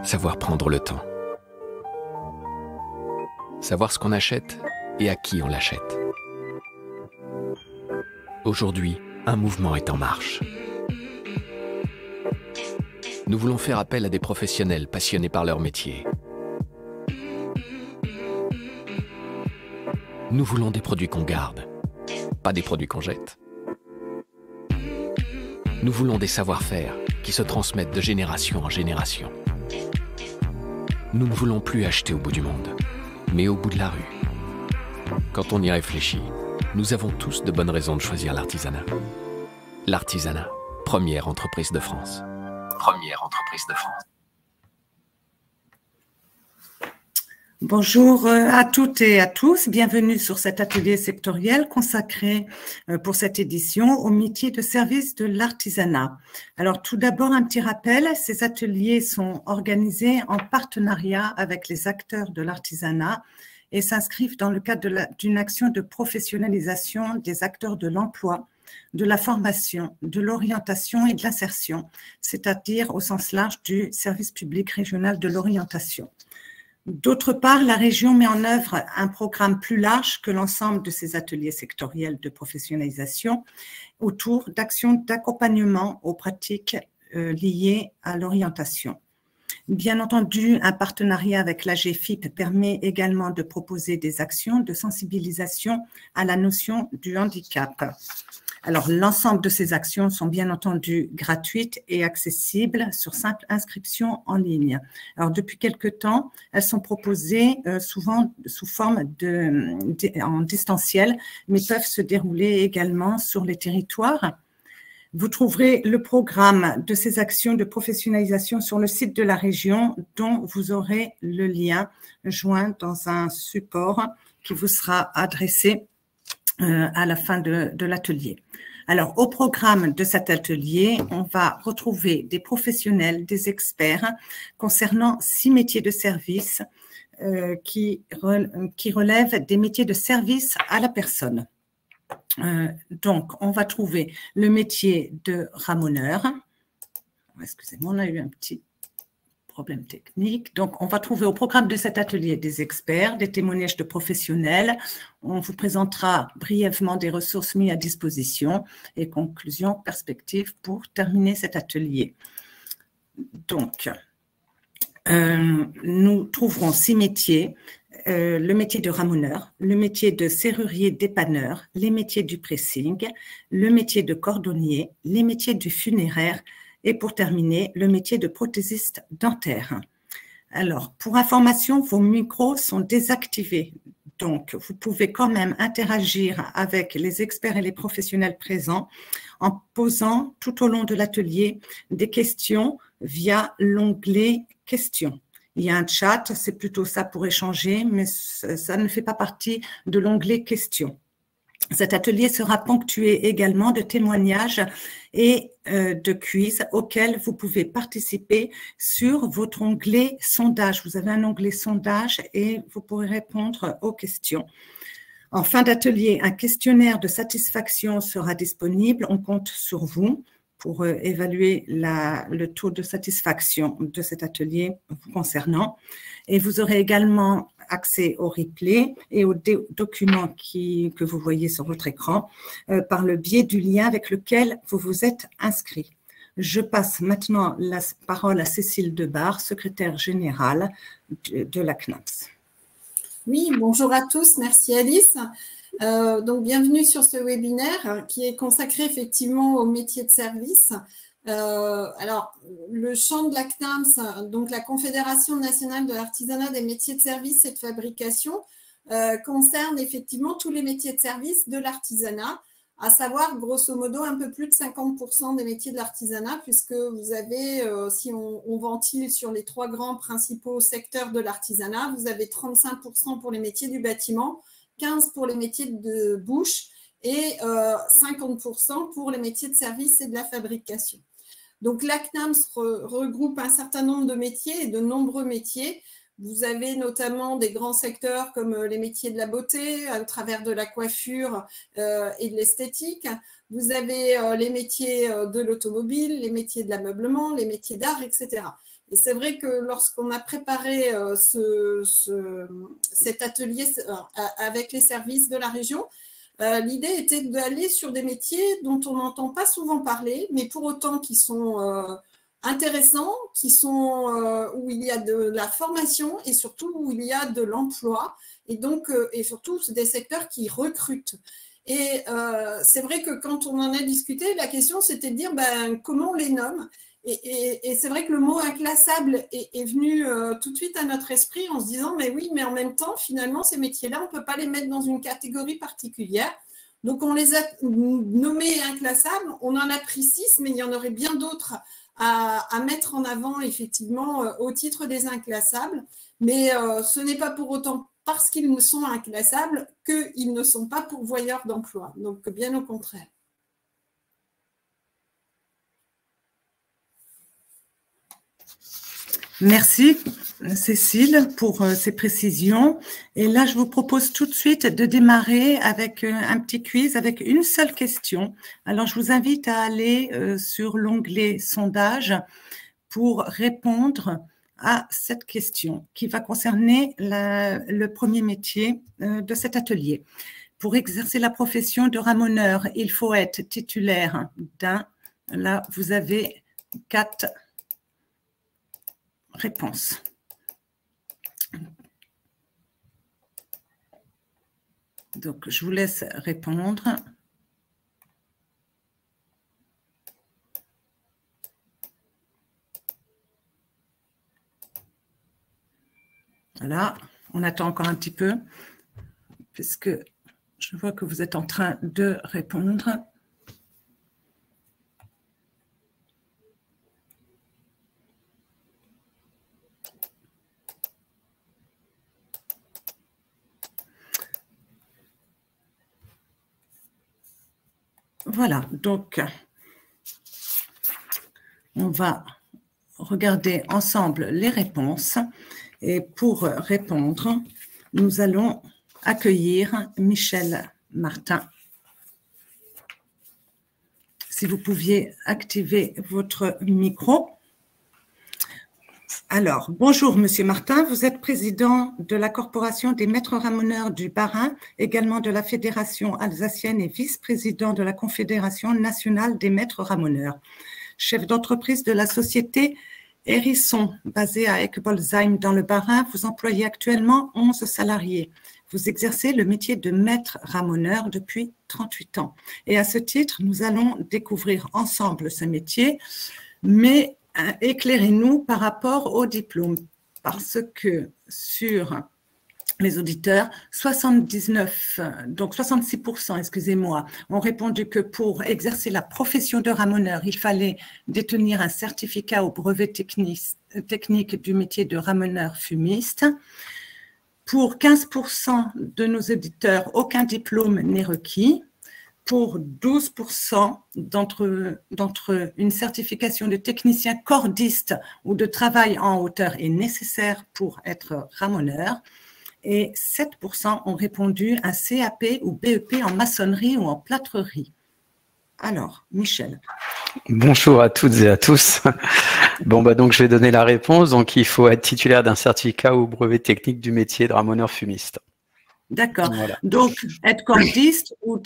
Savoir prendre le temps. Savoir ce qu'on achète et à qui on l'achète. Aujourd'hui, un mouvement est en marche. Nous voulons faire appel à des professionnels passionnés par leur métier. Nous voulons des produits qu'on garde, pas des produits qu'on jette. Nous voulons des savoir-faire qui se transmettent de génération en génération. Nous ne voulons plus acheter au bout du monde, mais au bout de la rue. Quand on y réfléchit, nous avons tous de bonnes raisons de choisir l'artisanat. L'artisanat, première entreprise de France. Première entreprise de France. Bonjour à toutes et à tous, bienvenue sur cet atelier sectoriel consacré pour cette édition au métier de service de l'artisanat. Alors tout d'abord un petit rappel, ces ateliers sont organisés en partenariat avec les acteurs de l'artisanat et s'inscrivent dans le cadre d'une action de professionnalisation des acteurs de l'emploi, de la formation, de l'orientation et de l'insertion, c'est-à-dire au sens large du service public régional de l'orientation. D'autre part, la région met en œuvre un programme plus large que l'ensemble de ces ateliers sectoriels de professionnalisation autour d'actions d'accompagnement aux pratiques liées à l'orientation. Bien entendu, un partenariat avec l'AGEFIP permet également de proposer des actions de sensibilisation à la notion du handicap. Alors, l'ensemble de ces actions sont bien entendu gratuites et accessibles sur simple inscription en ligne. Alors, depuis quelque temps, elles sont proposées souvent sous forme en distanciel, mais peuvent se dérouler également sur les territoires. Vous trouverez le programme de ces actions de professionnalisation sur le site de la région, dont vous aurez le lien joint dans un support qui vous sera adressé à la fin de l'atelier. Alors, au programme de cet atelier, on va retrouver des professionnels, des experts concernant 6 métiers de service qui relèvent des métiers de service à la personne. Donc, on va trouver le métier de ramoneur. Excusez-moi, on a eu un petit problème technique. Donc, on va trouver au programme de cet atelier des experts, des témoignages de professionnels. On vous présentera brièvement des ressources mises à disposition et conclusions, perspectives pour terminer cet atelier. Donc, nous trouverons 6 métiers. Le métier de ramoneur, le métier de serrurier dépanneur, les métiers du pressing, le métier de cordonnier, les métiers du funéraire et pour terminer, le métier de prothésiste dentaire. Alors, pour information, vos micros sont désactivés. Donc, vous pouvez quand même interagir avec les experts et les professionnels présents en posant tout au long de l'atelier des questions via l'onglet « Questions ». Il y a un chat, c'est plutôt ça pour échanger, mais ça ne fait pas partie de l'onglet « Questions ». Cet atelier sera ponctué également de témoignages et de quiz auxquels vous pouvez participer sur votre onglet « Sondage ». Vous avez un onglet « Sondage » et vous pourrez répondre aux questions. En fin d'atelier, un questionnaire de satisfaction sera disponible. On compte sur vous pour évaluer le taux de satisfaction de cet atelier vous concernant. Et vous aurez également accès au replay et aux documents que vous voyez sur votre écran par le biais du lien avec lequel vous vous êtes inscrit. Je passe maintenant la parole à Cécile Debar, secrétaire générale de la CNAMS. Oui, bonjour à tous, merci Alice. Donc, bienvenue sur ce webinaire qui est consacré effectivement au métier de service. Alors, le champ de la CNAMS, donc la Confédération nationale de l'artisanat des métiers de service et de fabrication, concerne effectivement tous les métiers de service de l'artisanat, à savoir grosso modo un peu plus de 50% des métiers de l'artisanat, puisque vous avez, si on ventile sur les 3 grands principaux secteurs de l'artisanat, vous avez 35% pour les métiers du bâtiment, 15% pour les métiers de bouche et 50% pour les métiers de service et de la fabrication. Donc, la CNAMS regroupe un certain nombre de métiers et de nombreux métiers Vous avez notamment des grands secteurs comme les métiers de la beauté, à travers de la coiffure et de l'esthétique. Vous avez les métiers de l'automobile, les métiers de l'ameublement, les métiers d'art, etc. Et c'est vrai que lorsqu'on a préparé cet atelier avec les services de la région, l'idée était d'aller sur des métiers dont on n'entend pas souvent parler, mais pour autant qui sont intéressants, où il y a de la formation et surtout où il y a de l'emploi, et donc et surtout des secteurs qui recrutent. Et c'est vrai que quand on en a discuté, la question c'était de dire comment on les nomme. Et c'est vrai que le mot inclassable est venu tout de suite à notre esprit en se disant mais oui, mais en même temps, finalement, ces métiers-là, on ne peut pas les mettre dans une catégorie particulière. Donc, on les a nommés inclassables. On en a pris 6, mais il y en aurait bien d'autres à mettre en avant, effectivement, au titre des inclassables. Mais ce n'est pas pour autant parce qu'ils ne sont inclassables qu'ils ne sont pas pourvoyeurs d'emploi. Donc, bien au contraire. Merci Cécile pour ces précisions. Et là, je vous propose tout de suite de démarrer avec un petit quiz avec une seule question. Alors, je vous invite à aller sur l'onglet sondage pour répondre à cette question qui va concerner le premier métier de cet atelier. Pour exercer la profession de ramoneur, il faut être titulaire d'un. Là, vous avez 4 réponses. Donc, je vous laisse répondre. Voilà, on attend encore un petit peu, puisque je vois que vous êtes en train de répondre. Voilà, donc on va regarder ensemble les réponses. Et pour répondre, nous allons accueillir Michel Martin. Si vous pouviez activer votre micro. Alors, bonjour Monsieur Martin, vous êtes président de la Corporation des maîtres ramoneurs du Bas-Rhin, également de la Fédération alsacienne et vice-président de la Confédération nationale des maîtres ramoneurs. Chef d'entreprise de la société Hérisson, basée à Eckbolsheim dans le Bas-Rhin, vous employez actuellement 11 salariés. Vous exercez le métier de maître ramoneur depuis 38 ans. Et à ce titre, nous allons découvrir ensemble ce métier, mais éclairez-nous par rapport au diplôme, parce que sur les auditeurs, 66%, excusez-moi, ont répondu que pour exercer la profession de ramoneur, il fallait détenir un certificat au brevet technique du métier de ramoneur fumiste. Pour 15% de nos auditeurs, aucun diplôme n'est requis. Pour 12% d'entre eux, une certification de technicien cordiste ou de travail en hauteur est nécessaire pour être ramoneur. Et 7% ont répondu un CAP ou BEP en maçonnerie ou en plâtrerie. Alors, Michel. Bonjour à toutes et à tous. Bon, donc je vais donner la réponse. Donc, il faut être titulaire d'un certificat ou brevet technique du métier de ramoneur fumiste. D'accord. Voilà. Donc, être cordiste ou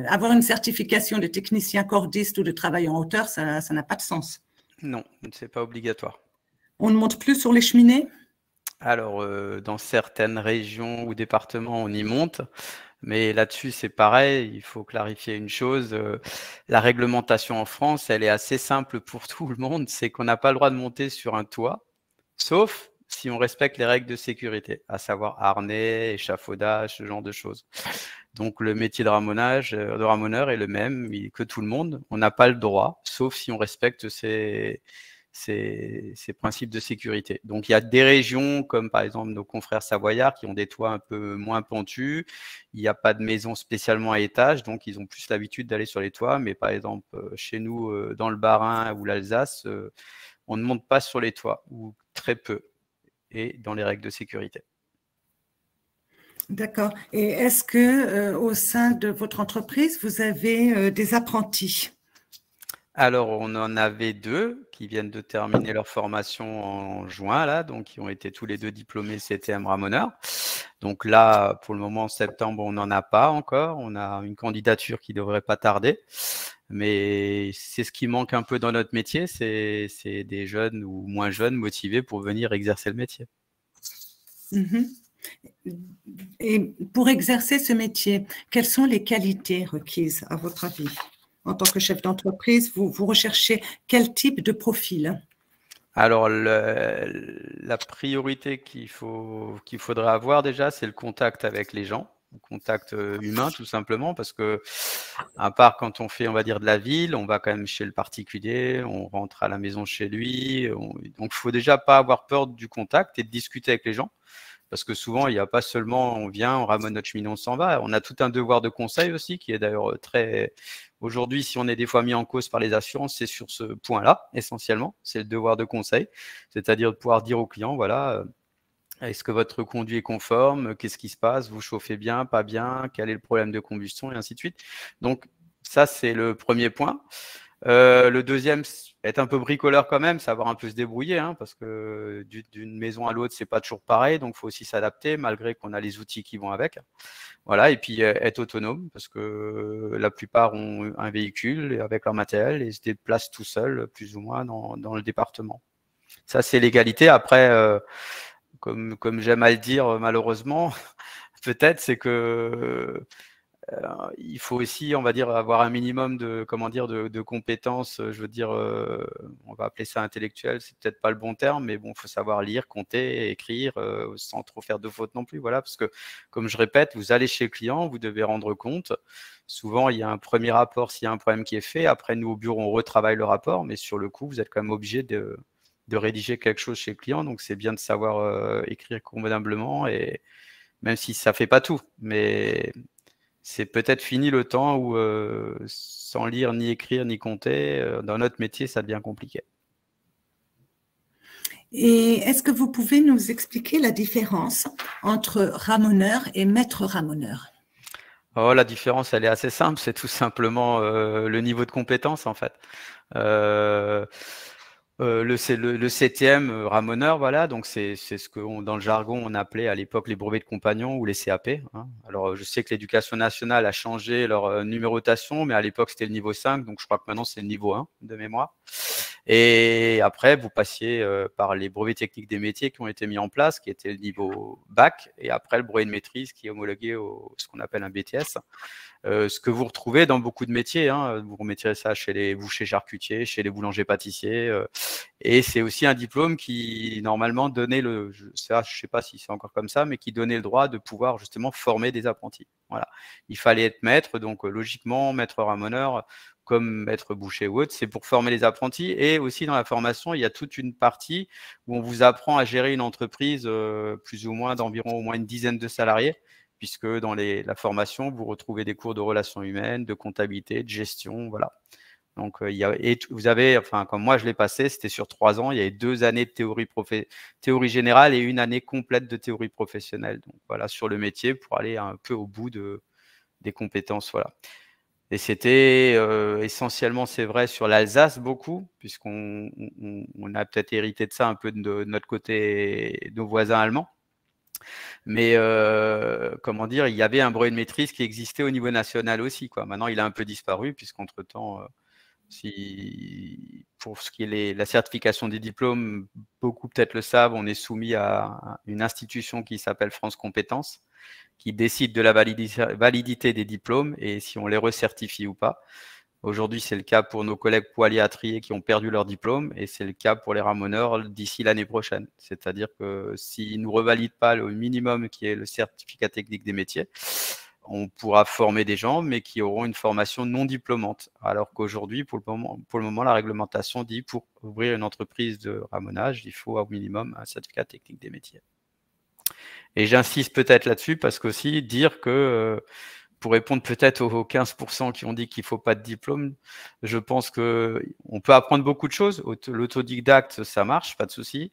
avoir une certification de technicien cordiste ou de travail en hauteur, ça n'a pas de sens. Non, ce n'est pas obligatoire. On ne monte plus sur les cheminées? Alors, dans certaines régions ou départements, on y monte. Mais là-dessus, c'est pareil, il faut clarifier une chose. La réglementation en France, elle est assez simple pour tout le monde. C'est qu'on n'a pas le droit de monter sur un toit, sauf si on respecte les règles de sécurité, à savoir harnais, échafaudage, ce genre de choses. Donc, le métier de ramoneur est le même que tout le monde. On n'a pas le droit, sauf si on respecte ces principes de sécurité. Donc, il y a des régions, comme par exemple nos confrères savoyards, qui ont des toits un peu moins pentus. Il n'y a pas de maison spécialement à étage, donc ils ont plus l'habitude d'aller sur les toits. Mais par exemple, chez nous, dans le Bas-Rhin ou l'Alsace, on ne monte pas sur les toits, ou très peu. et dans les règles de sécurité. D'accord. Et est-ce que au sein de votre entreprise, vous avez des apprentis? Alors, on en avait 2 qui viennent de terminer leur formation en juin, là, donc qui ont été tous les 2 diplômés CTM Ramoneur. Donc là, pour le moment, en septembre, on n'en a pas encore. On a une candidature qui devrait pas tarder. Mais c'est ce qui manque un peu dans notre métier, c'est des jeunes ou moins jeunes motivés pour venir exercer le métier. Mhm. Et pour exercer ce métier, quelles sont les qualités requises à votre avis? En tant que chef d'entreprise, vous recherchez quel type de profil? Alors, la priorité qu'il faudrait avoir déjà, c'est le contact avec les gens, le contact humain tout simplement, parce que à part quand on fait, on va dire, de la ville, on va quand même chez le particulier, on rentre à la maison chez lui, donc il faut déjà pas avoir peur du contact et de discuter avec les gens. Parce que souvent, il n'y a pas seulement on vient, on ramène notre cheminée, on s'en va. On a tout un devoir de conseil aussi, qui est d'ailleurs très… Aujourd'hui, si on est des fois mis en cause par les assurances, c'est sur ce point-là, essentiellement. C'est le devoir de conseil. C'est-à-dire de pouvoir dire au client, voilà, est-ce que votre conduit est conforme? Qu'est-ce qui se passe? Vous chauffez bien, pas bien? Quel est le problème de combustion? Et ainsi de suite. Donc, ça, c'est le premier point. Le deuxième, être un peu bricoleur quand même, savoir un peu se débrouiller, hein, parce que d'une maison à l'autre, c'est pas toujours pareil, donc il faut aussi s'adapter, malgré qu'on a les outils qui vont avec. Voilà, et puis être autonome, parce que la plupart ont un véhicule avec leur matériel et se déplacent tout seuls, plus ou moins, dans le département. Ça, c'est l'égalité. Après, comme j'aime à le dire, malheureusement, peut-être, c'est que il faut aussi, on va dire, avoir un minimum de, comment dire, de compétences, je veux dire, on va appeler ça intellectuel, c'est peut-être pas le bon terme, mais bon, il faut savoir lire, compter, écrire, sans trop faire de fautes non plus, voilà, parce que, comme je répète, vous allez chez le client, vous devez rendre compte. Souvent, il y a un premier rapport s'il y a un problème qui est fait. Après, nous, au bureau, on retravaille le rapport, mais sur le coup, vous êtes quand même obligé de rédiger quelque chose chez le client, donc c'est bien de savoir écrire convenablement, et même si ça fait pas tout, mais c'est peut-être fini le temps où, sans lire, ni écrire, ni compter, dans notre métier, ça devient compliqué. Et est-ce que vous pouvez nous expliquer la différence entre ramoneur et maître ramoneur? Oh, la différence, elle est assez simple, c'est tout simplement le niveau de compétence, en fait. Le CTM ramoneur, voilà, donc c'est ce que dans le jargon on appelait à l'époque les brevets de compagnon ou les CAP. Hein. Alors je sais que l'éducation nationale a changé leur numérotation, mais à l'époque c'était le niveau 5, donc je crois que maintenant c'est le niveau 1 de mémoire. Et après vous passiez par les brevets techniques des métiers qui ont été mis en place, qui était le niveau bac, et après le brevet de maîtrise qui est homologué au ce qu'on appelle un BTS. Ce que vous retrouvez dans beaucoup de métiers, hein, vous remettrez ça chez les bouchers charcutiers, chez les boulangers pâtissiers, et c'est aussi un diplôme qui normalement donnait je sais pas si c'est encore comme ça, mais qui donnait le droit de pouvoir justement former des apprentis. Voilà, il fallait être maître, donc logiquement maître ramoneur comme maître boucher ou autre, c'est pour former les apprentis. Et aussi dans la formation, il y a toute une partie où on vous apprend à gérer une entreprise plus ou moins d'environ au moins une dizaine de salariés, puisque dans la formation, vous retrouvez des cours de relations humaines, de comptabilité, de gestion, voilà. Donc, vous avez, enfin, comme moi je l'ai passé, c'était sur 3 ans, il y avait 2 années de théorie générale et 1 année complète de théorie professionnelle. Donc, voilà, sur le métier pour aller un peu au bout des compétences, voilà. Et c'était essentiellement, c'est vrai, sur l'Alsace beaucoup, puisqu'on a peut-être hérité de ça un peu de notre côté, nos voisins allemands. Mais comment dire, il y avait un brevet de maîtrise qui existait au niveau national aussi, quoi. Maintenant, il a un peu disparu, puisqu'entre-temps, pour ce qui est la certification des diplômes, beaucoup peut-être le savent, on est soumis à une institution qui s'appelle France Compétences, qui décide de la validité des diplômes et si on les recertifie ou pas. Aujourd'hui, c'est le cas pour nos collègues poiliers à trier qui ont perdu leur diplôme et c'est le cas pour les ramoneurs d'ici l'année prochaine. C'est-à-dire que s'ils ne nous revalident pas le minimum qui est le certificat technique des métiers, on pourra former des gens, mais qui auront une formation non diplômante. Alors qu'aujourd'hui, pour le moment, la réglementation dit pour ouvrir une entreprise de ramonage, il faut au minimum un certificat technique des métiers. Et j'insiste peut-être là-dessus parce qu'aussi dire que pour répondre peut-être aux 15% qui ont dit qu'il ne faut pas de diplôme, je pense qu'on peut apprendre beaucoup de choses. L'autodidacte, ça marche, pas de souci.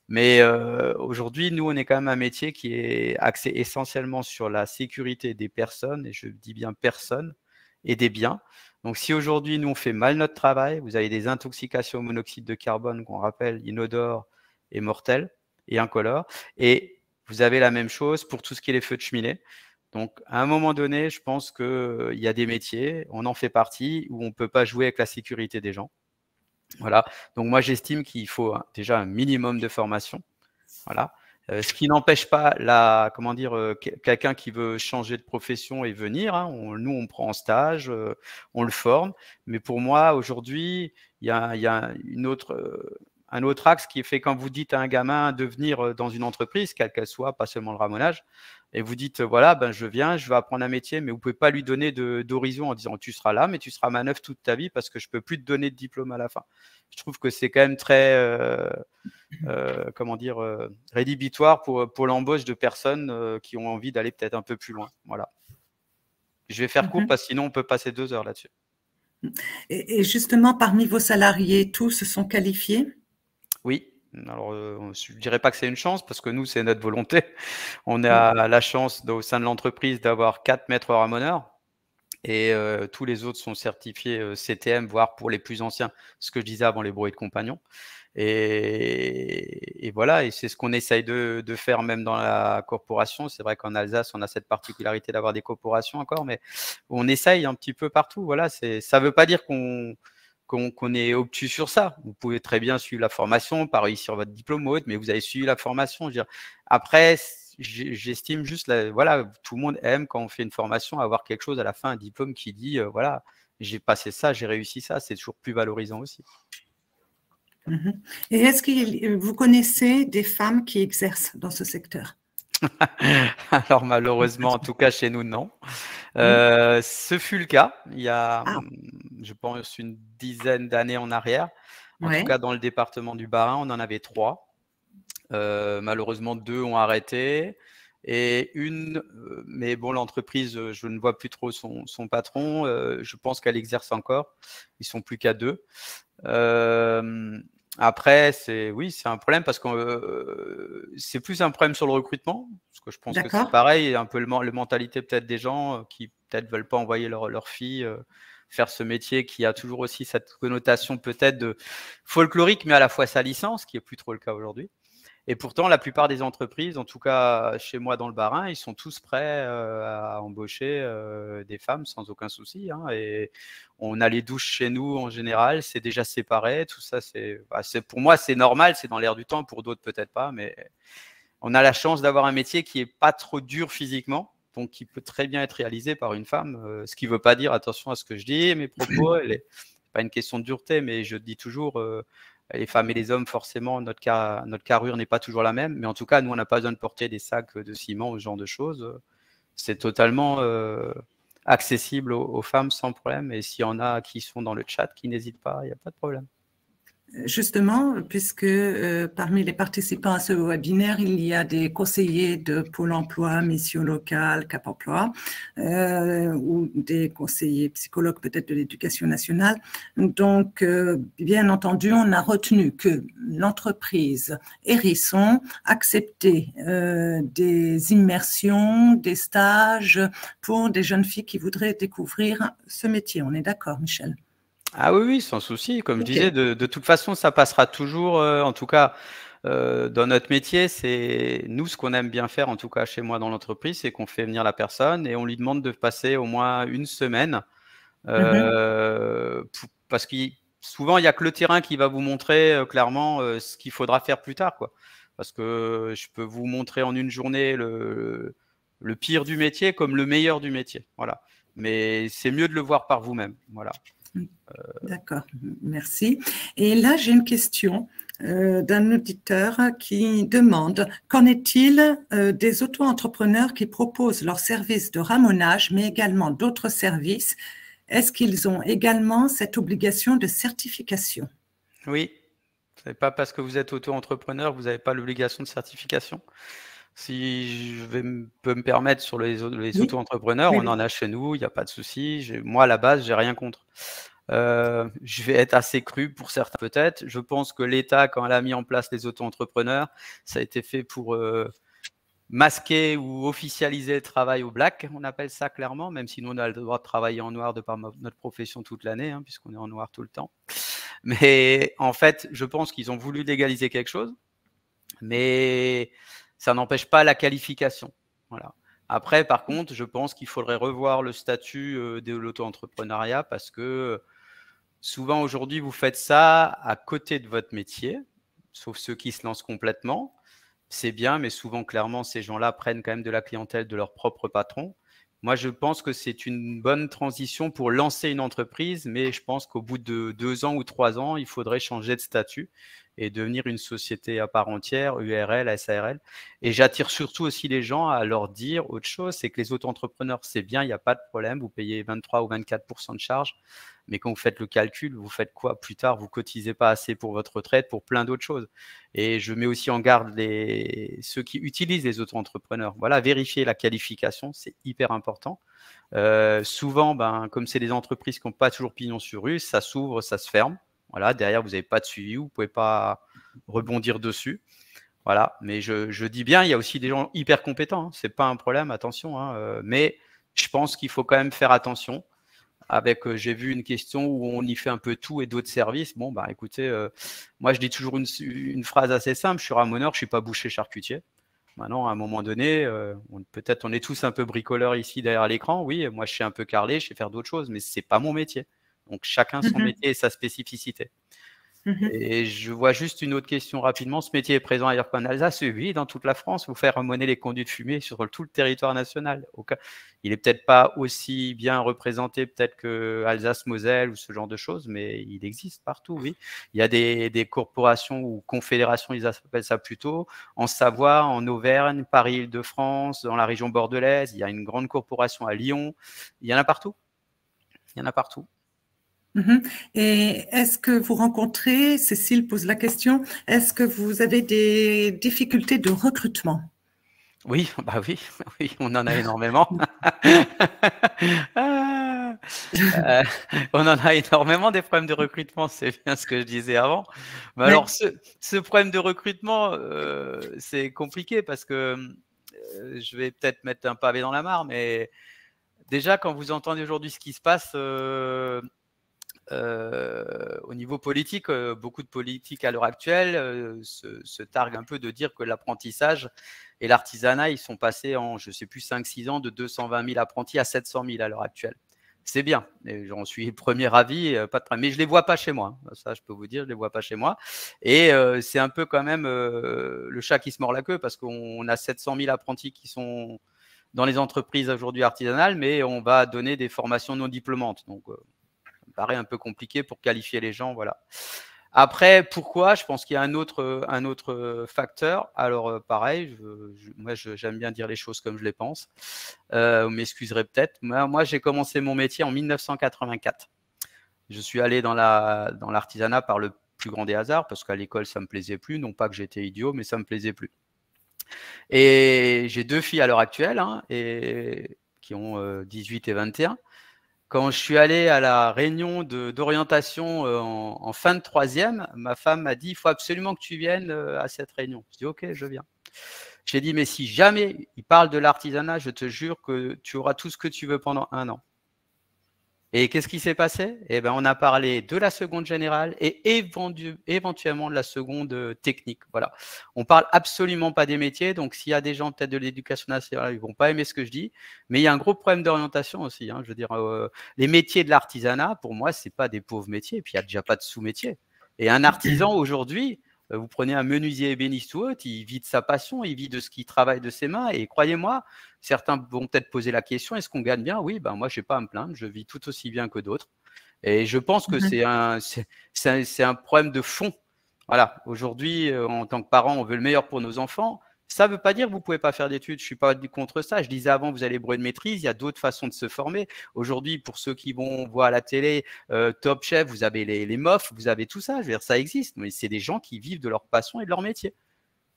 Mais aujourd'hui, nous, on est quand même un métier qui est axé essentiellement sur la sécurité des personnes, et je dis bien personnes, et des biens. Donc, si aujourd'hui, nous, on fait mal notre travail, vous avez des intoxications au monoxyde de carbone, qu'on rappelle inodores et mortelles et incolores, et vous avez la même chose pour tout ce qui est les feux de cheminée. Donc, à un moment donné, je pense qu'il y a des métiers, on en fait partie, où on ne peut pas jouer avec la sécurité des gens. Voilà. Donc, moi, j'estime qu'il faut déjà un minimum de formation. Voilà. Ce qui n'empêche pas quelqu'un qui veut changer de profession et venir. Hein, nous, on prend en stage, on le forme. Mais pour moi, aujourd'hui, il y a un autre axe qui est fait quand vous dites à un gamin de venir dans une entreprise, quelle qu'elle soit, pas seulement le ramonage, et vous dites, voilà, ben, je viens, je vais apprendre un métier, mais vous ne pouvez pas lui donner d'horizon en disant, tu seras là, mais tu seras manœuvre toute ta vie parce que je ne peux plus te donner de diplôme à la fin. Je trouve que c'est quand même très, rédhibitoire pour l'embauche de personnes qui ont envie d'aller peut-être un peu plus loin. Voilà. Je vais faire court parce que sinon, on peut passer 2 heures là-dessus. Et justement, parmi vos salariés, tous se sont qualifiés? Oui. Alors, je ne dirais pas que c'est une chance parce que nous, c'est notre volonté. On a la chance au sein de l'entreprise d'avoir 4 maîtres ramoneurs et tous les autres sont certifiés CTM, voire pour les plus anciens, ce que je disais avant les brouets de compagnons. Et voilà, et c'est ce qu'on essaye de faire même dans la corporation. C'est vrai qu'en Alsace, on a cette particularité d'avoir des corporations encore, mais on essaye un petit peu partout. Voilà, ça ne veut pas dire qu'on est obtus sur ça. Vous pouvez très bien suivre la formation, pas réussir votre diplôme ou autre, mais vous avez suivi la formation. Je veux dire. Après, j'estime juste, voilà, tout le monde aime quand on fait une formation avoir quelque chose à la fin, un diplôme qui dit, voilà, j'ai passé ça, j'ai réussi ça. C'est toujours plus valorisant aussi. Et est-ce que vous connaissez des femmes qui exercent dans ce secteur? Alors malheureusement, en tout cas chez nous, non. Ce fut le cas il y a, je pense, une dizaine d'années en arrière. En tout cas, dans le département du Bas-Rhin, on en avait 3. Malheureusement, 2 ont arrêté. Et mais bon, l'entreprise, je ne vois plus trop son patron. Je pense qu'elle exerce encore. Ils sont plus qu'à 2. Après, c'est un problème parce que c'est plus un problème sur le recrutement, parce que je pense que c'est pareil, un peu la mentalité peut-être des gens qui peut-être veulent pas envoyer leur fille faire ce métier qui a toujours aussi cette connotation peut-être de folklorique, mais à la fois salissant, ce qui est plus trop le cas aujourd'hui. Et pourtant, la plupart des entreprises, en tout cas chez moi dans le Bas-Rhin, ils sont tous prêts à embaucher des femmes sans aucun souci. Hein, et on a les douches chez nous en général, c'est déjà séparé. Tout ça, pour moi, c'est normal, c'est dans l'air du temps. Pour d'autres, peut-être pas. Mais on a la chance d'avoir un métier qui n'est pas trop dur physiquement, donc qui peut très bien être réalisé par une femme. Ce qui ne veut pas dire, attention à ce que je dis, mes propos, ce n'est pas une question de dureté, mais je dis toujours… les femmes et les hommes, forcément, notre carrure n'est pas toujours la même. Mais en tout cas, nous, on n'a pas besoin de porter des sacs de ciment ou ce genre de choses. C'est totalement accessible aux femmes sans problème. Et s'il y en a qui sont dans le chat, qui n'hésitent pas, il n'y a pas de problème. Justement, puisque parmi les participants à ce webinaire, il y a des conseillers de Pôle emploi, Mission locale, Cap emploi, ou des conseillers psychologues peut-être de l'éducation nationale. Donc, bien entendu, on a retenu que l'entreprise Hérisson acceptait des immersions, des stages pour des jeunes filles qui voudraient découvrir ce métier. On est d'accord, Michel? Ah oui, sans souci. Comme je disais, de toute façon, ça passera toujours. En tout cas, dans notre métier, c'est nous, ce qu'on aime bien faire, en tout cas chez moi dans l'entreprise, c'est qu'on fait venir la personne et on lui demande de passer au moins une semaine. Parce que souvent, il n'y a que le terrain qui va vous montrer clairement ce qu'il faudra faire plus tard, quoi. Parce que je peux vous montrer en une journée le pire du métier comme le meilleur du métier. Voilà. Mais c'est mieux de le voir par vous-même. Voilà. D'accord, merci. Et là, j'ai une question d'un auditeur qui demande « Qu'en est-il des auto-entrepreneurs qui proposent leurs services de ramonage, mais également d'autres services? Est-ce qu'ils ont également cette obligation de certification ?» Oui, ce n'est pas parce que vous êtes auto-entrepreneur que vous n'avez pas l'obligation de certification. Si peux me permettre sur les Oui. auto-entrepreneurs, Oui, on en a chez nous, il n'y a pas de souci. Moi, à la base, j'ai rien contre. Je vais être assez cru pour certains peut-être. Je pense que l'État, quand elle a mis en place les auto-entrepreneurs, ça a été fait pour masquer ou officialiser le travail au black, on appelle ça clairement, même si nous, on a le droit de travailler en noir de par notre profession toute l'année, hein, puisqu'on est en noir tout le temps. Mais en fait, je pense qu'ils ont voulu légaliser quelque chose, mais ça n'empêche pas la qualification. Voilà. Après, par contre, je pense qu'il faudrait revoir le statut de l'auto-entrepreneuriat parce que souvent aujourd'hui, vous faites ça à côté de votre métier, sauf ceux qui se lancent complètement. C'est bien, mais souvent, clairement, ces gens-là prennent quand même de la clientèle de leur propre patron. Moi, je pense que c'est une bonne transition pour lancer une entreprise, mais je pense qu'au bout de 2 ans ou 3 ans, il faudrait changer de statut et devenir une société à part entière, URL, SARL. Et j'attire surtout aussi les gens à leur dire autre chose, c'est que les auto-entrepreneurs, c'est bien, il n'y a pas de problème, vous payez 23 ou 24% de charges, mais quand vous faites le calcul, vous faites quoi plus tard? Vous cotisez pas assez pour votre retraite, pour plein d'autres choses. Et je mets aussi en garde ceux qui utilisent les auto-entrepreneurs. Voilà, vérifier la qualification, c'est hyper important. Souvent, comme c'est des entreprises qui n'ont pas toujours pignon sur rue, ça s'ouvre, ça se ferme. Voilà, derrière, vous n'avez pas de suivi, vous ne pouvez pas rebondir dessus. Voilà, mais je dis bien, il y a aussi des gens hyper compétents, hein. Ce n'est pas un problème, attention. Hein, mais je pense qu'il faut quand même faire attention. J'ai vu une question où on y fait un peu tout et d'autres services. Bon, écoutez, moi, je dis toujours une phrase assez simple. Je suis ramoneur, je ne suis pas boucher charcutier. Maintenant, à un moment donné, peut-être on est tous un peu bricoleurs ici derrière l'écran. Oui, moi, je sais un peu carreler, je sais faire d'autres choses, mais ce n'est pas mon métier. Donc, chacun son métier et sa spécificité. Et je vois juste une autre question rapidement. Ce métier est présent ailleurs qu'en Alsace? Oui, dans toute la France. Vous faire remonter les conduits de fumée sur tout le territoire national. Il n'est peut-être pas aussi bien représenté peut-être que Alsace-Moselle ou ce genre de choses, mais il existe partout, oui. Il y a des corporations ou confédérations, ils appellent ça plutôt, en Savoie, en Auvergne, Paris-Île-de-France, dans la région bordelaise. Il y a une grande corporation à Lyon. Il y en a partout. Il y en a partout. Et est-ce que vous rencontrez, Cécile pose la question, est-ce que vous avez des difficultés de recrutement? Oui, oui, on en a énormément. On en a énormément des problèmes de recrutement, c'est bien ce que je disais avant. Mais Ouais. alors, ce problème de recrutement, c'est compliqué parce que je vais peut-être mettre un pavé dans la mare, mais déjà, quand vous entendez aujourd'hui ce qui se passe au niveau politique, beaucoup de politiques à l'heure actuelle se targuent un peu de dire que l'apprentissage et l'artisanat, ils sont passés en, je ne sais plus, 5-6 ans de 220 000 apprentis à 700 000 à l'heure actuelle. C'est bien, j'en suis le premier avis, pas de problème. Mais je ne les vois pas chez moi, ça je peux vous dire, je ne les vois pas chez moi. Et c'est un peu quand même le chat qui se mord la queue parce qu'on a 700 000 apprentis qui sont dans les entreprises aujourd'hui artisanales, mais on va donner des formations non diplômantes. Donc, ça me paraît un peu compliqué pour qualifier les gens, voilà. Après, pourquoi? Je pense qu'il y a un autre facteur. Alors, pareil, moi, j'aime bien dire les choses comme je les pense. Vous m'excuserez peut-être. Moi, j'ai commencé mon métier en 1984. Je suis allé dans l'artisanat par le plus grand des hasards, parce qu'à l'école, ça ne me plaisait plus. Non pas que j'étais idiot, mais ça ne me plaisait plus. Et j'ai 2 filles à l'heure actuelle, hein, qui ont 18 et 21. Quand je suis allé à la réunion d'orientation en fin de 3e, ma femme m'a dit « Il faut absolument que tu viennes à cette réunion ». Je dis « Ok, je viens ». J'ai dit « Mais si jamais il parle de l'artisanat, je te jure que tu auras tout ce que tu veux pendant 1 an ». Et qu'est-ce qui s'est passé? Eh ben, on a parlé de la seconde générale et éventuellement de la seconde technique. Voilà. On parle absolument pas des métiers. Donc, s'il y a des gens peut-être de l'éducation nationale, ils vont pas aimer ce que je dis. Mais il y a un gros problème d'orientation aussi. Hein. Je veux dire, les métiers de l'artisanat, pour moi, c'est pas des pauvres métiers. Et puis, il n'y a déjà pas de sous-métiers. Et un artisan aujourd'hui, vous prenez un menuisier ébéniste ou autre, il vit de sa passion, il vit de ce qu'il travaille de ses mains. Et croyez-moi, certains vont peut-être poser la question, est-ce qu'on gagne bien? Oui, moi, je n'ai pas à me plaindre, je vis tout aussi bien que d'autres. Et je pense que c'est un problème de fond. Voilà, aujourd'hui, en tant que parent, on veut le meilleur pour nos enfants. Ça ne veut pas dire que vous ne pouvez pas faire d'études, je ne suis pas contre ça. Je disais avant, vous allez brevet de maîtrise, il y a d'autres façons de se former. Aujourd'hui, pour ceux qui vont voir à la télé Top Chef, vous avez les MOF, vous avez tout ça. Je veux dire, ça existe, mais c'est des gens qui vivent de leur passion et de leur métier.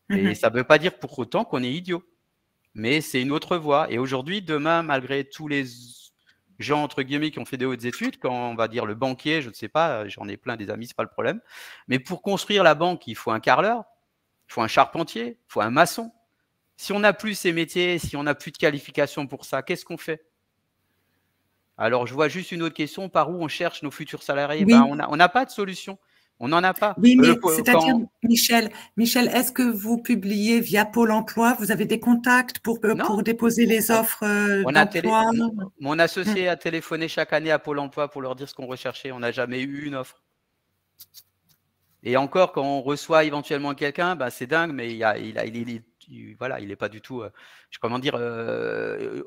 Et ça ne veut pas dire pour autant qu'on est idiot. mais c'est une autre voie. Et aujourd'hui, demain, malgré tous les gens, entre guillemets, qui ont fait des hautes études, quand on va dire le banquier, je ne sais pas, j'en ai plein des amis, ce n'est pas le problème, mais pour construire la banque, il faut un carreleur, il faut un charpentier, il faut un maçon. Si on n'a plus ces métiers, si on n'a plus de qualification pour ça, qu'est-ce qu'on fait? Alors, je vois juste une autre question, par où on cherche nos futurs salariés? Oui. Ben, on n'a pas de solution. On n'en a pas. Oui, mais c'est-à-dire, Michel, est-ce que vous publiez via Pôle emploi? Vous avez des contacts pour déposer les offres d'emploi? Mon associé a téléphoné chaque année à Pôle emploi pour leur dire ce qu'on recherchait. On n'a jamais eu une offre. Et encore, quand on reçoit éventuellement quelqu'un, ben, c'est dingue, mais voilà, il n'est pas du tout… comment dire,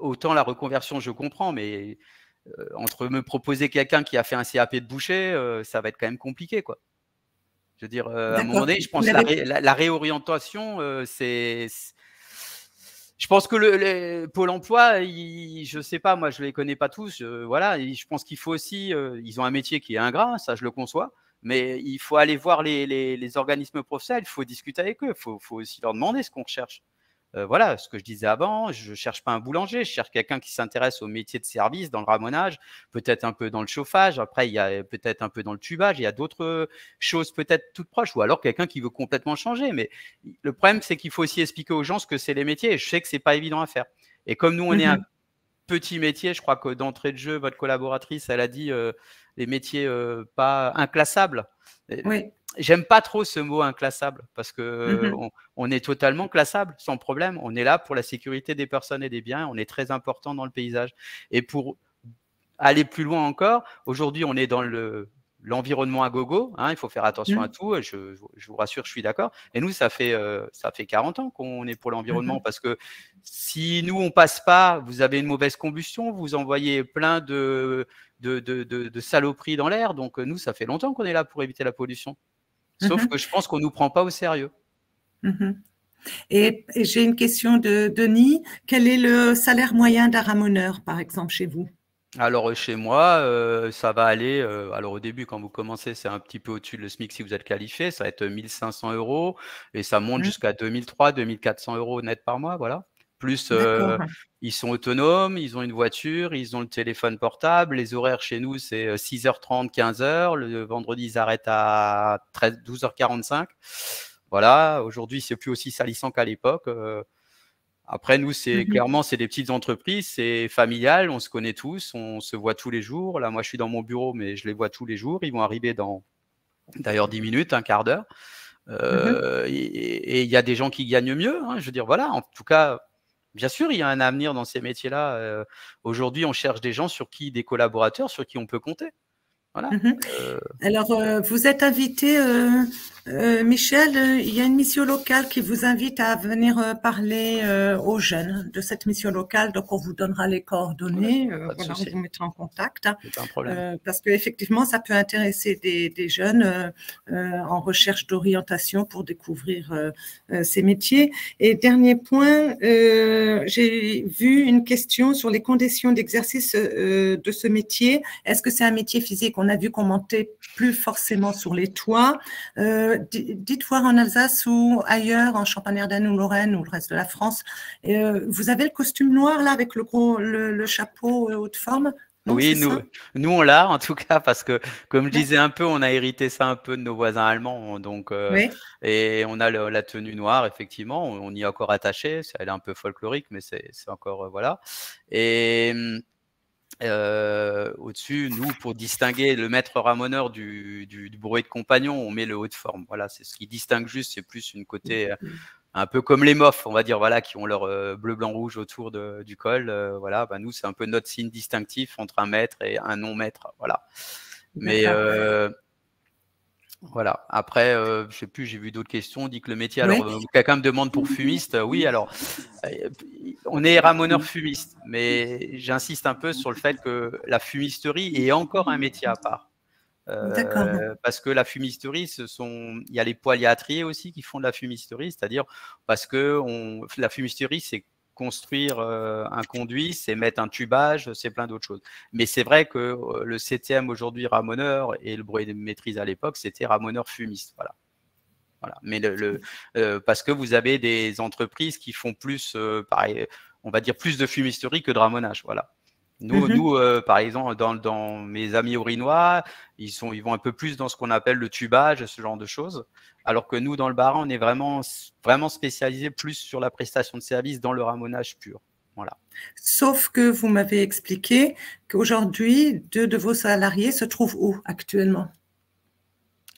autant la reconversion, je comprends, mais entre me proposer quelqu'un qui a fait un CAP de boucher, ça va être quand même compliqué, quoi. Je veux dire, à un moment donné, je pense que la réorientation, c'est… Je pense que le Pôle emploi, je ne sais pas, moi, je ne les connais pas tous. Voilà, je pense qu'il faut aussi… ils ont un métier qui est ingrat, ça, je le conçois. Mais il faut aller voir les organismes professionnels, il faut discuter avec eux, il faut aussi leur demander ce qu'on recherche. Voilà, ce que je disais avant, je ne cherche pas un boulanger, je cherche quelqu'un qui s'intéresse au métier de service, dans le ramonage, peut-être un peu dans le chauffage, après il y a peut-être un peu dans le tubage, il y a d'autres choses peut-être toutes proches, ou alors quelqu'un qui veut complètement changer. Mais le problème, c'est qu'il faut aussi expliquer aux gens ce que c'est les métiers, et je sais que ce n'est pas évident à faire. Et comme nous, on est un petit métier, je crois que d'entrée de jeu, votre collaboratrice, elle a dit les métiers pas inclassables. Oui. J'aime pas trop ce mot inclassable parce que on est totalement classable sans problème. On est là pour la sécurité des personnes et des biens. On est très important dans le paysage. Et pour aller plus loin encore, aujourd'hui, on est dans l'environnement à gogo. Hein, il faut faire attention à tout. Je vous rassure, je suis d'accord. Et nous, ça fait 40 ans qu'on est pour l'environnement parce que si nous, on passe pas, vous avez une mauvaise combustion, vous envoyez plein de saloperies dans l'air. Donc, nous, ça fait longtemps qu'on est là pour éviter la pollution. Sauf que je pense qu'on ne nous prend pas au sérieux. Et j'ai une question de Denis. Quel est le salaire moyen d'un ramoneur, par exemple, chez vous? Alors, chez moi, ça va aller… alors, au début, quand vous commencez, c'est un petit peu au-dessus de le SMIC si vous êtes qualifié. Ça va être 1 500 € et ça monte jusqu'à 2 300, 2 400 € net par mois. Voilà. Plus, ils sont autonomes, ils ont une voiture, ils ont le téléphone portable. Les horaires chez nous, c'est 6h30, 15h. Le vendredi, ils arrêtent à 12h45. Voilà. Aujourd'hui, c'est plus aussi salissant qu'à l'époque. Après, nous, clairement, c'est des petites entreprises, c'est familial, on se connaît tous, on se voit tous les jours. Là, moi, je suis dans mon bureau, mais je les vois tous les jours. Ils vont arriver dans, d'ailleurs, 10 minutes, un quart d'heure. Et il y a des gens qui gagnent mieux. Hein, je veux dire, voilà, en tout cas… Bien sûr, il y a un avenir dans ces métiers-là. Aujourd'hui, on cherche des gens des collaborateurs sur qui on peut compter. Voilà. Alors, vous êtes invité, Michel, il y a une mission locale qui vous invite à venir parler aux jeunes de cette mission locale. Donc, on vous donnera les coordonnées, voilà, on vous mettra en contact. C'est pas un problème. Parce qu'effectivement, ça peut intéresser des jeunes en recherche d'orientation pour découvrir ces métiers. Et dernier point, j'ai vu une question sur les conditions d'exercice de ce métier. Est-ce que c'est un métier physique? On a vu qu'on montait plus forcément sur les toits. Dites voir en Alsace ou ailleurs, en Champagne-Ardenne ou Lorraine ou le reste de la France. Vous avez le costume noir là avec le chapeau haute forme? Non, oui, nous on l'a en tout cas parce que, comme je disais un peu, on a hérité ça un peu de nos voisins allemands. Donc, et on a la tenue noire, effectivement, on y est encore attaché. Elle est un peu folklorique, mais c'est encore… voilà. Et… au-dessus, nous, pour distinguer le maître ramoneur du brouet de compagnon, on met le haut de forme. Voilà, c'est ce qui distingue juste. C'est plus une côté un peu comme les mofs, on va dire, voilà, qui ont leur bleu, blanc, rouge autour du col. Voilà, nous, c'est un peu notre signe distinctif entre un maître et un non-maître. Voilà. Mais voilà. Après, je sais plus, j'ai vu d'autres questions. On dit que le métier… Alors, quelqu'un me demande pour fumiste. Oui, alors, on est ramoneur fumiste, mais j'insiste un peu sur le fait que la fumisterie est encore un métier à part. Parce que la fumisterie, il y a les poiliatriers aussi qui font de la fumisterie, c'est-à-dire parce que la fumisterie, c'est construire un conduit, c'est mettre un tubage, c'est plein d'autres choses. Mais c'est vrai que le 7e aujourd'hui ramoneur et le brevet de maîtrise à l'époque, c'était ramoneur fumiste. Voilà. Voilà. Mais parce que vous avez des entreprises qui font plus, pareil, on va dire plus de fumisterie que de ramonage. Voilà. Nous, par exemple, dans mes amis aurinois, ils vont un peu plus dans ce qu'on appelle le tubage, ce genre de choses. Alors que nous, dans le Bas-Rhin, on est vraiment spécialisé plus sur la prestation de service dans le ramonage pur. Voilà. Sauf que vous m'avez expliqué qu'aujourd'hui, 2 de vos salariés se trouvent où actuellement?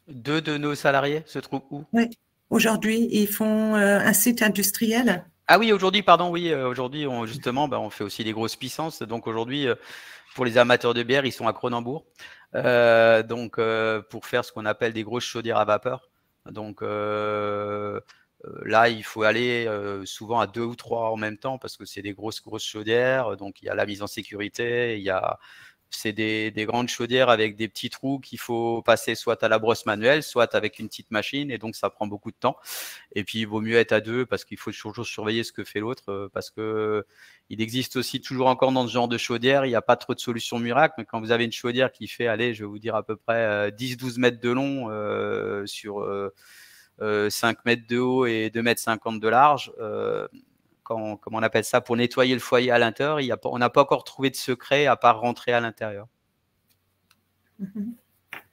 2 de nos salariés se trouvent où? Oui, aujourd'hui, ils font un site industriel. Ah oui, aujourd'hui, pardon, oui, aujourd'hui, justement, on fait aussi des grosses puissances. Donc aujourd'hui, pour les amateurs de bière, ils sont à Cronenbourg. Donc pour faire ce qu'on appelle des grosses chaudières à vapeur. Donc là, il faut aller souvent à 2 ou 3 en même temps parce que c'est des grosses chaudières. Donc il y a la mise en sécurité, c'est des grandes chaudières avec des petits trous qu'il faut passer soit à la brosse manuelle, soit avec une petite machine, et donc ça prend beaucoup de temps. Et puis il vaut mieux être à 2 parce qu'il faut toujours surveiller ce que fait l'autre, parce que il existe aussi toujours encore dans ce genre de chaudière, il n'y a pas trop de solutions miracles, mais quand vous avez une chaudière qui fait, allez, je vais vous dire à peu près 10-12 mètres de long sur 5 mètres de haut et 2,50 m de large, comment on appelle ça, pour nettoyer le foyer à l'intérieur, on n'a pas encore trouvé de secret à part rentrer à l'intérieur.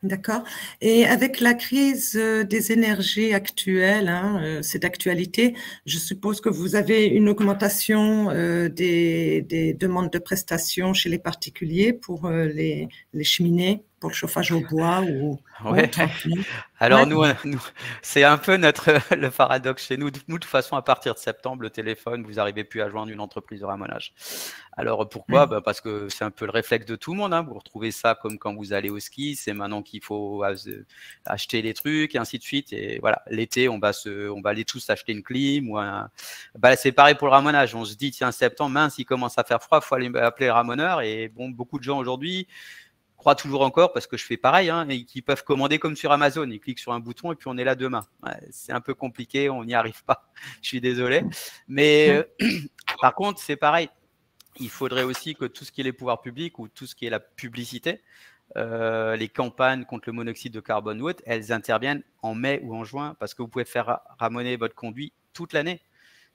D'accord. Et avec la crise des énergies actuelles, c'est d'actualité, je suppose que vous avez une augmentation des demandes de prestations chez les particuliers pour les cheminées, pour le chauffage au bois ou ouais. autre. Alors nous, c'est un peu le paradoxe chez nous. Nous, de toute façon, à partir de septembre, le téléphone, vous n'arrivez plus à joindre une entreprise de ramonage. Alors pourquoi? Parce que c'est un peu le réflexe de tout le monde. Vous retrouvez ça comme quand vous allez au ski. C'est maintenant qu'il faut acheter les trucs et ainsi de suite. Et voilà, l'été, on va aller tous acheter une clim ou c'est pareil pour le ramonage. On se dit, tiens, septembre, mince, il commence à faire froid, il faut aller appeler le ramoneur. Et bon, beaucoup de gens aujourd'hui croient toujours encore, parce que je fais pareil, et qui peuvent commander comme sur Amazon. Ils cliquent sur un bouton et puis on est là demain. Ouais, c'est un peu compliqué, on n'y arrive pas. Je suis désolé. Mais par contre, c'est pareil. Il faudrait aussi que tout ce qui est les pouvoirs publics ou tout ce qui est la publicité, les campagnes contre le monoxyde de carbone ou autre, elles interviennent en mai ou en juin, parce que vous pouvez faire ramoner votre conduit toute l'année.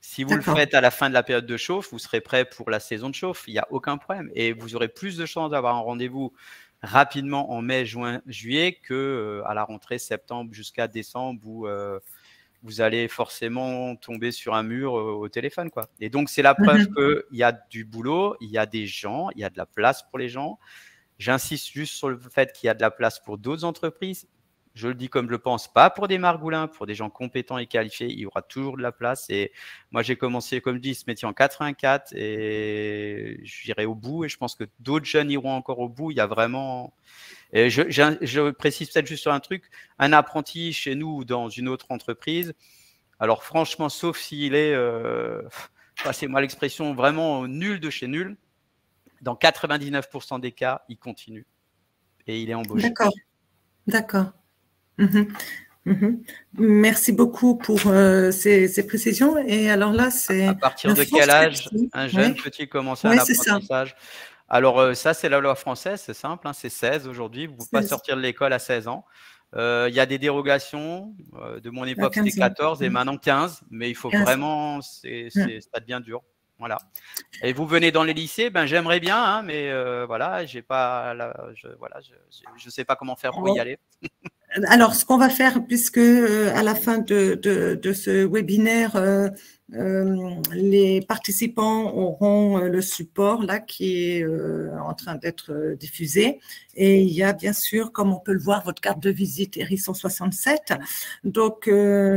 Si vous le faites à la fin de la période de chauffe, vous serez prêt pour la saison de chauffe. Il n'y a aucun problème. Et vous aurez plus de chances d'avoir un rendez-vous rapidement en mai, juin, juillet que à la rentrée septembre jusqu'à décembre où vous allez forcément tomber sur un mur au téléphone, quoi. Et donc, c'est la preuve qu'il y a du boulot, il y a des gens, il y a de la place pour les gens. J'insiste juste sur le fait qu'il y a de la place pour d'autres entreprises. Je le dis comme je le pense, pas pour des margoulins, pour des gens compétents et qualifiés, il y aura toujours de la place. Et moi, j'ai commencé, comme je dis, ce métier en 84 et j'irai au bout. Et je pense que d'autres jeunes iront encore au bout. Il y a vraiment… Et je précise peut-être juste sur un truc, un apprenti chez nous ou dans une autre entreprise, alors franchement, sauf s'il est, passez-moi l'expression, vraiment nul de chez nul, dans 99% des cas, il continue et il est embauché. D'accord, d'accord. Merci beaucoup pour ces précisions. Et alors là, c'est… À partir de quel âge un jeune peut-il commencer un apprentissage? Alors ça, c'est la loi française, c'est simple, c'est 16 aujourd'hui. Vous ne pouvez pas sortir de l'école à 16 ans. Il y a des dérogations. De mon époque, c'était 14 et maintenant 15. Mais il faut vraiment… ça devient dur. Voilà. Et vous venez dans les lycées, j'aimerais bien, mais voilà, je sais pas comment faire pour y aller. Alors, ce qu'on va faire, puisque à la fin de ce webinaire, les participants auront le support là qui est en train d'être diffusé. Et il y a bien sûr, comme on peut le voir, votre carte de visite Hérisson 67. Donc,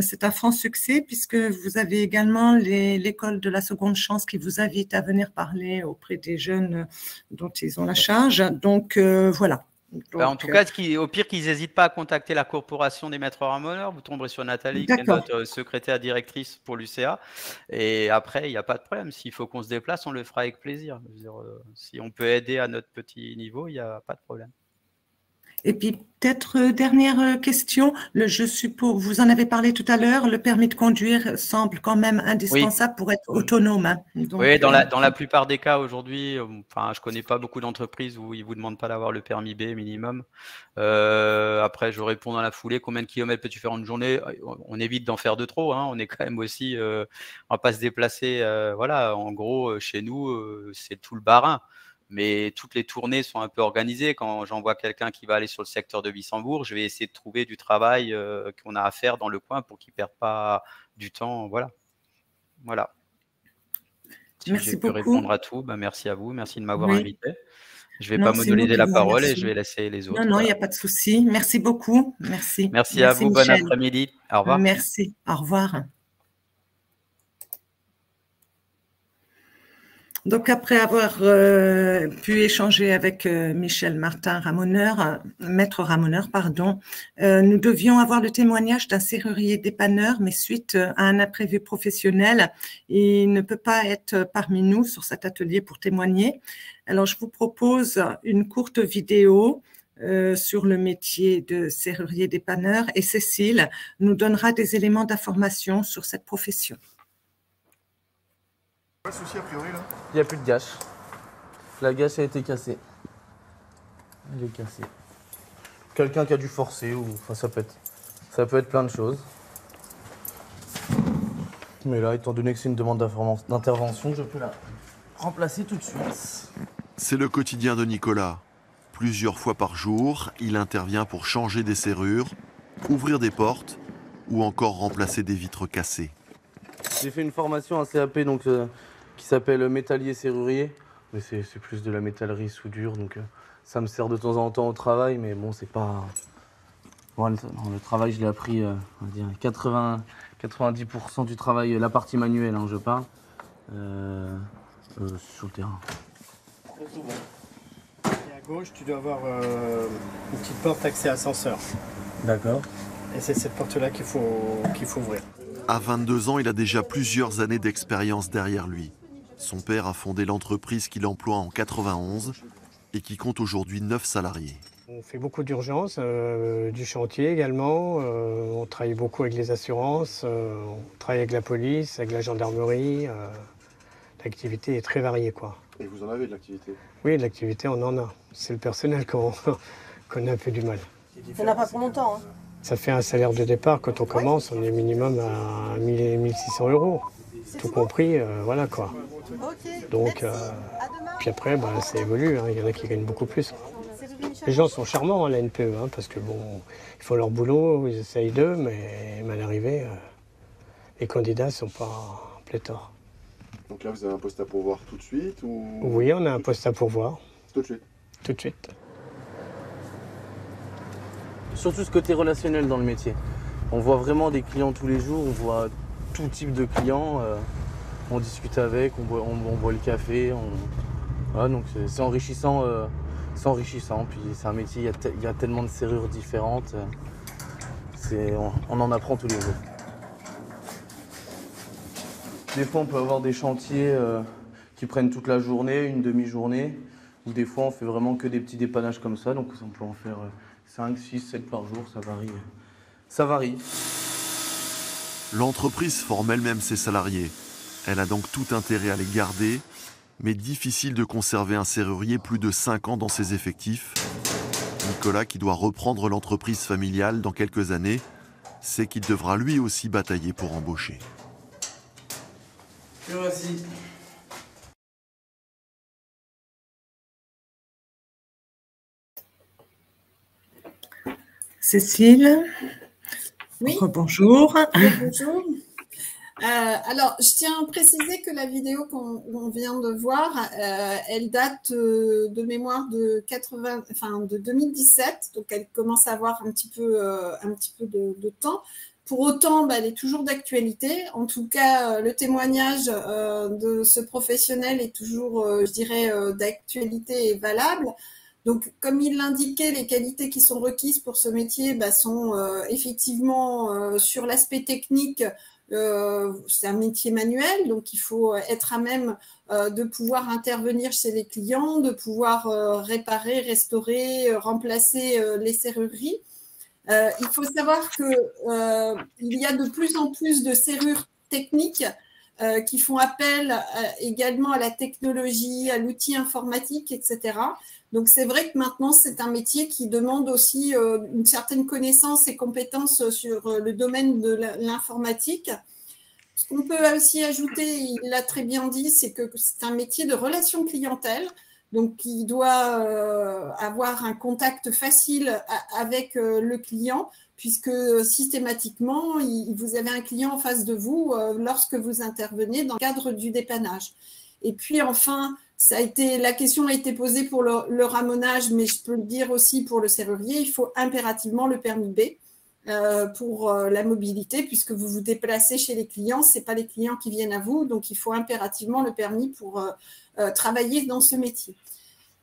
c'est un franc succès puisque vous avez également l'école de la seconde chance qui vous invite à venir parler auprès des jeunes dont ils ont la charge. Donc, voilà. Donc, en tout cas, au pire qu'ils n'hésitent pas à contacter la corporation des maîtres ramoneurs. Vous tomberez sur Nathalie, qui est notre secrétaire directrice pour l'UCA. Et après, il n'y a pas de problème. S'il faut qu'on se déplace, on le fera avec plaisir. Je veux dire, si on peut aider à notre petit niveau, il n'y a pas de problème. Et puis, peut-être dernière question, je suppose, vous en avez parlé tout à l'heure, le permis de conduire semble quand même Oui. indispensable pour être autonome. Hein. Donc, Oui, dans la plupart des cas aujourd'hui, enfin, je connais pas beaucoup d'entreprises où ils vous demandent pas d'avoir le permis B minimum. Après, je réponds dans la foulée, combien de kilomètres peux-tu faire en une journée? On évite d'en faire de trop, hein. On est quand même aussi, on va pas se déplacer, voilà. En gros, chez nous, c'est tout le Bas-Rhin. Mais toutes les tournées sont un peu organisées. Quand j'envoie quelqu'un qui va aller sur le secteur de Wissembourg, je vais essayer de trouver du travail qu'on a à faire dans le coin pour qu'il perde pas du temps. Voilà. Voilà. Si j'ai merci pu répondre beaucoup. à tout, bah, merci à vous. Merci de m'avoir Oui, invité. Je vais non, pas c'est nous monopoliser qui la vous parole et je remercions. vais laisser les Non, autres. non, il n'y Voilà. a pas de souci. Merci beaucoup. Merci. Merci à Merci, vous. Bon Michel. après-midi. Au revoir. Merci. Au revoir. Donc, après avoir pu échanger avec Michel Martin Ramoneur, maître Ramoneur, pardon, nous devions avoir le témoignage d'un serrurier dépanneur, mais suite à un imprévu professionnel, il ne peut pas être parmi nous sur cet atelier pour témoigner. Alors, je vous propose une courte vidéo sur le métier de serrurier dépanneur et Cécile nous donnera des éléments d'information sur cette profession. Pas de souci a priori là. Il n'y a plus de gâche. La gâche a été cassée. Elle est cassée. Quelqu'un qui a dû forcer ou enfin ça peut être plein de choses. Mais là, étant donné que c'est une demande d'intervention, je peux la remplacer tout de suite. C'est le quotidien de Nicolas. Plusieurs fois par jour, il intervient pour changer des serrures, ouvrir des portes ou encore remplacer des vitres cassées. J'ai fait une formation, un CAP donc, qui s'appelle métallier serrurier. Mais c'est plus de la métallerie soudure, donc ça me sert de temps en temps au travail, mais bon, c'est pas... Bon, le travail, je l'ai appris, on va dire 90% du travail, la partie manuelle, hein, je parle, sur le terrain. Et à gauche, tu dois avoir une petite porte accès ascenseur. D'accord. Et c'est cette porte-là qu'il faut ouvrir. À 22 ans, il a déjà plusieurs années d'expérience derrière lui. Son père a fondé l'entreprise qu'il emploie en 91 et qui compte aujourd'hui 9 salariés. On fait beaucoup d'urgences, du chantier également. On travaille beaucoup avec les assurances, on travaille avec la police, avec la gendarmerie. L'activité est très variée, quoi. Et vous en avez de l'activité? Oui, de l'activité, on en a. C'est le personnel qu'on a un peu du mal. Ça n'a pas pour longtemps. Hein. Ça fait un salaire de départ. Quand on commence, on est minimum à 1 600 €. Tout compris, voilà quoi. Donc, puis après, bah, ça évolue. Hein. Il y en a qui gagnent beaucoup plus. Les gens sont charmants à la NPE, hein, parce que bon, ils font leur boulot, ils essayent d'eux, mais à l'arrivée, les candidats ne sont pas pléthores. Donc là, vous avez un poste à pourvoir tout de suite ou... Oui, on a un poste à pourvoir. Tout de suite. Tout de suite. Surtout ce côté relationnel dans le métier. On voit vraiment des clients tous les jours, on voit tout type de clients, on discute avec, on boit le café, voilà, donc c'est enrichissant, puis c'est un métier, il y a tellement de serrures différentes, on en apprend tous les jours. Des fois on peut avoir des chantiers qui prennent toute la journée, une demi-journée, ou des fois on fait vraiment que des petits dépannages comme ça, donc on peut en faire 5, 6, 7 par jour, ça varie. Ça varie. L'entreprise forme elle-même ses salariés. Elle a donc tout intérêt à les garder, mais difficile de conserver un serrurier plus de 5 ans dans ses effectifs. Nicolas, qui doit reprendre l'entreprise familiale dans quelques années, sait qu'il devra lui aussi batailler pour embaucher. Et voici. Cécile, Oui. Bonjour. Oui, bonjour. Alors, je tiens à préciser que la vidéo qu'on vient de voir, elle date de mémoire de 2017, donc elle commence à avoir un petit peu de temps. Pour autant, bah, elle est toujours d'actualité. En tout cas, le témoignage de ce professionnel est toujours, je dirais, d'actualité et valable. Donc, comme il l'indiquait, les qualités qui sont requises pour ce métier sont effectivement sur l'aspect technique. C'est un métier manuel, donc il faut être à même de pouvoir intervenir chez les clients, de pouvoir réparer, restaurer, remplacer les serrureries. Il faut savoir qu'il y a de plus en plus de serrures techniques qui font appel également à la technologie, à l'outil informatique, etc. Donc, c'est vrai que maintenant, c'est un métier qui demande aussi une certaine connaissance et compétence sur le domaine de l'informatique. Ce qu'on peut aussi ajouter, il l'a très bien dit, c'est que c'est un métier de relation clientèle. Donc, il doit avoir un contact facile avec le client, puisque systématiquement, vous avez un client en face de vous lorsque vous intervenez dans le cadre du dépannage. Et puis, enfin, la question a été posée pour le ramonage, mais je peux le dire aussi pour le serrurier, il faut impérativement le permis B pour la mobilité, puisque vous vous déplacez chez les clients, ce n'est pas les clients qui viennent à vous, donc il faut impérativement le permis pour travailler dans ce métier.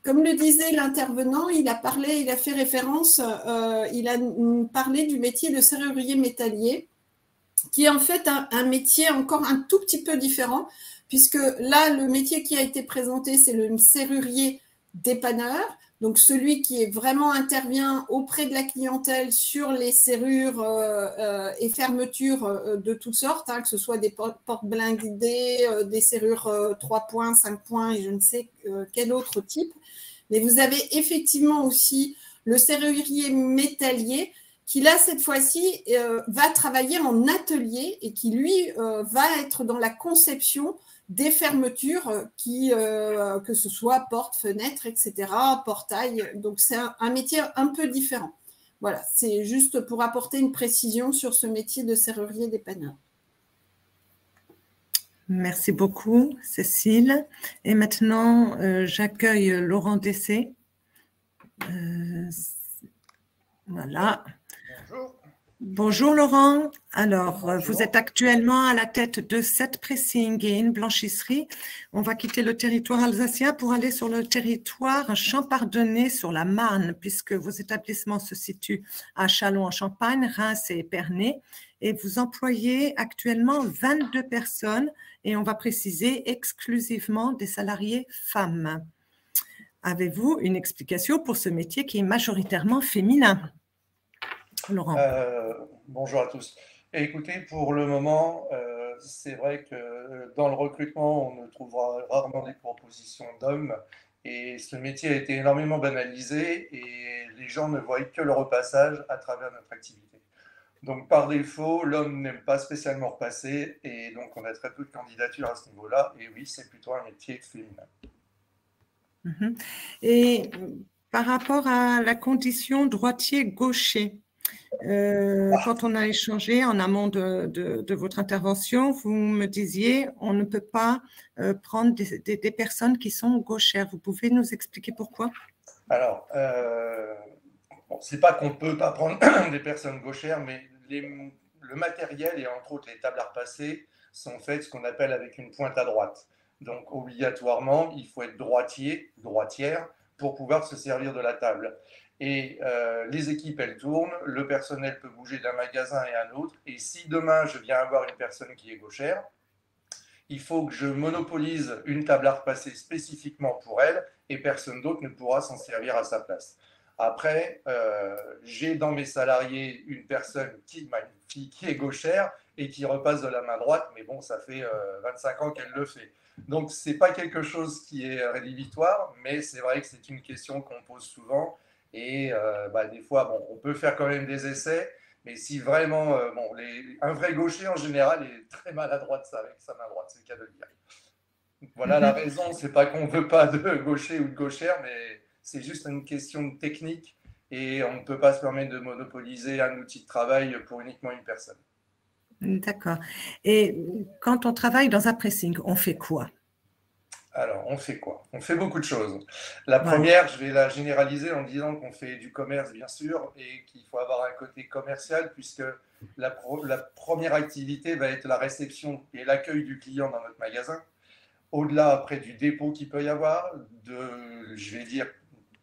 Comme le disait l'intervenant, il a fait référence, il a parlé du métier de serrurier métallier, qui est en fait un métier encore un tout petit peu différent, puisque là, le métier qui a été présenté, c'est le serrurier dépanneur, donc celui qui est vraiment intervient auprès de la clientèle sur les serrures et fermetures de toutes sortes, que ce soit des portes blindées, des serrures 3 points, 5 points et je ne sais quel autre type. Mais vous avez effectivement aussi le serrurier métallier qui, là, cette fois-ci, va travailler en atelier et qui, lui, va être dans la conception des fermetures, que ce soit portes, fenêtres, etc., portails. Donc, c'est un métier un peu différent. Voilà, c'est juste pour apporter une précision sur ce métier de serrurier dépanneur. Merci beaucoup, Cécile. Et maintenant, j'accueille Laurent Dessé. Voilà. Bonjour. Bonjour Laurent. Alors, bonjour. Vous êtes actuellement à la tête de 7 pressings et une blanchisserie. On va quitter le territoire alsacien pour aller sur le territoire champardonnais sur la Marne, puisque vos établissements se situent à Châlons-en-Champagne, Reims et Épernay. Et vous employez actuellement 22 personnes et on va préciser exclusivement des salariés femmes. Avez-vous une explication pour ce métier qui est majoritairement féminin ? Laurent. Bonjour à tous. Écoutez, pour le moment, c'est vrai que dans le recrutement, on ne trouvera rarement des propositions d'hommes et ce métier a été énormément banalisé et les gens ne voient que le repassage à travers notre activité. Donc par défaut, l'homme n'aime pas spécialement repasser et donc on a très peu de candidatures à ce niveau-là et oui, c'est plutôt un métier féminin. Et par rapport à la condition droitier-gaucher, quand on a échangé en amont de votre intervention, vous me disiez on ne peut pas prendre des personnes qui sont gauchères. Vous pouvez nous expliquer pourquoi ? Alors, bon, c'est pas qu'on ne peut pas prendre des personnes gauchères, mais le matériel et entre autres les tables à repasser sont faites ce qu'on appelle avec une pointe à droite. Donc, obligatoirement, il faut être droitier, droitière pour pouvoir se servir de la table. Et les équipes, elles tournent, le personnel peut bouger d'un magasin et à un autre. Et si demain, je viens avoir une personne qui est gauchère, il faut que je monopolise une table à repasser spécifiquement pour elle et personne d'autre ne pourra s'en servir à sa place. Après, j'ai dans mes salariés une personne qui est gauchère et qui repasse de la main droite, mais bon, ça fait 25 ans qu'elle le fait. Donc, ce n'est pas quelque chose qui est rédhibitoire, mais c'est vrai que c'est une question qu'on pose souvent. Et des fois, bon, on peut faire quand même des essais, mais si vraiment, un vrai gaucher en général est très maladroit avec sa main droite, c'est le cas de le dire. Voilà la raison, c'est pas qu'on ne veut pas de gaucher ou de gauchère, mais c'est juste une question de technique et on ne peut pas se permettre de monopoliser un outil de travail pour uniquement une personne. D'accord. Et quand on travaille dans un pressing, on fait quoi ? Alors, on fait quoi ? On fait beaucoup de choses. La première, je vais la généraliser en disant qu'on fait du commerce, bien sûr, et qu'il faut avoir un côté commercial, puisque la première activité va être la réception et l'accueil du client dans notre magasin. Au-delà, après, du dépôt qu'il peut y avoir, je vais dire,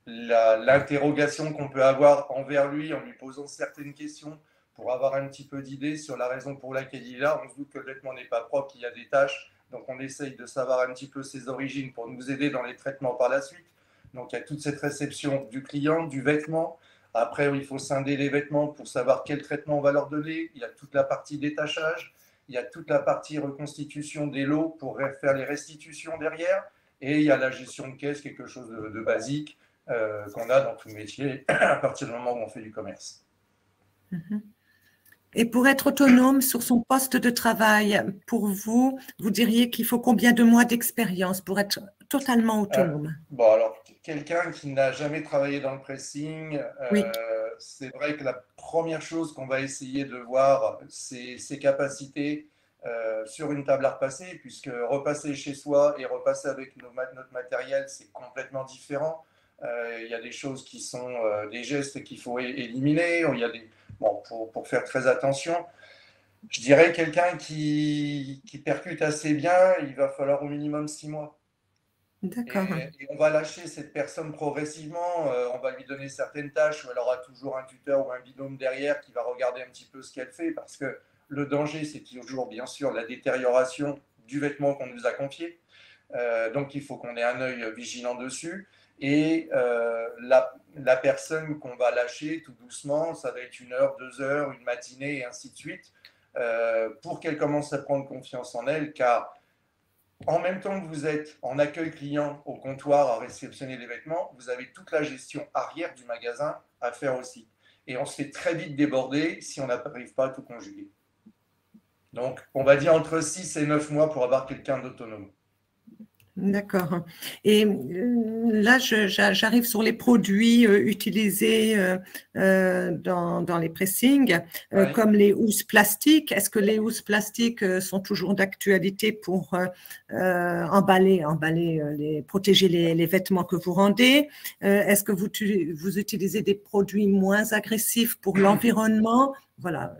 l'interrogation qu'on peut avoir envers lui en lui posant certaines questions pour avoir un petit peu d'idée sur la raison pour laquelle il est là. On se doute que le vêtement n'est pas propre, qu'il y a des taches, donc on essaye de savoir un petit peu ses origines pour nous aider dans les traitements par la suite. Donc il y a toute cette réception du client, du vêtement. Après, il faut scinder les vêtements pour savoir quel traitement on va leur donner. Il y a toute la partie détachage, il y a toute la partie reconstitution des lots pour faire les restitutions derrière. Et il y a la gestion de caisse, quelque chose de basique qu'on a dans tout métier à partir du moment où on fait du commerce. Et pour être autonome sur son poste de travail, pour vous, vous diriez qu'il faut combien de mois d'expérience pour être totalement autonome? Bon, alors, quelqu'un qui n'a jamais travaillé dans le pressing, Oui. C'est vrai que la première chose qu'on va essayer de voir, c'est ses capacités sur une table à repasser, puisque repasser chez soi et repasser avec notre matériel, c'est complètement différent. Il y a des choses qui sont des gestes qu'il faut éliminer, il y a des... Bon, pour faire très attention, je dirais quelqu'un qui percute assez bien, il va falloir au minimum 6 mois. D'accord. Et on va lâcher cette personne progressivement, on va lui donner certaines tâches où elle aura toujours un tuteur ou un binôme derrière qui va regarder un petit peu ce qu'elle fait, parce que le danger, c'est toujours bien sûr la détérioration du vêtement qu'on nous a confié. Donc il faut qu'on ait un œil vigilant dessus. Et la personne qu'on va lâcher tout doucement, ça va être 1 heure, 2 heures, une matinée et ainsi de suite, pour qu'elle commence à prendre confiance en elle, car en même temps que vous êtes en accueil client au comptoir à réceptionner les vêtements, vous avez toute la gestion arrière du magasin à faire aussi. Et on se fait très vite déborder si on n'arrive pas à tout conjuguer. Donc, on va dire entre 6 et 9 mois pour avoir quelqu'un d'autonome. D'accord. Et là, j'arrive sur les produits utilisés dans les pressings, Ouais. comme les housses plastiques. Est-ce que les housses plastiques sont toujours d'actualité pour protéger les vêtements que vous rendez? Est-ce que vous utilisez des produits moins agressifs pour l'environnement? Voilà.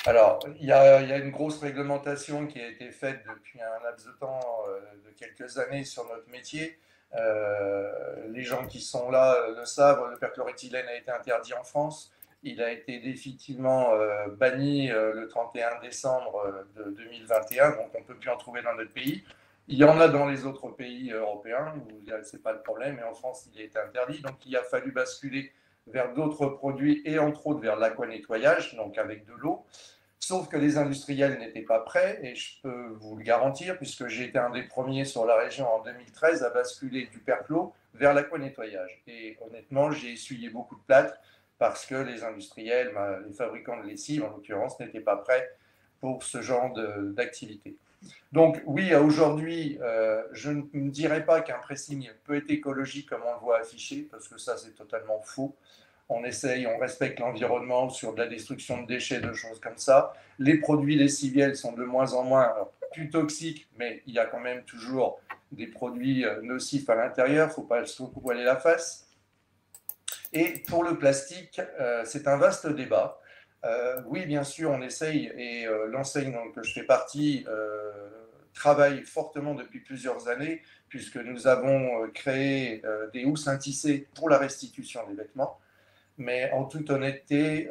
Alors, il y a une grosse réglementation qui a été faite depuis un laps de temps de quelques années sur notre métier. Les gens qui sont là le savent, le perchloréthylène a été interdit en France. Il a été définitivement banni le 31 décembre de 2021, donc on ne peut plus en trouver dans notre pays. Il y en a dans les autres pays européens, où ce n'est pas le problème, mais en France, il a été interdit. Donc, il a fallu basculer vers d'autres produits et entre autres vers l'aquanettoyage, donc avec de l'eau. Sauf que les industriels n'étaient pas prêts et je peux vous le garantir puisque j'ai été un des premiers sur la région en 2013 à basculer du perclos vers l'aquanettoyage. Et honnêtement, j'ai essuyé beaucoup de plâtre parce que les industriels, les fabricants de lessive en l'occurrence, n'étaient pas prêts pour ce genre d'activité. Donc oui, aujourd'hui, je ne dirais pas qu'un pressing peut être écologique comme on le voit affiché, parce que ça c'est totalement faux. On essaye, on respecte l'environnement sur de la destruction de déchets, de choses comme ça. Les produits lessiviels sont de moins en moins plus toxiques, mais il y a quand même toujours des produits nocifs à l'intérieur, il ne faut pas se voiler la face. Et pour le plastique, c'est un vaste débat. Oui, bien sûr, on essaye, et l'enseigne dont je fais partie travaille fortement depuis plusieurs années, puisque nous avons créé des housses intissées pour la restitution des vêtements. Mais en toute honnêteté,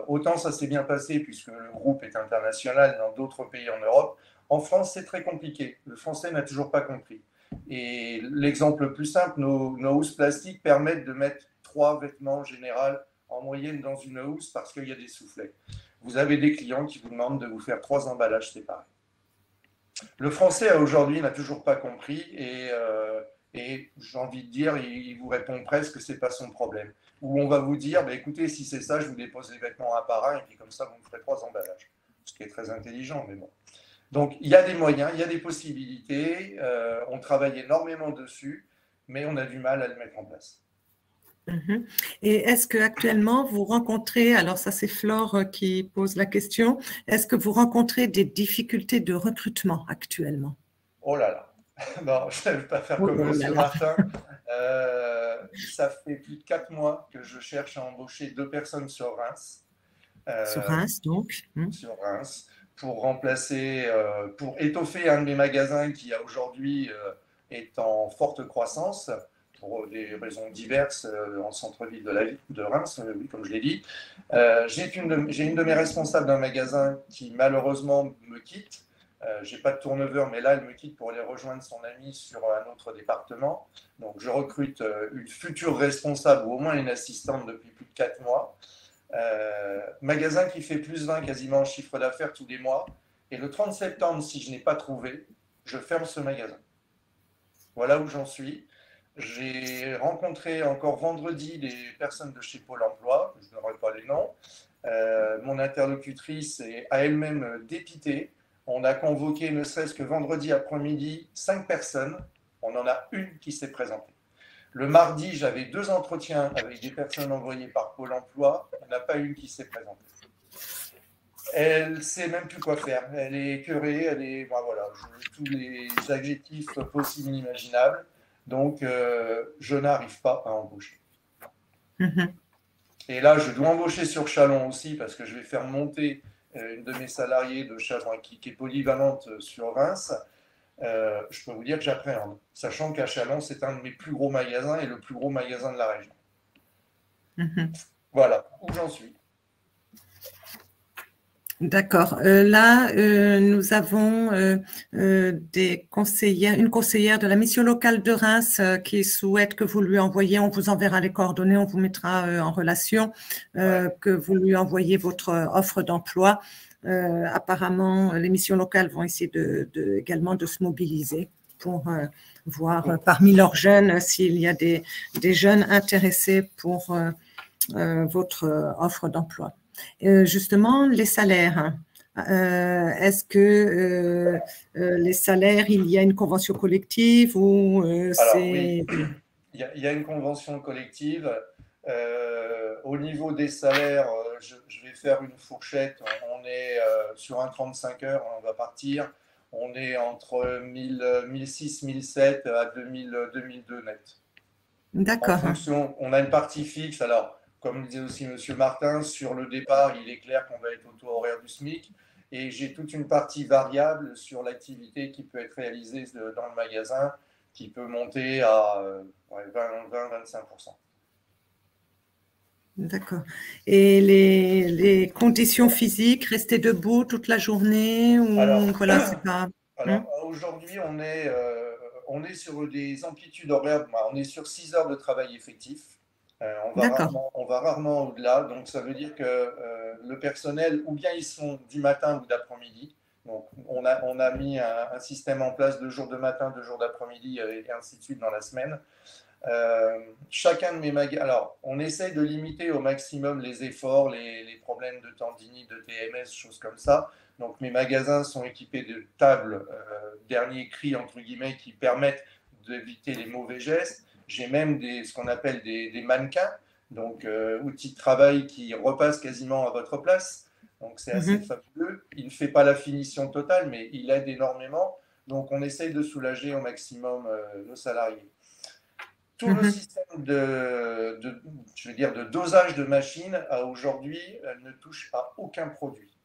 autant ça s'est bien passé, puisque le groupe est international dans d'autres pays en Europe. En France, c'est très compliqué. Le français n'a toujours pas compris. Et l'exemple le plus simple, nos housses plastiques permettent de mettre 3 vêtements en général en moyenne dans une housse parce qu'il y a des soufflets. Vous avez des clients qui vous demandent de vous faire 3 emballages séparés. Le français aujourd'hui n'a toujours pas compris et j'ai envie de dire, il vous répond presque que ce n'est pas son problème. Ou on va vous dire, bah, écoutez, si c'est ça, je vous dépose les vêtements un par un et puis comme ça, vous me ferez 3 emballages. Ce qui est très intelligent, mais bon. Donc, il y a des moyens, il y a des possibilités. On travaille énormément dessus, mais on a du mal à le mettre en place. Et est-ce qu'actuellement, vous rencontrez, alors ça c'est Flore qui pose la question, est-ce que vous rencontrez des difficultés de recrutement actuellement? Oh là là, non, je ne vais pas faire comme Monsieur Martin. Ça fait plus de 4 mois que je cherche à embaucher 2 personnes sur Reims. Sur Reims, donc. Sur Reims, pour remplacer, pour étoffer un de mes magasins qui aujourd'hui est en forte croissance. pour des raisons diverses en centre-ville de Reims, oui, comme je l'ai dit. J'ai une de mes responsables d'un magasin qui malheureusement me quitte. Je n'ai pas de turnover, mais là, elle me quitte pour aller rejoindre son amie sur un autre département. Donc, je recrute une future responsable ou au moins une assistante depuis plus de 4 mois. Magasin qui fait plus 20 quasiment en chiffre d'affaires tous les mois. Et le 30 septembre, si je n'ai pas trouvé, je ferme ce magasin. Voilà où j'en suis. J'ai rencontré encore vendredi des personnes de chez Pôle emploi, je n'aurai pas les noms. Mon interlocutrice est à elle-même dépitée. On a convoqué, ne serait-ce que vendredi après-midi, 5 personnes. On en a une qui s'est présentée. Le mardi, j'avais 2 entretiens avec des personnes envoyées par Pôle emploi. Il n'y en a pas une qui s'est présentée. Elle ne sait même plus quoi faire. Elle est écœurée, voilà, tous les adjectifs possibles et inimaginables. Donc, je n'arrive pas à embaucher. Et là, je dois embaucher sur Châlons aussi parce que je vais faire monter une de mes salariées de Châlons qui est polyvalente sur Reims. Je peux vous dire que j'appréhende, sachant qu'à Châlons, c'est un de mes plus gros magasins et le plus gros magasin de la région. Voilà où j'en suis. D'accord. Là, nous avons une conseillère de la mission locale de Reims qui souhaite que vous lui envoyiez, on vous enverra les coordonnées, on vous mettra en relation, que vous lui envoyiez votre offre d'emploi. Apparemment, les missions locales vont essayer également de se mobiliser pour voir parmi leurs jeunes s'il y a des jeunes intéressés pour votre offre d'emploi. Justement, les salaires. Est-ce que les salaires, il y a une convention collective ou c'est… Oui. Il y a une convention collective. Au niveau des salaires, je vais faire une fourchette. On est sur un 35 heures, on va partir. On est entre 1006, 1007 à 2002 net. D'accord. En fonction, on a une partie fixe. Alors, comme disait aussi M. Martin, sur le départ, il est clair qu'on va être au taux horaire du SMIC. Et j'ai toute une partie variable sur l'activité qui peut être réalisée dans le magasin, qui peut monter à 20-25%. D'accord. Et les conditions physiques, rester debout toute la journée ou voilà, c'est pas… Alors aujourd'hui, on est sur des amplitudes horaires, on est sur 6 heures de travail effectif. On va rarement au-delà, donc ça veut dire que le personnel, ou bien ils sont du matin ou d'après-midi. Donc on a mis un système en place 2 jours de matin, 2 jours d'après-midi et ainsi de suite dans la semaine. Chacun de mes magasins, alors on essaye de limiter au maximum les efforts, les problèmes de tendinite, de TMS, choses comme ça. Donc mes magasins sont équipés de tables dernier cri entre guillemets qui permettent d'éviter les mauvais gestes. J'ai même ce qu'on appelle des mannequins, donc outils de travail qui repassent quasiment à votre place. Donc c'est assez fabuleux. Il ne fait pas la finition totale, mais il aide énormément. Donc on essaye de soulager au maximum nos salariés. Tout le système de dosage de machines à aujourd'hui ne touche à aucun produit.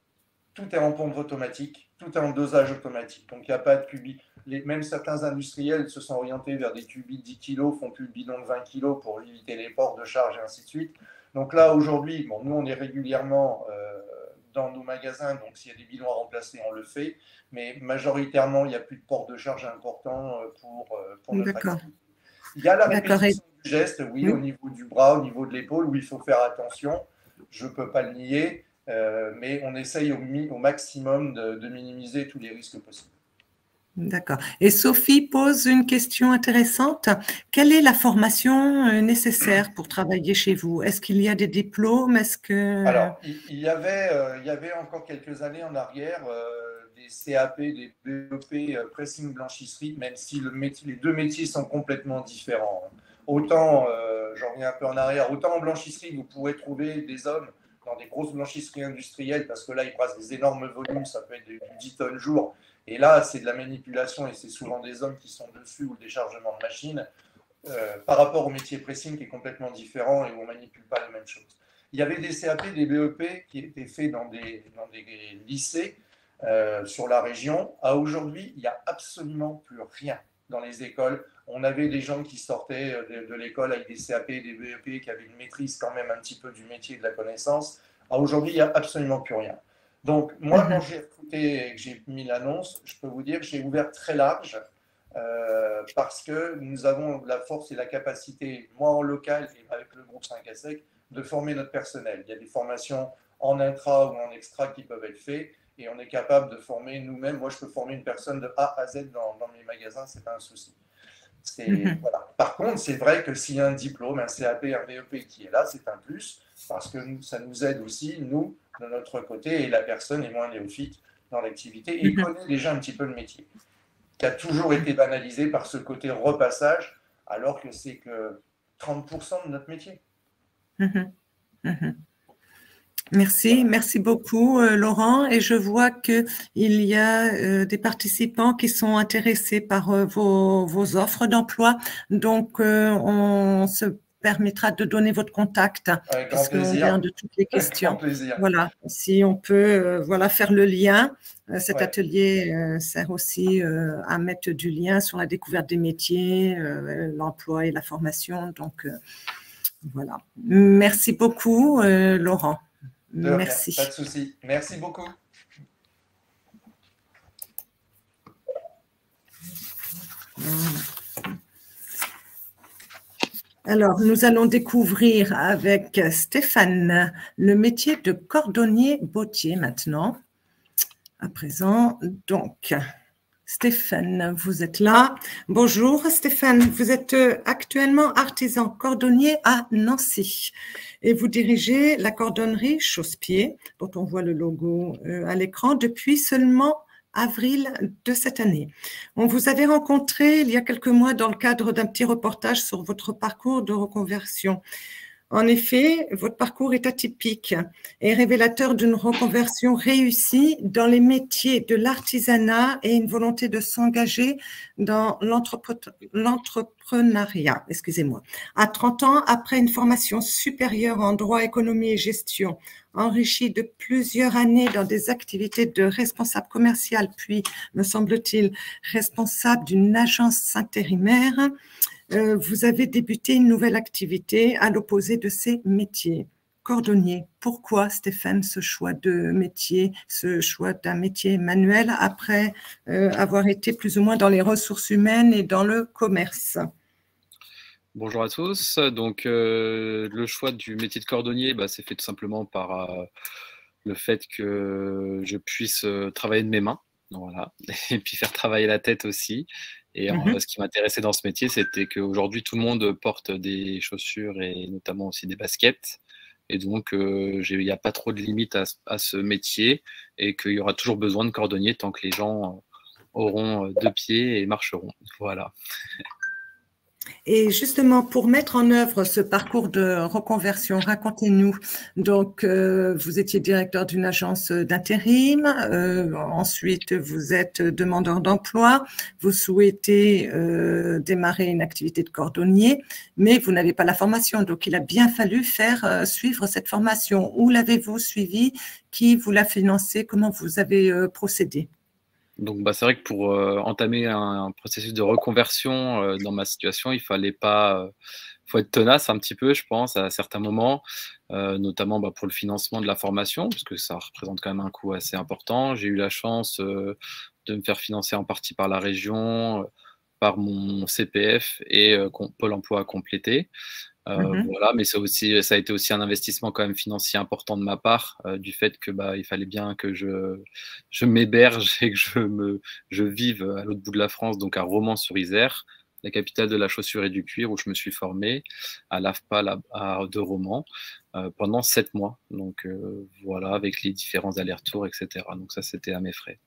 Tout est en pompe automatique, tout est en dosage automatique. Donc il n'y a pas de cubit. Même certains industriels se sont orientés vers des cubits de 10 kg, font plus le bidon de 20 kg pour éviter les ports de charge et ainsi de suite. Donc là, aujourd'hui, nous, on est régulièrement dans nos magasins, donc s'il y a des bidons à remplacer, on le fait. Mais majoritairement, il n'y a plus de ports de charge importants pour notre activité. Il y a la répétition du geste, oui, au niveau du bras, au niveau de l'épaule, où il faut faire attention. Je ne peux pas le nier, mais on essaye au maximum de minimiser tous les risques possibles. D'accord. Et Sophie pose une question intéressante. Quelle est la formation nécessaire pour travailler chez vous? Est-ce qu'il y a des diplômes? Alors, il y avait encore quelques années en arrière des CAP, des BEP pressing blanchisserie, même si les 2 métiers sont complètement différents. Autant, j'en reviens un peu en arrière, autant en blanchisserie, vous pourrez trouver des hommes dans des grosses blanchisseries industrielles, parce que là, ils brassent des énormes volumes, ça peut être du 10 tonnes jour. Et là, c'est de la manipulation et c'est souvent des hommes qui sont dessus ou le déchargement de machines par rapport au métier pressing qui est complètement différent et où on ne manipule pas les mêmes choses. Il y avait des CAP, des BEP qui étaient faits dans des lycées sur la région. À aujourd'hui, il n'y a absolument plus rien. dans les écoles. On avait des gens qui sortaient de l'école avec des CAP, des BEP, qui avaient une maîtrise quand même un petit peu du métier et de la connaissance. Aujourd'hui, il n'y a absolument plus rien. Donc, moi, quand j'ai recruté et que j'ai mis l'annonce, je peux vous dire que j'ai ouvert très large parce que nous avons la force et la capacité, moi en local et avec le groupe 5 à Sec, de former notre personnel. Il y a des formations en intra ou en extra qui peuvent être faites et on est capable de former nous-mêmes. Moi, je peux former une personne de A à Z dans mes magasins, ce n'est pas un souci. Voilà. Par contre, c'est vrai que s'il y a un diplôme, un CAP, un BEP qui est là, c'est un plus parce que ça nous aide aussi, nous, de notre côté, et la personne est moins néophyte dans l'activité et connaît déjà un petit peu le métier, qui a toujours été banalisé par ce côté repassage, alors que c'est que 30% de notre métier. Merci, merci beaucoup Laurent. Et je vois qu'il y a des participants qui sont intéressés par vos offres d'emploi. Donc, on se permettra de donner votre contact. Avec grand plaisir. Puisqu'on vient de toutes les questions. Avec grand plaisir. Voilà, si on peut faire le lien. Cet atelier sert aussi à mettre du lien sur la découverte des métiers, l'emploi et la formation. Donc, voilà. Merci beaucoup Laurent. Merci. Pas de souci. Merci beaucoup. Alors, nous allons découvrir avec Stéphane le métier de cordonnier bottier maintenant. À présent, donc, Stéphane, vous êtes là. Bonjour Stéphane, vous êtes actuellement artisan cordonnier à Nancy et vous dirigez la cordonnerie Chausse-Pied, dont on voit le logo à l'écran, depuis seulement avril de cette année. On vous avait rencontré il y a quelques mois dans le cadre d'un petit reportage sur votre parcours de reconversion. En effet, votre parcours est atypique et révélateur d'une reconversion réussie dans les métiers de l'artisanat et une volonté de s'engager dans l'entrepreneuriat. Excusez-moi. À 30 ans, après une formation supérieure en droit, économie et gestion, enrichie de plusieurs années dans des activités de responsable commercial, puis, me semble-t-il, responsable d'une agence intérimaire, vous avez débuté une nouvelle activité à l'opposé de ces métiers. Cordonnier, pourquoi Stéphane ce choix de métier, ce choix d'un métier manuel après avoir été plus ou moins dans les ressources humaines et dans le commerce? Bonjour à tous. Donc, le choix du métier de cordonnier, c'est fait tout simplement par le fait que je puisse travailler de mes mains, voilà, et puis faire travailler la tête aussi. Et ce qui m'intéressait dans ce métier, c'était qu'aujourd'hui, tout le monde porte des chaussures et notamment aussi des baskets. Et donc, il n'y a pas trop de limites à ce métier et qu'il y aura toujours besoin de cordonniers tant que les gens auront 2 pieds et marcheront. Voilà. Et justement, pour mettre en œuvre ce parcours de reconversion, racontez-nous. Donc, vous étiez directeur d'une agence d'intérim, ensuite vous êtes demandeur d'emploi, vous souhaitez démarrer une activité de cordonnier, mais vous n'avez pas la formation. Donc, il a bien fallu faire suivre cette formation. Où l'avez-vous suivi? Qui vous l'a financé? Comment vous avez procédé? Donc, c'est vrai que pour entamer un processus de reconversion dans ma situation, il faut être tenace un petit peu, je pense, à certains moments, notamment pour le financement de la formation, parce que ça représente quand même un coût assez important. J'ai eu la chance de me faire financer en partie par la région, par mon CPF et Pôle emploi à compléter. Voilà, mais ça a été aussi un investissement quand même financier important de ma part, du fait que il fallait bien que je m'héberge et que je vive à l'autre bout de la France, donc à Romans-sur-Isère, la capitale de la chaussure et du cuir, où je me suis formé à l'AFPA de Romans pendant 7 mois. Donc voilà, avec les différents allers-retours, etc. Donc ça, c'était à mes frais.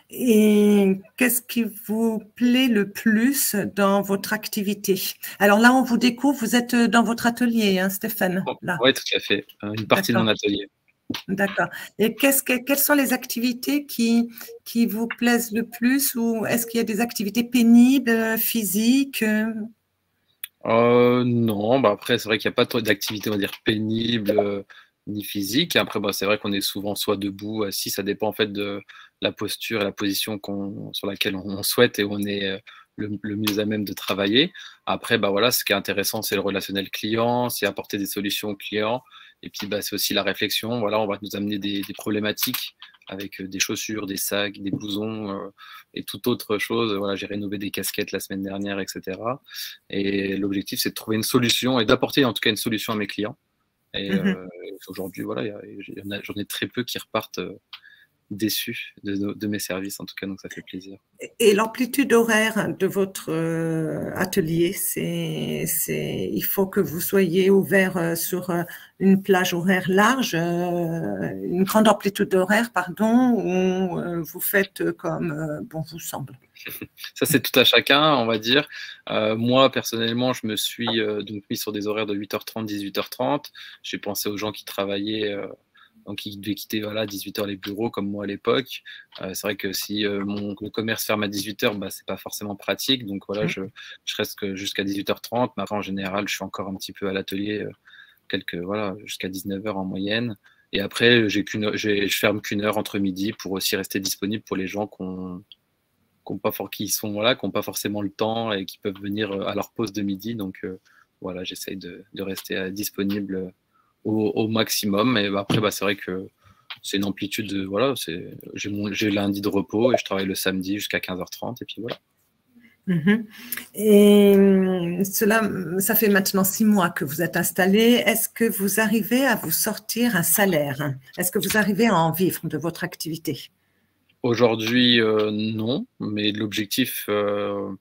Et qu'est-ce qui vous plaît le plus dans votre activité? Alors là, on vous découvre, vous êtes dans votre atelier, hein, Stéphane? Oui, tout à fait. Une partie de mon atelier. D'accord. Et quelles sont les activités qui vous plaisent le plus, ou est-ce qu'il y a des activités pénibles, physiques? Non, après, c'est vrai qu'il n'y a pas trop d'activités, on va dire, pénibles. ni physique. Après, c'est vrai qu'on est souvent soit debout, assis, ça dépend en fait de la posture et la position sur laquelle on souhaite et où on est le mieux à même de travailler. Après, voilà, ce qui est intéressant, c'est le relationnel client, c'est apporter des solutions aux clients. Et puis, c'est aussi la réflexion. Voilà, on va nous amener des problématiques avec des chaussures, des sacs, des blousons et toute autre chose. Voilà, j'ai rénové des casquettes la semaine dernière, etc. Et l'objectif, c'est de trouver une solution et d'apporter en tout cas une solution à mes clients. Et aujourd'hui, voilà, j'en ai très peu qui repartent déçus de mes services, en tout cas, donc ça fait plaisir. Et l'amplitude horaire de votre atelier, il faut que vous soyez ouvert sur une plage horaire large, une grande amplitude horaire, pardon, ou vous faites comme bon vous semble. Ça, c'est tout à chacun, on va dire. Moi, personnellement, je me suis donc mis sur des horaires de 8h30, 18h30. J'ai pensé aux gens qui travaillaient donc ils devaient quitter à 18h les bureaux comme moi à l'époque. C'est vrai que si le commerce ferme à 18h, c'est pas forcément pratique. Donc voilà, je reste jusqu'à 18h30. Mais après, en général, je suis encore un petit peu à l'atelier jusqu'à 19h en moyenne. Et après, je ferme qu'une heure entre midi pour aussi rester disponible pour les gens qui n'ont pas forcément le temps et qui peuvent venir à leur pause de midi. Donc voilà, j'essaye de rester disponible au maximum. Et après, c'est vrai que c'est une amplitude voilà, j'ai lundi de repos et je travaille le samedi jusqu'à 15h30 et puis voilà. Et ça fait maintenant 6 mois que vous êtes installé. Est-ce que vous arrivez à vous sortir un salaire? Est-ce que vous arrivez à en vivre de votre activité? Aujourd'hui, non, mais l'objectif, on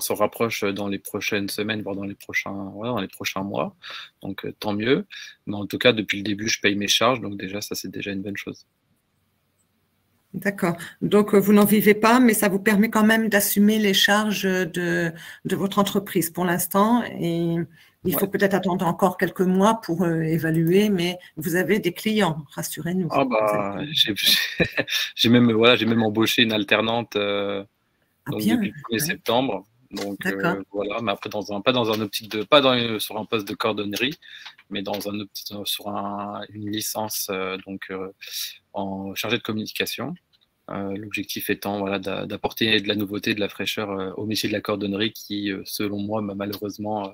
s'en rapproche dans les prochaines semaines, voire dans les prochains mois. Donc, tant mieux. Mais en tout cas, depuis le début, je paye mes charges. Donc, déjà, ça, c'est déjà une bonne chose. D'accord. Donc, vous n'en vivez pas, mais ça vous permet quand même d'assumer les charges de votre entreprise pour l'instant. Et il faut peut-être attendre encore quelques mois pour évaluer, mais vous avez des clients, rassurez-nous. J'ai même embauché une alternante depuis le 1er septembre. Donc voilà, mais après sur un poste de cordonnerie, mais sur une licence en chargé de communication. L'objectif étant d'apporter de la nouveauté, de la fraîcheur au métier de la cordonnerie qui, selon moi, malheureusement,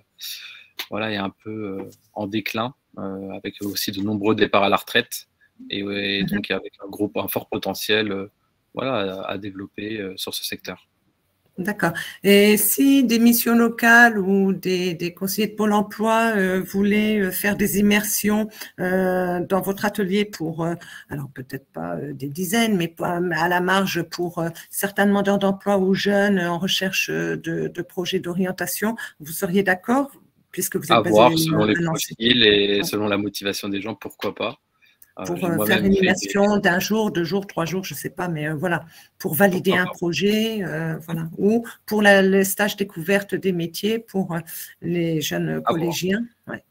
est un peu en déclin, avec aussi de nombreux départs à la retraite et donc avec un fort potentiel à développer sur ce secteur. D'accord. Et si des missions locales ou des conseillers de Pôle emploi voulaient faire des immersions dans votre atelier pour, alors peut-être pas des dizaines, mais à la marge pour certains demandeurs d'emploi ou jeunes en recherche de projets d'orientation, vous seriez d'accord puisque vous êtes à voir selon les profils et selon la motivation des gens, pourquoi pas. Pour faire une immersion d'1 jour, 2 jours, 3 jours, je ne sais pas, mais voilà, pour valider un projet, voilà, ou pour le stage découverte des métiers pour les jeunes collégiens. Ouais.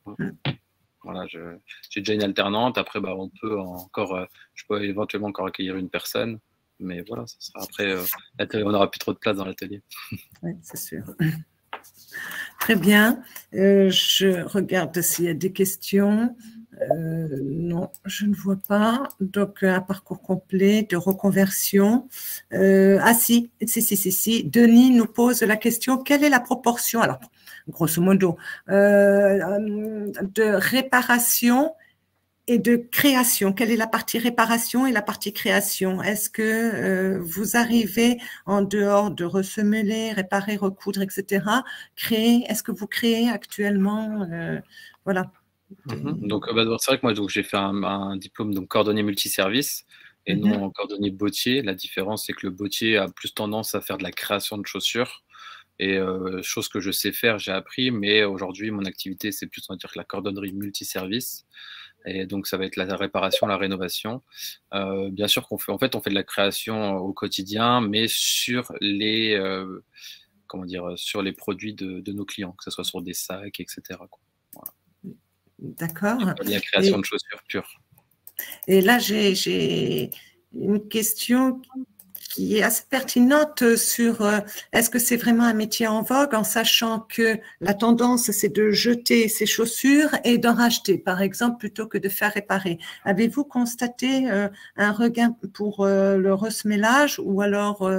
Voilà, j'ai déjà une alternante. Après, je peux éventuellement encore accueillir une personne, mais voilà, ça sera après. On n'aura plus trop de place dans l'atelier. Oui, c'est sûr. Très bien. Je regarde s'il y a des questions. Non, je ne vois pas. Donc, un parcours complet de reconversion. Si. Denis nous pose la question, quelle est la proportion, alors, grosso modo, de réparation et de création? Quelle est la partie réparation et la partie création? Est-ce que vous arrivez, en dehors de ressemeler, réparer, recoudre, etc., est-ce que vous créez actuellement voilà. Donc, c'est vrai que moi, j'ai fait un diplôme de cordonnier multiservice et non en cordonnier bottier. La différence, c'est que le bottier a plus tendance à faire de la création de chaussures. Et chose que je sais faire, j'ai appris, mais aujourd'hui, mon activité, c'est plus, on va dire, que la cordonnerie multiservice. Et donc, ça va être la réparation, la rénovation. Bien sûr qu'on fait de la création au quotidien, mais sur les produits de nos clients, que ce soit sur des sacs, etc. Voilà. D'accord. La création de chaussures pures. Et là, j'ai une question qui est assez pertinente sur est-ce que c'est vraiment un métier en vogue, en sachant que la tendance, c'est de jeter ses chaussures et d'en racheter, par exemple, plutôt que de faire réparer. Avez-vous constaté un regain pour le ressemellage ou alors,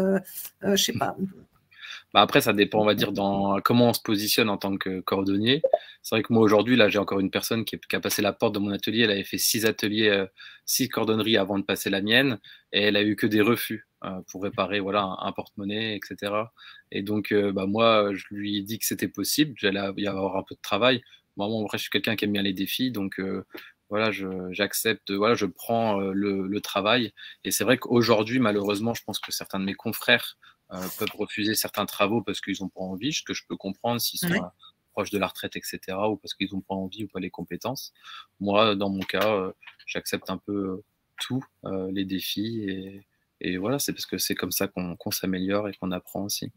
je sais pas. Bah après, ça dépend, on va dire, dans comment on se positionne en tant que cordonnier. C'est vrai que moi, aujourd'hui, là, j'ai encore une personne qui a passé la porte de mon atelier. Elle avait fait 6 ateliers, 6 cordonneries avant de passer la mienne. Et elle a eu que des refus pour réparer voilà, un porte-monnaie, etc. Et donc, bah, moi, je lui ai dit que c'était possible. J'allais y avoir un peu de travail. Moi, en vrai, je suis quelqu'un qui aime bien les défis. Donc, voilà, j'accepte, voilà, je prends le travail. Et c'est vrai qu'aujourd'hui, malheureusement, je pense que certains de mes confrères peuvent refuser certains travaux parce qu'ils n'ont pas envie, ce que je peux comprendre s'ils sont proches de la retraite, etc., ou parce qu'ils n'ont pas envie ou pas les compétences. Moi, dans mon cas, j'accepte un peu tout, les défis, et voilà, c'est parce que c'est comme ça qu'on s'améliore et qu'on apprend aussi.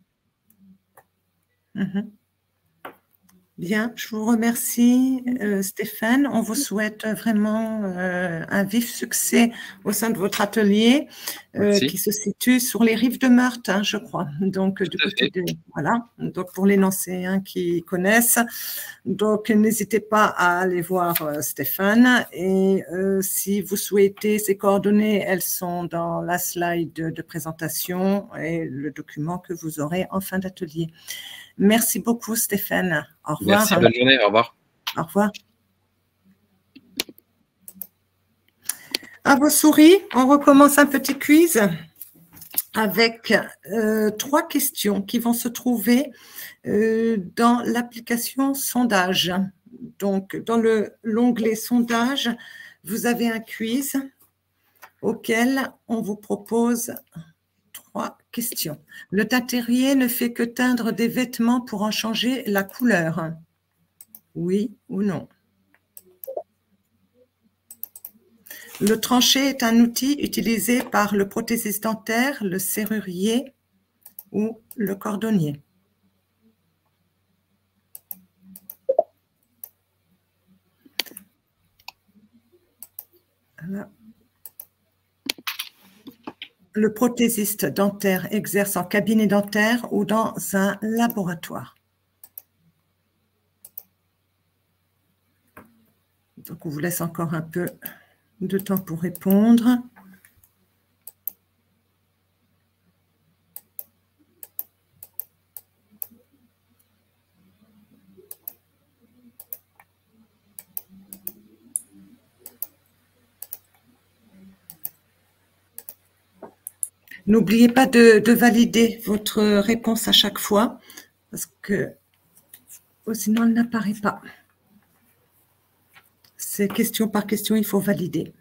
Bien, je vous remercie Stéphane. On vous souhaite vraiment un vif succès au sein de votre atelier qui se situe sur les rives de Meurthe, hein, je crois. Donc, du côté de, voilà, donc pour les Nancéens qui connaissent. Donc, n'hésitez pas à aller voir Stéphane. Et si vous souhaitez ses coordonnées, elles sont dans la slide de présentation et le document que vous aurez en fin d'atelier. Merci beaucoup, Stéphane. Au revoir. Merci, bonne journée. Au revoir. Au revoir. À vos souris, on recommence un petit quiz avec 3 questions qui vont se trouver dans l'application sondage. Donc, dans l'onglet sondage, vous avez un quiz auquel on vous propose 3 questions. Le teinturier ne fait que teindre des vêtements pour en changer la couleur. Oui ou non? Le tranché est un outil utilisé par le prothésiste dentaire, le serrurier ou le cordonnier. Voilà. Le prothésiste dentaire exerce en cabinet dentaire ou dans un laboratoire. Donc, on vous laisse encore un peu de temps pour répondre. N'oubliez pas de valider votre réponse à chaque fois, parce que sinon elle n'apparaît pas. C'est question par question, il faut valider.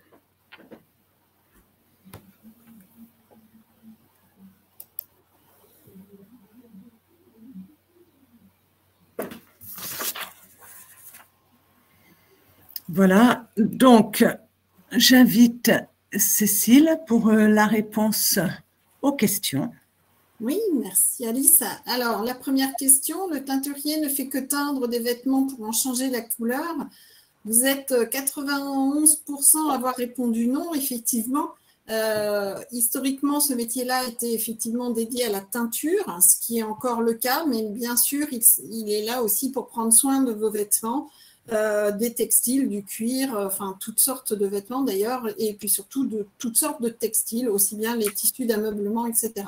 Voilà, donc j'invite Cécile pour la réponse aux questions. Oui, merci Alice. Alors, la première question, le teinturier ne fait que teindre des vêtements pour en changer la couleur. Vous êtes 91% à avoir répondu non, effectivement. Historiquement, ce métier-là était effectivement dédié à la teinture, ce qui est encore le cas, mais bien sûr, il est là aussi pour prendre soin de vos vêtements, des textiles, du cuir, enfin toutes sortes de vêtements d'ailleurs, et puis surtout de toutes sortes de textiles, aussi bien les tissus d'ameublement, etc.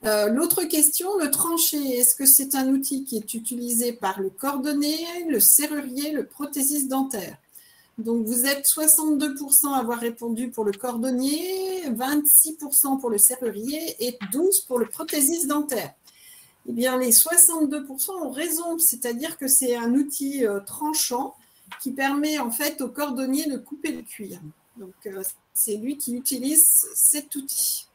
L'autre question, le tranché, est-ce que c'est un outil qui est utilisé par le cordonnier, le serrurier, le prothésiste dentaire? Donc, vous êtes 62% à avoir répondu pour le cordonnier, 26% pour le serrurier et 12% pour le prothésiste dentaire. Eh bien, les 62% ont raison, c'est-à-dire que c'est un outil tranchant qui permet en fait au cordonnier de couper le cuir. Donc, c'est lui qui utilise cet outil.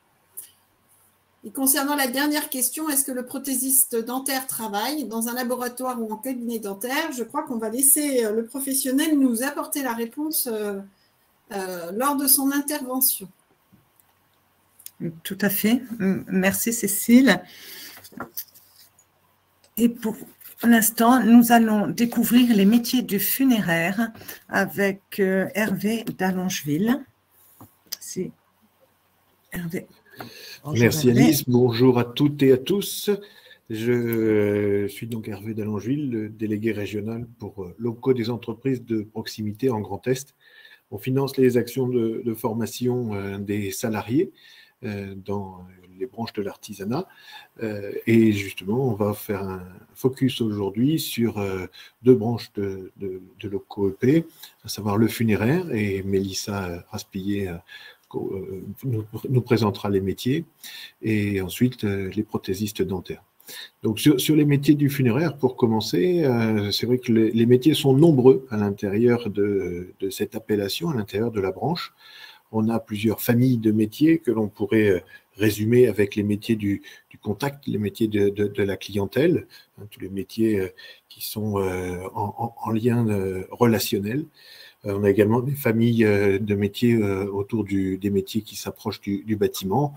Et concernant la dernière question, est-ce que le prothésiste dentaire travaille dans un laboratoire ou en cabinet dentaire? Je crois qu'on va laisser le professionnel nous apporter la réponse lors de son intervention. Tout à fait. Merci Cécile. Et pour l'instant, nous allons découvrir les métiers du funéraire avec Hervé d'Allongeville. C'est Hervé. Merci Alice, bonjour à toutes et à tous. Je suis donc Hervé Dallangeville, le délégué régional pour l'OPCO des entreprises de proximité en Grand Est. On finance les actions de formation des salariés dans les branches de l'artisanat. Et justement, on va faire un focus aujourd'hui sur deux branches de l'OPCO EP, à savoir le funéraire, et Mélissa Raspillier nous présentera les métiers, et ensuite les prothésistes dentaires. Donc sur les métiers du funéraire, pour commencer, c'est vrai que les métiers sont nombreux à l'intérieur de cette appellation, à l'intérieur de la branche. On a plusieurs familles de métiers que l'on pourrait résumer avec les métiers du contact, les métiers de la clientèle, hein, tous les métiers qui sont en lien relationnel. On a également des familles de métiers autour des métiers qui s'approchent du bâtiment,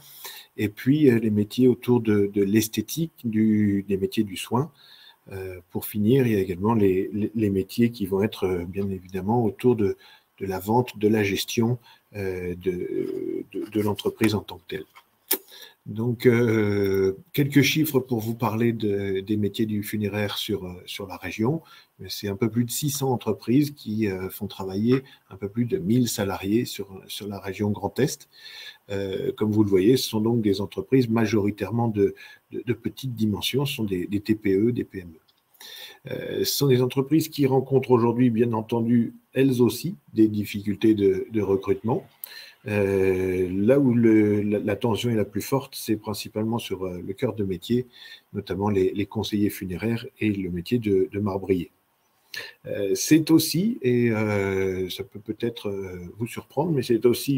et puis les métiers autour de l'esthétique, des métiers du soin. Pour finir, il y a également les métiers qui vont être bien évidemment autour de la vente, de la gestion de l'entreprise en tant que telle. Donc, quelques chiffres pour vous parler des métiers du funéraire sur la région. C'est un peu plus de 600 entreprises qui font travailler un peu plus de 1000 salariés sur la région Grand Est. Comme vous le voyez, ce sont donc des entreprises majoritairement de petites dimensions, ce sont des TPE, des PME. Ce sont des entreprises qui rencontrent aujourd'hui, bien entendu, elles aussi, des difficultés de recrutement. Là où la tension est la plus forte, c'est principalement sur le cœur de métier, notamment les conseillers funéraires et le métier de marbrier. C'est aussi, et ça peut peut-être vous surprendre, mais c'est aussi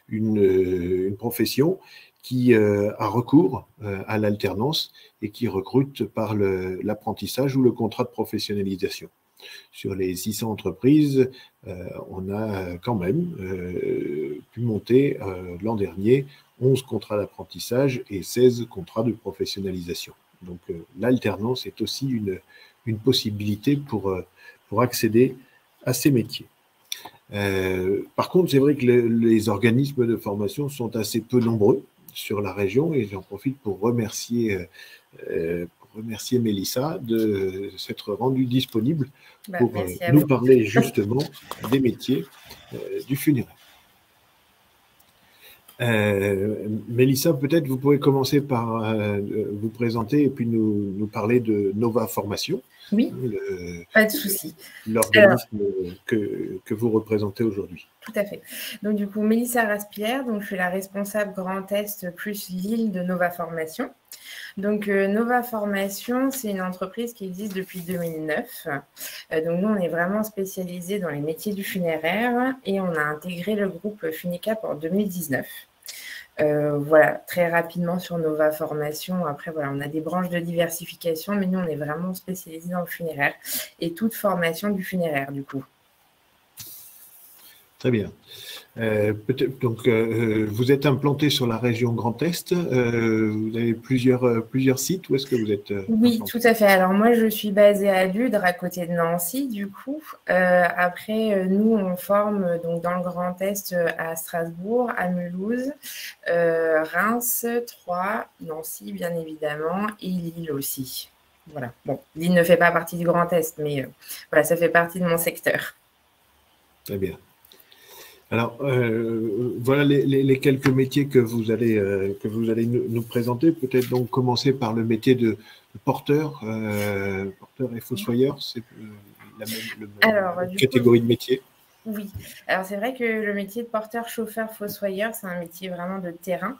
une profession qui a recours à l'alternance et qui recrute par l'apprentissage ou le contrat de professionnalisation. Sur les 600 entreprises, on a quand même pu monter l'an dernier 11 contrats d'apprentissage et 16 contrats de professionnalisation. Donc l'alternance est aussi une possibilité pour accéder à ces métiers. Par contre, c'est vrai que les organismes de formation sont assez peu nombreux sur la région, et j'en profite pour remercier Mélissa de s'être rendue disponible pour nous parler justement des métiers du funéraire. Mélissa, peut-être vous pouvez commencer par vous présenter et puis nous parler de Nova Formation. Oui, pas de souci. L'organisme que vous représentez aujourd'hui. Tout à fait. Donc du coup, Mélissa Raspillier, donc je suis la responsable Grand Est plus Lille de Nova Formation. Donc Nova Formation, c'est une entreprise qui existe depuis 2009. Donc nous, on est vraiment spécialisé dans les métiers du funéraire et on a intégré le groupe Funicap en 2019. Voilà, très rapidement sur Nova Formation. Après, voilà, on a des branches de diversification, mais nous, on est vraiment spécialisé dans le funéraire et toute formation du funéraire, du coup. Très bien. Donc, vous êtes implanté sur la région Grand Est. Vous avez plusieurs sites. Où est-ce que vous êtes Oui, implanté? tout à fait. Alors, moi, je suis basée à Ludre, à côté de Nancy, du coup. Après, nous, on forme donc, dans le Grand Est à Strasbourg, à Mulhouse, Reims, Troyes, Nancy, bien évidemment, et Lille aussi. Voilà. Bon, Lille ne fait pas partie du Grand Est, mais voilà, ça fait partie de mon secteur. Très bien. Alors, voilà les quelques métiers que vous allez nous présenter. Peut-être donc commencer par le métier de porteur, porteur et fossoyeur. C'est la même catégorie de métier. Oui, alors c'est vrai que le métier de porteur, chauffeur, fossoyeur, c'est un métier vraiment de terrain.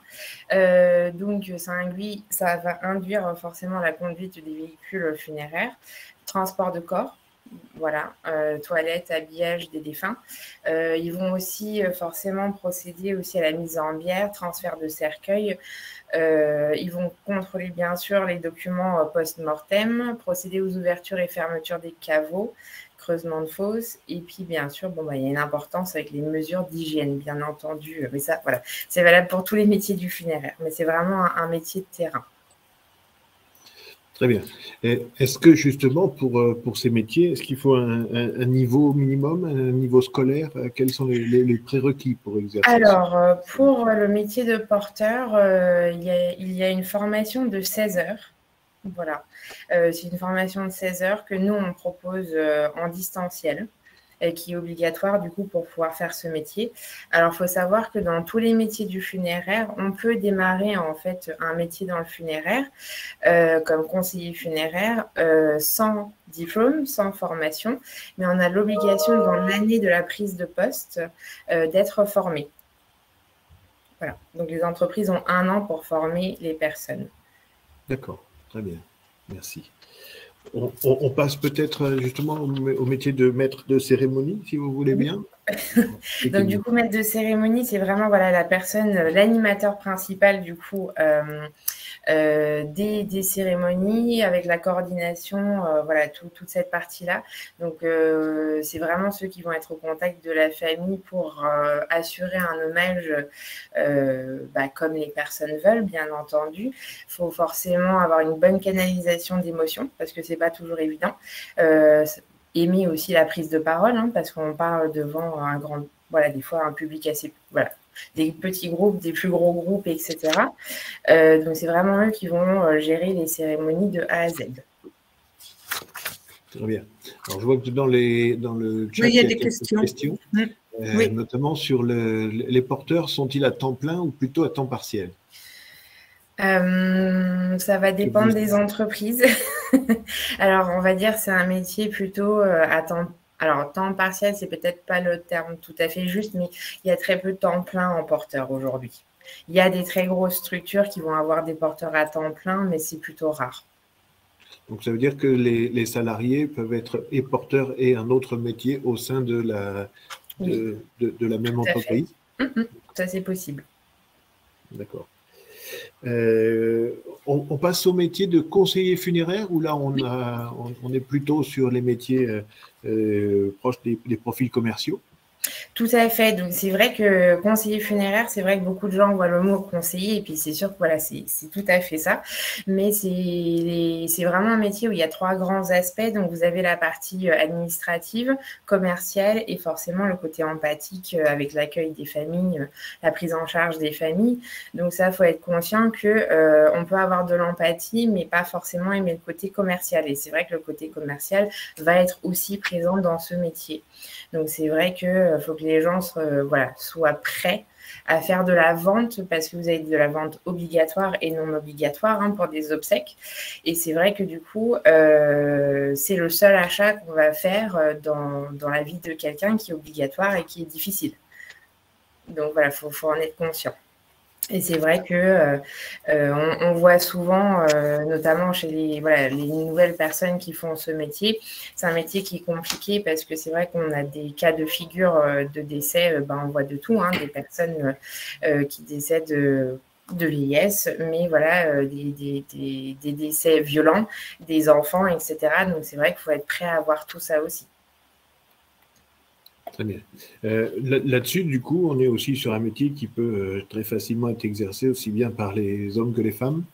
Donc, ça va induire forcément la conduite des véhicules funéraires, transport de corps. Voilà, toilettes, habillage des défunts. Ils vont aussi forcément procéder aussi à la mise en bière, transfert de cercueil. Ils vont contrôler bien sûr les documents post-mortem, procéder aux ouvertures et fermetures des caveaux, creusement de fosses. Et puis bien sûr, il y a une importance avec les mesures d'hygiène, bien entendu. Mais ça, voilà, c'est valable pour tous les métiers du funéraire. Mais c'est vraiment un métier de terrain. Très bien. Est-ce que justement pour ces métiers, est-ce qu'il faut un niveau minimum, un niveau scolaire? Quels sont les prérequis pour exercer? Alors, pour le métier de porteur, il y a une formation de 16 heures. Voilà. C'est une formation de 16 heures que nous, on propose en distanciel, et qui est obligatoire du coup pour pouvoir faire ce métier. Alors, il faut savoir que dans tous les métiers du funéraire, on peut démarrer en fait un métier dans le funéraire comme conseiller funéraire sans diplôme, sans formation, mais on a l'obligation dans l'année de la prise de poste d'être formé. Voilà. Donc, les entreprises ont 1 an pour former les personnes. D'accord, très bien, merci. On passe peut-être justement au métier de maître de cérémonie, si vous voulez bien. Donc, du coup, maître de cérémonie, c'est vraiment voilà, la personne, l'animateur principal du coup des cérémonies avec la coordination, voilà, toute cette partie-là. Donc, c'est vraiment ceux qui vont être au contact de la famille pour assurer un hommage comme les personnes veulent, bien entendu. Il faut forcément avoir une bonne canalisation d'émotions parce que c'est pas toujours évident. Aimer aussi la prise de parole, hein, parce qu'on parle devant un grand, voilà, des fois un public assez, voilà, des petits groupes, des plus gros groupes, etc. Donc, c'est vraiment eux qui vont gérer les cérémonies de A à Z. Très bien. Alors, je vois que dans le chat, oui, il y a des questions. Oui. Notamment sur les porteurs, sont-ils à temps plein ou plutôt à temps partiel? Ça va dépendre des entreprises. Alors, on va dire c'est un métier plutôt à temps. Alors, temps partiel, c'est peut-être pas le terme tout à fait juste, mais il y a très peu de temps plein en porteur aujourd'hui. Il y a des très grosses structures qui vont avoir des porteurs à temps plein, mais c'est plutôt rare. Donc, ça veut dire que les salariés peuvent être et porteurs et un autre métier au sein de la même entreprise? Ça, c'est possible. D'accord. On passe au métier de conseiller funéraire où là on est plutôt sur les métiers proches des profils commerciaux. Tout à fait. Donc, c'est vrai que conseiller funéraire, c'est vrai que beaucoup de gens voient le mot conseiller et puis c'est sûr que voilà, c'est tout à fait ça. Mais c'est vraiment un métier où il y a 3 grands aspects. Donc, vous avez la partie administrative, commerciale et forcément le côté empathique avec l'accueil des familles, la prise en charge des familles. Donc, ça, il faut être conscient qu'on peut avoir de l'empathie, mais pas forcément aimer le côté commercial. Et c'est vrai que le côté commercial va être aussi présent dans ce métier. Donc, c'est vrai qu'il faut que les gens soient prêts à faire de la vente parce que vous avez de la vente obligatoire et non obligatoire pour des obsèques. Et c'est vrai que du coup, c'est le seul achat qu'on va faire dans la vie de quelqu'un qui est obligatoire et qui est difficile. Donc, voilà, faut en être conscient. Et c'est vrai que on voit souvent, notamment chez les nouvelles personnes qui font ce métier, c'est un métier qui est compliqué parce que c'est vrai qu'on a des cas de figure de décès, on voit de tout, des personnes qui décèdent de vieillesse, mais voilà, des décès violents, des enfants, etc. Donc c'est vrai qu'il faut être prêt à avoir tout ça aussi. Très bien. Là-dessus, du coup, on est aussi sur un métier qui peut très facilement être exercé aussi bien par les hommes que les femmes?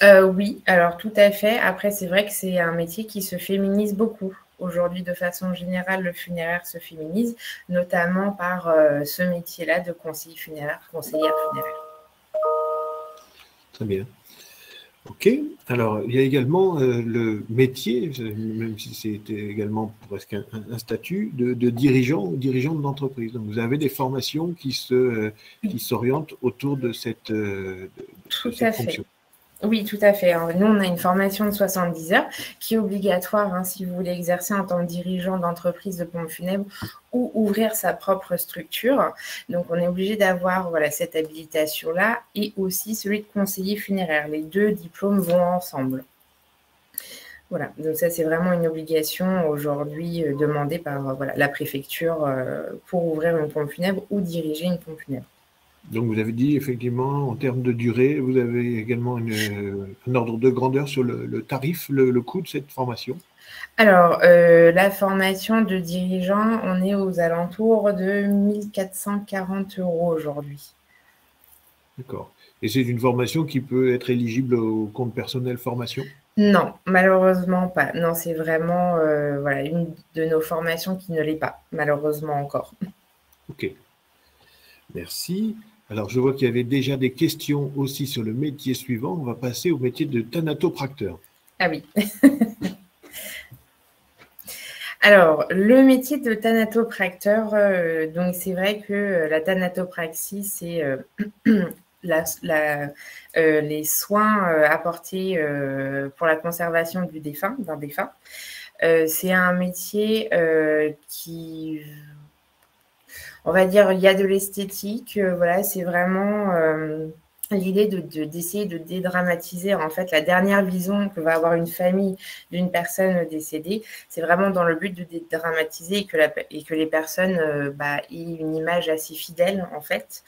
Oui, alors tout à fait. Après, c'est vrai que c'est un métier qui se féminise beaucoup. Aujourd'hui, de façon générale, le funéraire se féminise, notamment par ce métier-là de conseiller funéraire, conseillère funéraire. Très bien. Ok. Alors, il y a également le métier, même si c'était également presque un statut, de dirigeant ou dirigeante d'entreprise. Donc, vous avez des formations qui s'orientent autour de cette fonction. Oui, tout à fait. Nous, on a une formation de 70 heures qui est obligatoire si vous voulez exercer en tant que dirigeant d'entreprise de pompes funèbres ou ouvrir sa propre structure. Donc, on est obligé d'avoir cette habilitation-là et aussi celui de conseiller funéraire. Les 2 diplômes vont ensemble. Voilà, donc ça, c'est vraiment une obligation aujourd'hui demandée par la préfecture pour ouvrir une pompe funèbre ou diriger une pompe funèbre. Donc, vous avez dit, effectivement, en termes de durée, vous avez également un ordre de grandeur sur le tarif, le coût de cette formation? Alors, la formation de dirigeant, on est aux alentours de 1 440 € aujourd'hui. D'accord. Et c'est une formation qui peut être éligible au compte personnel formation? Non, malheureusement pas. Non, c'est vraiment voilà, une de nos formations qui ne l'est pas, malheureusement encore. Ok, merci. Alors, je vois qu'il y avait déjà des questions aussi sur le métier suivant. On va passer au métier de thanatopracteur. Ah oui. Alors, le métier de thanatopracteur, donc c'est vrai que la thanatopraxie, c'est les soins apportés pour la conservation du défunt, d'un défunt. C'est un métier qui, on va dire, il y a de l'esthétique. Voilà, c'est vraiment l'idée d'essayer de dédramatiser en fait la dernière vision que va avoir une famille d'une personne décédée. C'est vraiment dans le but de dédramatiser et que les personnes aient une image assez fidèle en fait.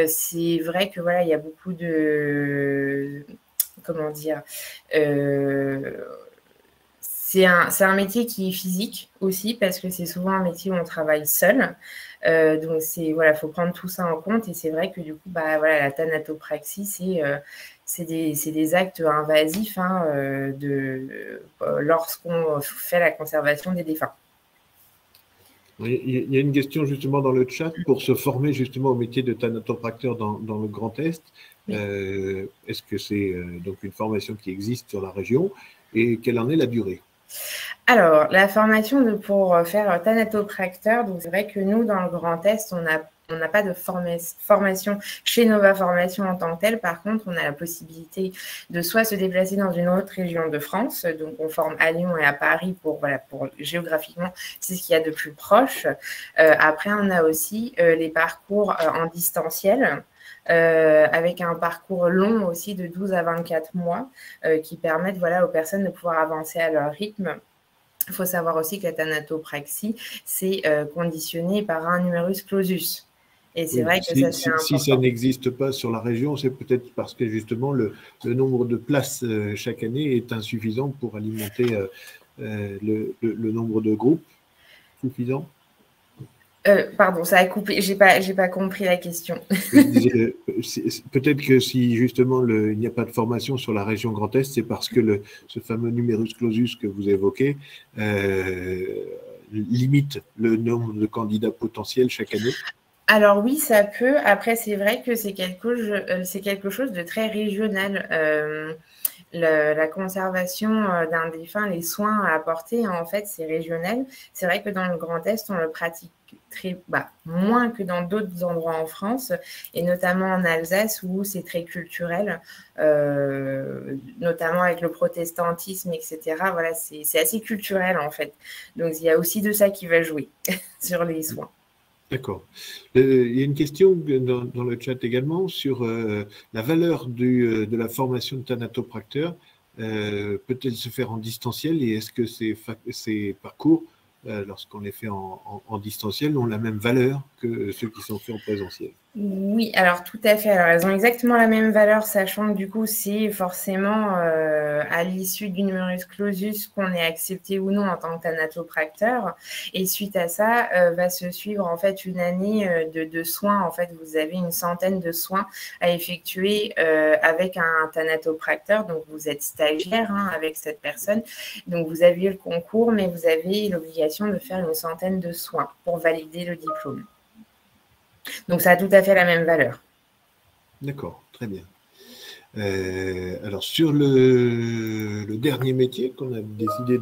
C'est vrai que voilà, il y a beaucoup de, comment dire, c'est un métier qui est physique aussi parce que c'est souvent un métier où on travaille seul. Donc, voilà, faut prendre tout ça en compte. Et c'est vrai que du coup, voilà, la thanatopraxie, c'est des actes invasifs lorsqu'on fait la conservation des défunts. Il y a une question justement dans le chat pour se former justement au métier de thanatopracteur dans le Grand Est. Oui. Est-ce que c'est donc une formation qui existe sur la région et quelle en est la durée? Alors, la formation pour faire thanatopracteur, donc c'est vrai que nous, dans le Grand Est, on n'a pas de formation chez Nova Formation en tant que telle. Par contre, on a la possibilité de soit se déplacer dans une autre région de France, donc on forme à Lyon et à Paris pour géographiquement, c'est ce qu'il y a de plus proche. Après, on a aussi les parcours en distanciel. Avec un parcours long aussi de 12 à 24 mois qui permettent aux personnes de pouvoir avancer à leur rythme. Il faut savoir aussi que la thanatopraxie, c'est conditionné par un numerus clausus. Et c'est vrai que ça, c'est important. Si ça n'existe pas sur la région, c'est peut-être parce que justement le nombre de places chaque année est insuffisant pour alimenter le nombre de groupes suffisant. Pardon, ça a coupé. J'ai pas compris la question. Peut-être que si justement il n'y a pas de formation sur la région Grand Est, c'est parce que ce fameux numerus clausus que vous évoquez limite le nombre de candidats potentiels chaque année. Alors oui, ça peut. Après, c'est vrai que c'est quelque chose de très régional. La conservation d'un défunt, les soins à apporter, en fait, c'est régional. C'est vrai que dans le Grand Est, on le pratique moins que dans d'autres endroits en France, et notamment en Alsace où c'est très culturel, notamment avec le protestantisme, etc. Voilà, c'est assez culturel, en fait. Donc, il y a aussi de ça qui va jouer sur les soins. D'accord. Il y a une question dans le chat également sur la valeur de la formation de thanatopracteur. Peut-elle se faire en distanciel et est-ce que ces parcours, lorsqu'on les fait en distanciel, ont la même valeur que ceux qui sont faits en présentiel? Oui, alors tout à fait. Alors, elles ont exactement la même valeur, sachant que du coup, c'est forcément à l'issue du numerus clausus qu'on est accepté ou non en tant que thanatopracteur. Et suite à ça, va se suivre en fait une année de soins. En fait, vous avez une centaine de soins à effectuer avec un thanatopracteur. Donc, vous êtes stagiaire avec cette personne. Donc, vous avez eu le concours, mais vous avez l'obligation de faire une centaine de soins pour valider le diplôme. Donc, ça a tout à fait la même valeur. D'accord, très bien. Alors, sur le dernier métier qu'on a décidé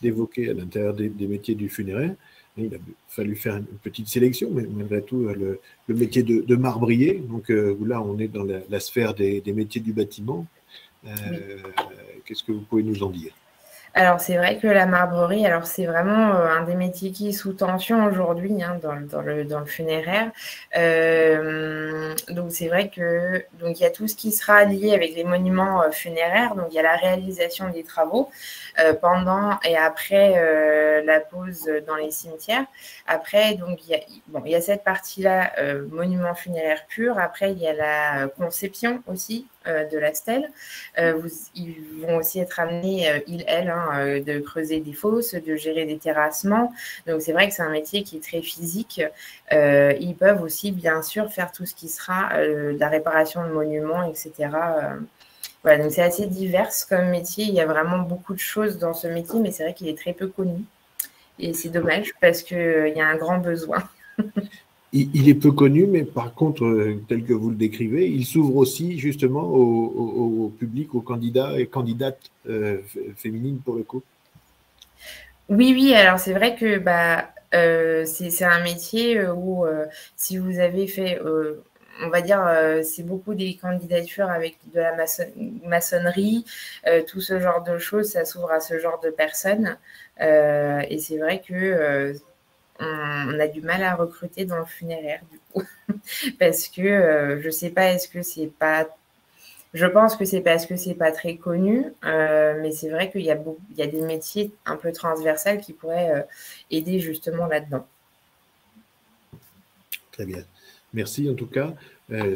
d'évoquer à l'intérieur des métiers du funéraire, il a fallu faire une petite sélection, mais malgré tout, le métier de marbrier. Donc, là, on est dans la sphère des métiers du bâtiment. Qu'est-ce que vous pouvez nous en dire ? Alors, c'est vrai que la marbrerie, c'est vraiment un des métiers qui est sous tension aujourd'hui dans le funéraire. Donc, c'est vrai que il y a tout ce qui sera lié avec les monuments funéraires. Donc, il y a la réalisation des travaux pendant et après la pose dans les cimetières. Après, donc, il y a cette partie-là, monument funéraire pur. Après, il y a la conception aussi de la stèle. Ils vont aussi être amenés, de creuser des fosses, de gérer des terrassements. Donc, c'est vrai que c'est un métier qui est très physique. Ils peuvent aussi, bien sûr, faire tout ce qui sera la réparation de monuments, etc. Voilà, donc c'est assez divers comme métier. Il y a vraiment beaucoup de choses dans ce métier, mais c'est vrai qu'il est très peu connu. Et c'est dommage parce qu'il y a un grand besoin. Il est peu connu, mais par contre, tel que vous le décrivez, il s'ouvre aussi justement au public, aux candidats et candidates féminines pour le coup. Oui, alors c'est vrai que c'est un métier où si vous avez fait, on va dire, c'est beaucoup des candidatures avec de la maçonnerie, tout ce genre de choses, ça s'ouvre à ce genre de personnes. Et c'est vrai que on a du mal à recruter dans le funéraire, du coup, parce que je sais pas, est-ce que c'est pas... Je pense que c'est parce que c'est pas très connu, mais c'est vrai qu'il y a des métiers un peu transversaux qui pourraient aider justement là-dedans. Très bien. Merci en tout cas.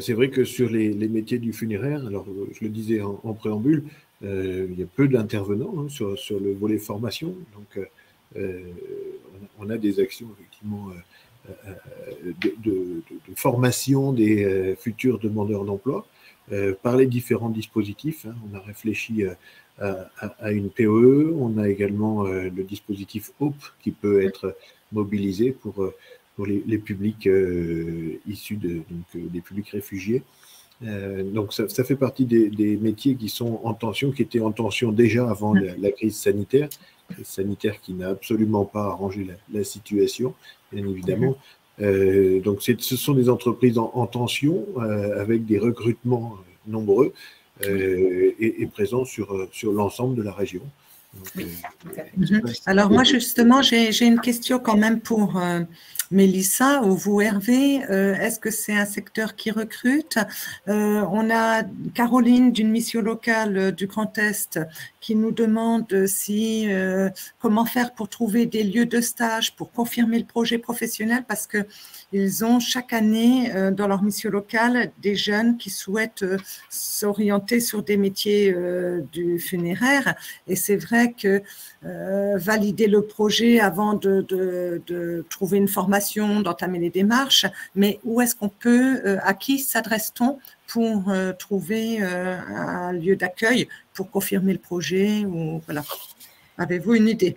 C'est vrai que sur les métiers du funéraire, alors je le disais en préambule, il y a peu d'intervenants sur le volet formation. Donc, on a des actions effectivement de formation des futurs demandeurs d'emploi par les différents dispositifs. On a réfléchi à une POE, on a également le dispositif HOPE qui peut être mobilisé pour les publics issus des publics réfugiés. Donc ça fait partie des métiers qui sont en tension, qui étaient en tension déjà avant la crise sanitaire qui n'a absolument pas arrangé la situation, bien évidemment. Donc ce sont des entreprises en tension, avec des recrutements nombreux et présents sur l'ensemble de la région. Donc, alors moi justement, j'ai une question quand même pour Mélissa ou vous Hervé. Est-ce que c'est un secteur qui recrute? On a Caroline d'une mission locale du Grand Est qui nous demande comment faire pour trouver des lieux de stage pour confirmer le projet professionnel, parce que ils ont chaque année dans leur mission locale des jeunes qui souhaitent s'orienter sur des métiers du funéraire, et c'est vrai que valider le projet avant de trouver une formation, d'entamer les démarches, mais où est-ce qu'on peut, à qui s'adresse-t-on pour trouver un lieu d'accueil pour confirmer le projet, ou voilà. Avez-vous une idée?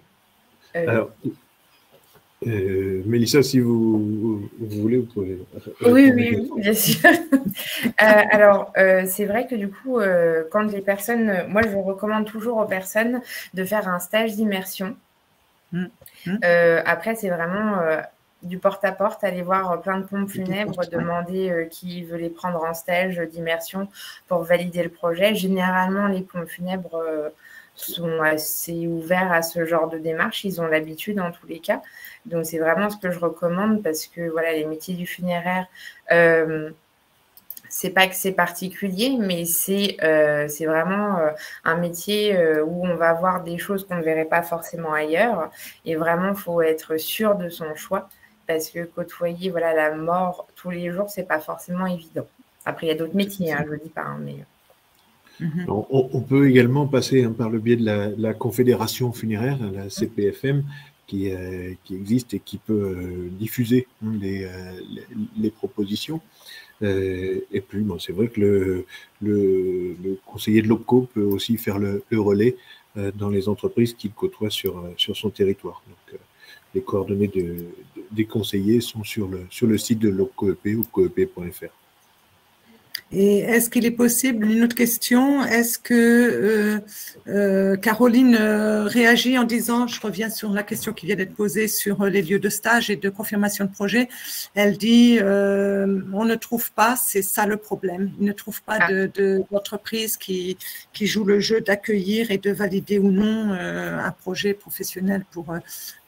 Alors, Mélissa, si vous voulez, vous pouvez. Oui, bien sûr. Alors, c'est vrai que du coup, quand les personnes, moi, je recommande toujours aux personnes de faire un stage d'immersion. Après, c'est vraiment du porte-à-porte, aller voir plein de pompes funèbres, demander qui veut les prendre en stage d'immersion pour valider le projet. Généralement, les pompes funèbres sont assez ouverts à ce genre de démarche. Ils ont l'habitude en tous les cas. Donc, c'est vraiment ce que je recommande, parce que voilà, les métiers du funéraire, c'est pas que c'est particulier, mais c'est vraiment un métier où on va voir des choses qu'on ne verrait pas forcément ailleurs. Et vraiment, il faut être sûr de son choix, parce que côtoyer la mort tous les jours, c'est pas forcément évident. Après, il y a d'autres métiers, je ne le dis pas, mais... On peut également passer par le biais de la Confédération funéraire, la CPFM, qui existe et qui peut diffuser les propositions. Et puis, c'est vrai que le conseiller de l'OPCO peut aussi faire le relais dans les entreprises qu'il côtoie sur son territoire. Donc, les coordonnées des conseillers sont sur le site de l'OPCO-EP, opcoep.fr. Et est-ce qu'il est possible, une autre question, est-ce que Caroline réagit en disant, je reviens sur la question qui vient d'être posée sur les lieux de stage et de confirmation de projet, elle dit, on ne trouve pas, c'est ça le problème, il ne trouve pas d'entreprise qui joue le jeu d'accueillir et de valider ou non un projet professionnel pour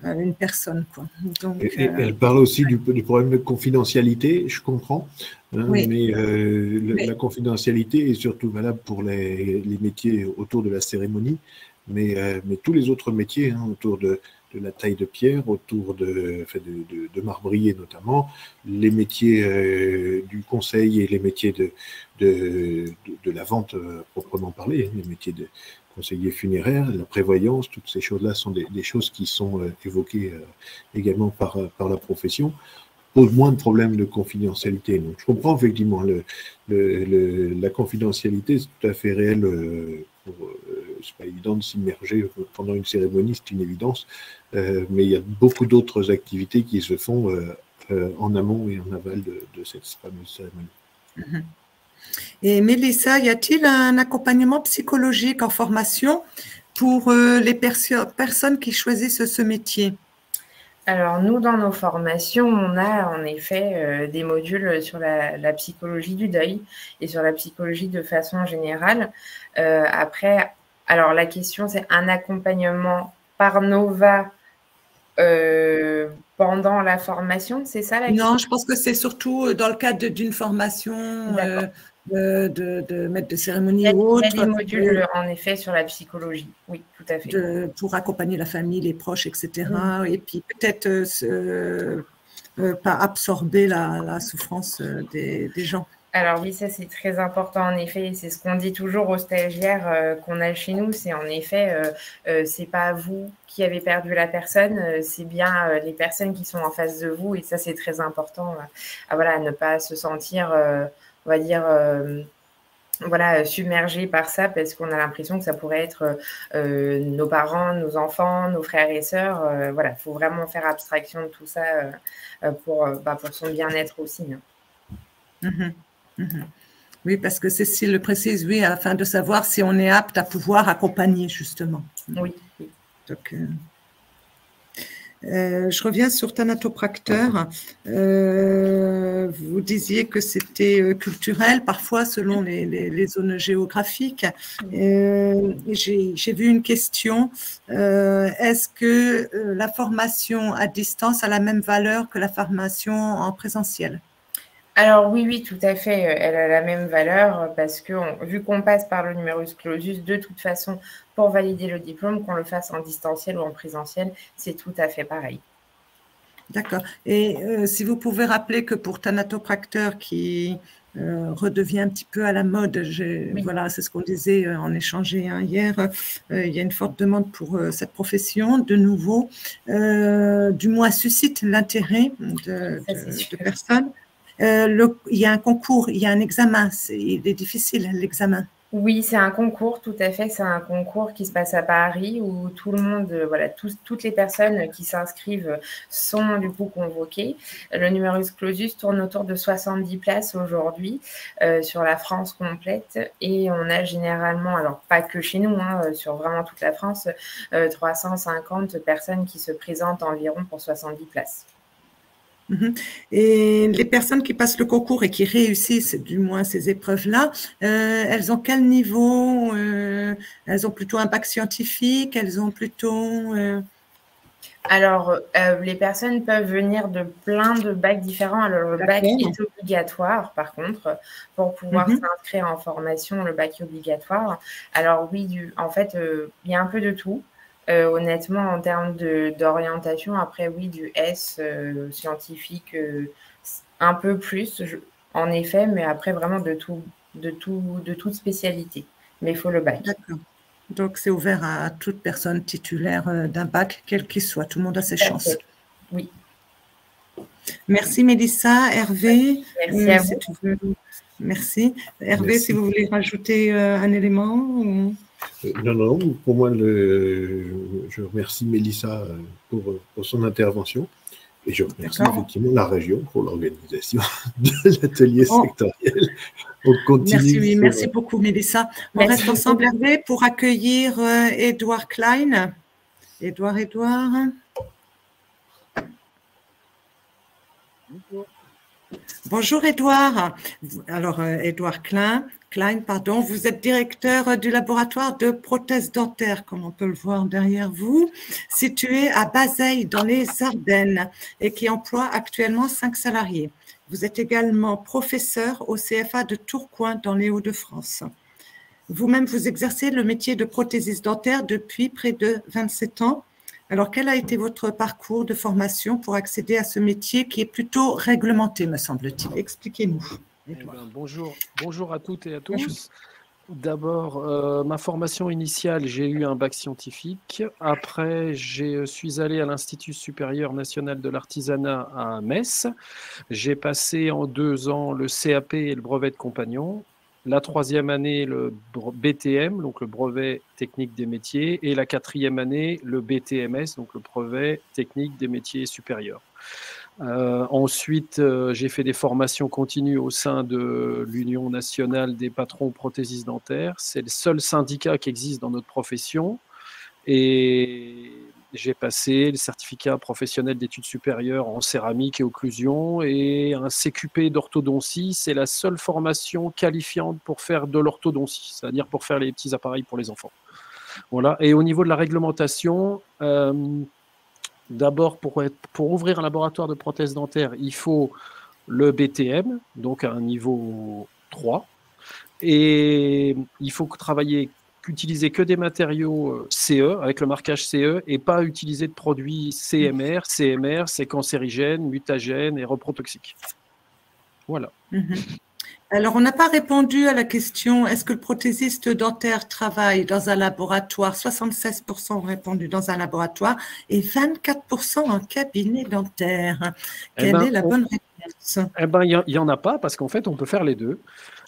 une personne, quoi. Donc, elle parle aussi du problème de confidentialité, je comprends. Oui. Mais la confidentialité est surtout valable pour les métiers autour de la cérémonie, mais tous les autres métiers autour de la taille de pierre, autour de marbrier notamment, les métiers du conseil et les métiers de la vente proprement parlée, les métiers de conseiller funéraire, la prévoyance, toutes ces choses-là sont des choses qui sont évoquées également par la profession. pose moins de problèmes de confidentialité. Donc, je comprends effectivement la confidentialité, c'est tout à fait réel. C'est pas évident de s'immerger pendant une cérémonie, c'est une évidence. Mais il y a beaucoup d'autres activités qui se font en amont et en aval de cette fameuse cérémonie. Et Mélissa, y a-t-il un accompagnement psychologique en formation pour les personnes qui choisissent ce métier? Alors, nous, dans nos formations, on a en effet des modules sur la psychologie du deuil et sur la psychologie de façon générale. Après, alors la question, c'est un accompagnement par Nova pendant la formation, c'est ça la question? Non, je pense que c'est surtout dans le cadre d'une formation de maître de cérémonie ou autre. Il y a des modules, en effet, sur la psychologie. Oui, tout à fait. Pour accompagner la famille, les proches, etc. Et puis peut-être pas absorber la souffrance des gens. Alors oui, ça c'est très important en effet, c'est ce qu'on dit toujours aux stagiaires qu'on a chez nous, c'est en effet, c'est pas vous qui avez perdu la personne, c'est bien les personnes qui sont en face de vous et ça c'est très important, à ne pas se sentir, on va dire, submergé par ça parce qu'on a l'impression que ça pourrait être nos parents, nos enfants, nos frères et sœurs, il faut vraiment faire abstraction de tout ça pour son bien-être aussi. Oui, parce que Cécile le précise, oui, afin de savoir si on est apte à pouvoir accompagner, justement. Oui. Donc, je reviens sur Thanatopracteur. Vous disiez que c'était culturel, parfois, selon les zones géographiques. J'ai vu une question. Est-ce que la formation à distance a la même valeur que la formation en présentiel? Alors oui, tout à fait, elle a la même valeur parce que vu qu'on passe par le numerus clausus, de toute façon, pour valider le diplôme, qu'on le fasse en distanciel ou en présentiel, c'est tout à fait pareil. D'accord. Et si vous pouvez rappeler que pour Thanatopracteur qui redevient un petit peu à la mode, voilà, c'est ce qu'on disait en échangeant hier, il y a une forte demande pour cette profession, de nouveau, du moins suscite l'intérêt de personnes. Il y a un concours, il y a un examen, il est difficile l'examen. Oui, c'est un concours, tout à fait. C'est un concours qui se passe à Paris où tout le monde, toutes les personnes qui s'inscrivent sont du coup convoquées. Le numerus clausus tourne autour de 70 places aujourd'hui sur la France complète et on a généralement, alors pas que chez nous, sur vraiment toute la France, 350 personnes qui se présentent environ pour 70 places. Et les personnes qui passent le concours et qui réussissent du moins ces épreuves-là, elles ont quel niveau? Elles ont plutôt un bac scientifique? Elles ont plutôt… Alors, les personnes peuvent venir de plein de bacs différents. Alors, le bac est obligatoire, par contre, pour pouvoir s'inscrire en formation, le bac est obligatoire. Alors oui, en fait, il y a un peu de tout. Honnêtement, en termes d'orientation, après, oui, du S scientifique, un peu plus, en effet, mais après, vraiment de toute spécialité. Mais il faut le bac. D'accord. Donc, c'est ouvert à toute personne titulaire d'un bac, quel qu'il soit. Tout le monde a ses chances. Oui. Merci, Mélissa. Hervé. Merci à vous. Merci. Hervé, si vous voulez rajouter un élément ou… Non, pour moi, je remercie Mélissa pour son intervention et je remercie effectivement la région pour l'organisation de l'atelier sectoriel. On continue. Merci beaucoup Mélissa. On reste ensemble, Hervé, pour accueillir Édouard Klein. Édouard. Bonjour Édouard. Alors Édouard Klein, vous êtes directeur du laboratoire de prothèses dentaires, comme on peut le voir derrière vous, situé à Bazeilles dans les Ardennes et qui emploie actuellement 5 salariés. Vous êtes également professeur au CFA de Tourcoing dans les Hauts-de-France. Vous-même, vous exercez le métier de prothésiste dentaire depuis près de 27 ans. Alors, quel a été votre parcours de formation pour accéder à ce métier qui est plutôt réglementé, me semble-t-il? Expliquez-nous. Bonjour à toutes et à tous. D'abord, ma formation initiale, j'ai eu un bac scientifique. Après, je suis allé à l'Institut supérieur national de l'artisanat à Metz. J'ai passé en 2 ans le CAP et le brevet de compagnon. La 3e année, le BTM, donc le brevet technique des métiers. Et la 4e année, le BTMS, donc le brevet technique des métiers supérieurs. Ensuite, j'ai fait des formations continues au sein de l'Union nationale des patrons prothésistes dentaires. C'est le seul syndicat qui existe dans notre profession. Et j'ai passé le certificat professionnel d'études supérieures en céramique et occlusion et un CQP d'orthodontie. C'est la seule formation qualifiante pour faire de l'orthodontie, c'est-à-dire pour faire les petits appareils pour les enfants. Voilà. Et au niveau de la réglementation, d'abord, pour ouvrir un laboratoire de prothèses dentaires, il faut le BTM, donc à un niveau 3. Et il faut utiliser que des matériaux CE, avec le marquage CE, et pas utiliser de produits CMR. CMR, c'est cancérigène, mutagène et reprotoxique. Voilà. Alors, on n'a pas répondu à la question, est-ce que le prothésiste dentaire travaille dans un laboratoire? 76% ont répondu dans un laboratoire et 24% en cabinet dentaire. Quelle est la bonne réponse? Il n'y en a pas, parce qu'en fait, on peut faire les deux.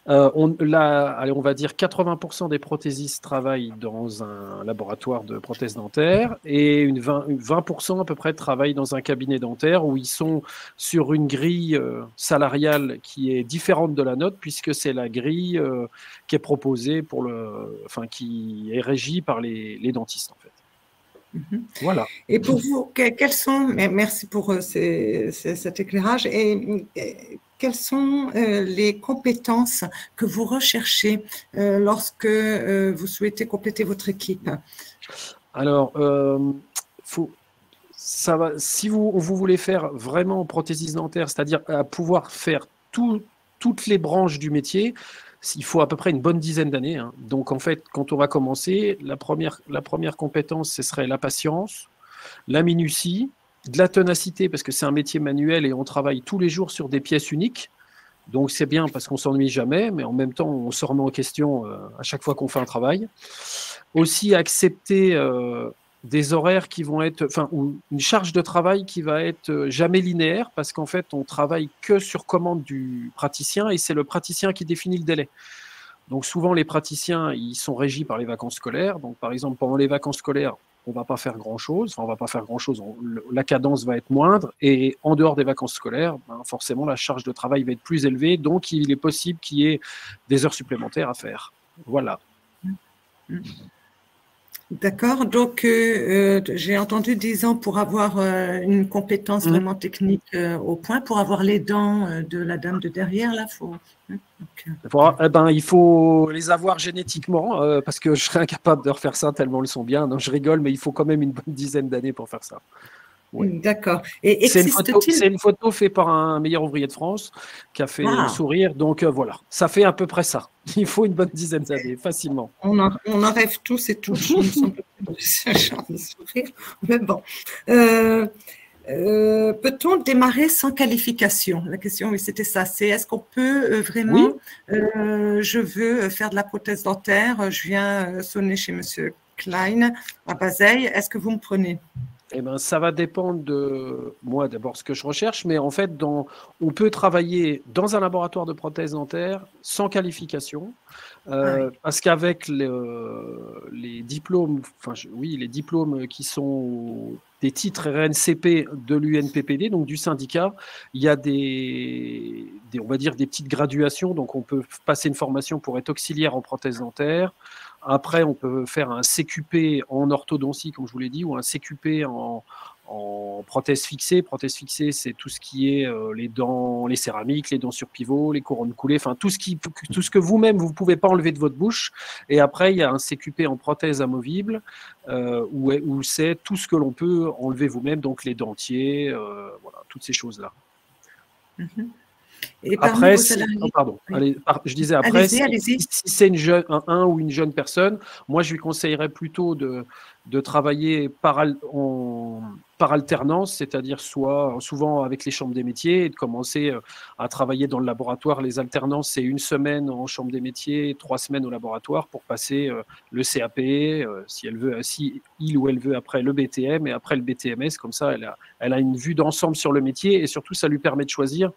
On va dire 80% des prothésistes travaillent dans un laboratoire de prothèses dentaires et 20% à peu près travaillent dans un cabinet dentaire où ils sont sur une grille salariale qui est différente de la nôtre puisque c'est la grille qui est proposée qui est régie par les dentistes en fait. Voilà. Et pour vous, quels sont, merci pour cet éclairage, et quelles sont les compétences que vous recherchez lorsque vous souhaitez compléter votre équipe? Alors, si vous voulez faire vraiment prothésiste dentaire, c'est-à-dire pouvoir faire toutes les branches du métier, il faut à peu près une bonne dizaine d'années. Hein. Donc, en fait, quand on va commencer, la première compétence, ce serait la patience, la minutie, de la ténacité, parce que c'est un métier manuel et on travaille tous les jours sur des pièces uniques. Donc, c'est bien parce qu'on ne s'ennuie jamais, mais en même temps, on se remet en question à chaque fois qu'on fait un travail. Aussi, accepter des horaires qui vont être, ou une charge de travail qui va être jamais linéaire, parce qu'en fait, on travaille que sur commande du praticien et c'est le praticien qui définit le délai. Donc, souvent, les praticiens, ils sont régis par les vacances scolaires. Donc, par exemple, pendant les vacances scolaires, on ne va pas faire grand-chose. Enfin, on ne va pas faire grand-chose. La cadence va être moindre. Et en dehors des vacances scolaires, forcément, la charge de travail va être plus élevée. Donc, il est possible qu'il y ait des heures supplémentaires à faire. Voilà. D'accord. Donc, j'ai entendu 10 ans pour avoir une compétence vraiment technique au point, pour avoir les dents de la dame de derrière, là, il faut les avoir génétiquement, parce que je serais incapable de refaire ça tellement elles sont bien. Non, je rigole, mais il faut quand même une bonne dizaine d'années pour faire ça. Ouais. D'accord. Et c'est une photo faite par un meilleur ouvrier de France qui a fait le sourire. Donc voilà, ça fait à peu près ça. Il faut une bonne dizaine d'années, facilement. On en rêve tous et toutes. Je ne sens pas de sourire. Mais bon. Peut-on démarrer sans qualification? La question, oui, c'était ça. C'est est-ce qu'on peut vraiment, je veux faire de la prothèse dentaire, je viens sonner chez Monsieur Klein à Bazeilles, est-ce que vous me prenez? Eh ben, ça va dépendre de moi, d'abord, ce que je recherche, mais en fait, on peut travailler dans un laboratoire de prothèses dentaires sans qualification, parce qu'avec les diplômes, les diplômes qui sont des titres RNCP de l'UNPPD, donc du syndicat, il y a on va dire des petites graduations, donc on peut passer une formation pour être auxiliaire en prothèse dentaire. Après, on peut faire un CQP en orthodontie, comme je vous l'ai dit, ou un CQP en prothèse fixée. Prothèse fixée, c'est tout ce qui est les dents, les céramiques, les dents sur pivot, les couronnes coulées, enfin tout ce que vous-même, vous ne pouvez pas enlever de votre bouche. Et après, il y a un CQP en prothèse amovible, où c'est tout ce que l'on peut enlever vous-même, donc les dentiers, voilà, toutes ces choses-là. Et parmi Après, vos salariés, pardon, oui. je disais après, Allez-y. si c'est un ou une jeune personne, moi je lui conseillerais plutôt de travailler par alternance, c'est-à-dire souvent avec les chambres des métiers, et de commencer à travailler dans le laboratoire. Les alternances, c'est 1 semaine en chambre des métiers, 3 semaines au laboratoire pour passer le CAP, si il ou elle veut après le BTM et après le BTMS. Comme ça, elle a une vue d'ensemble sur le métier et surtout, ça lui permet de choisir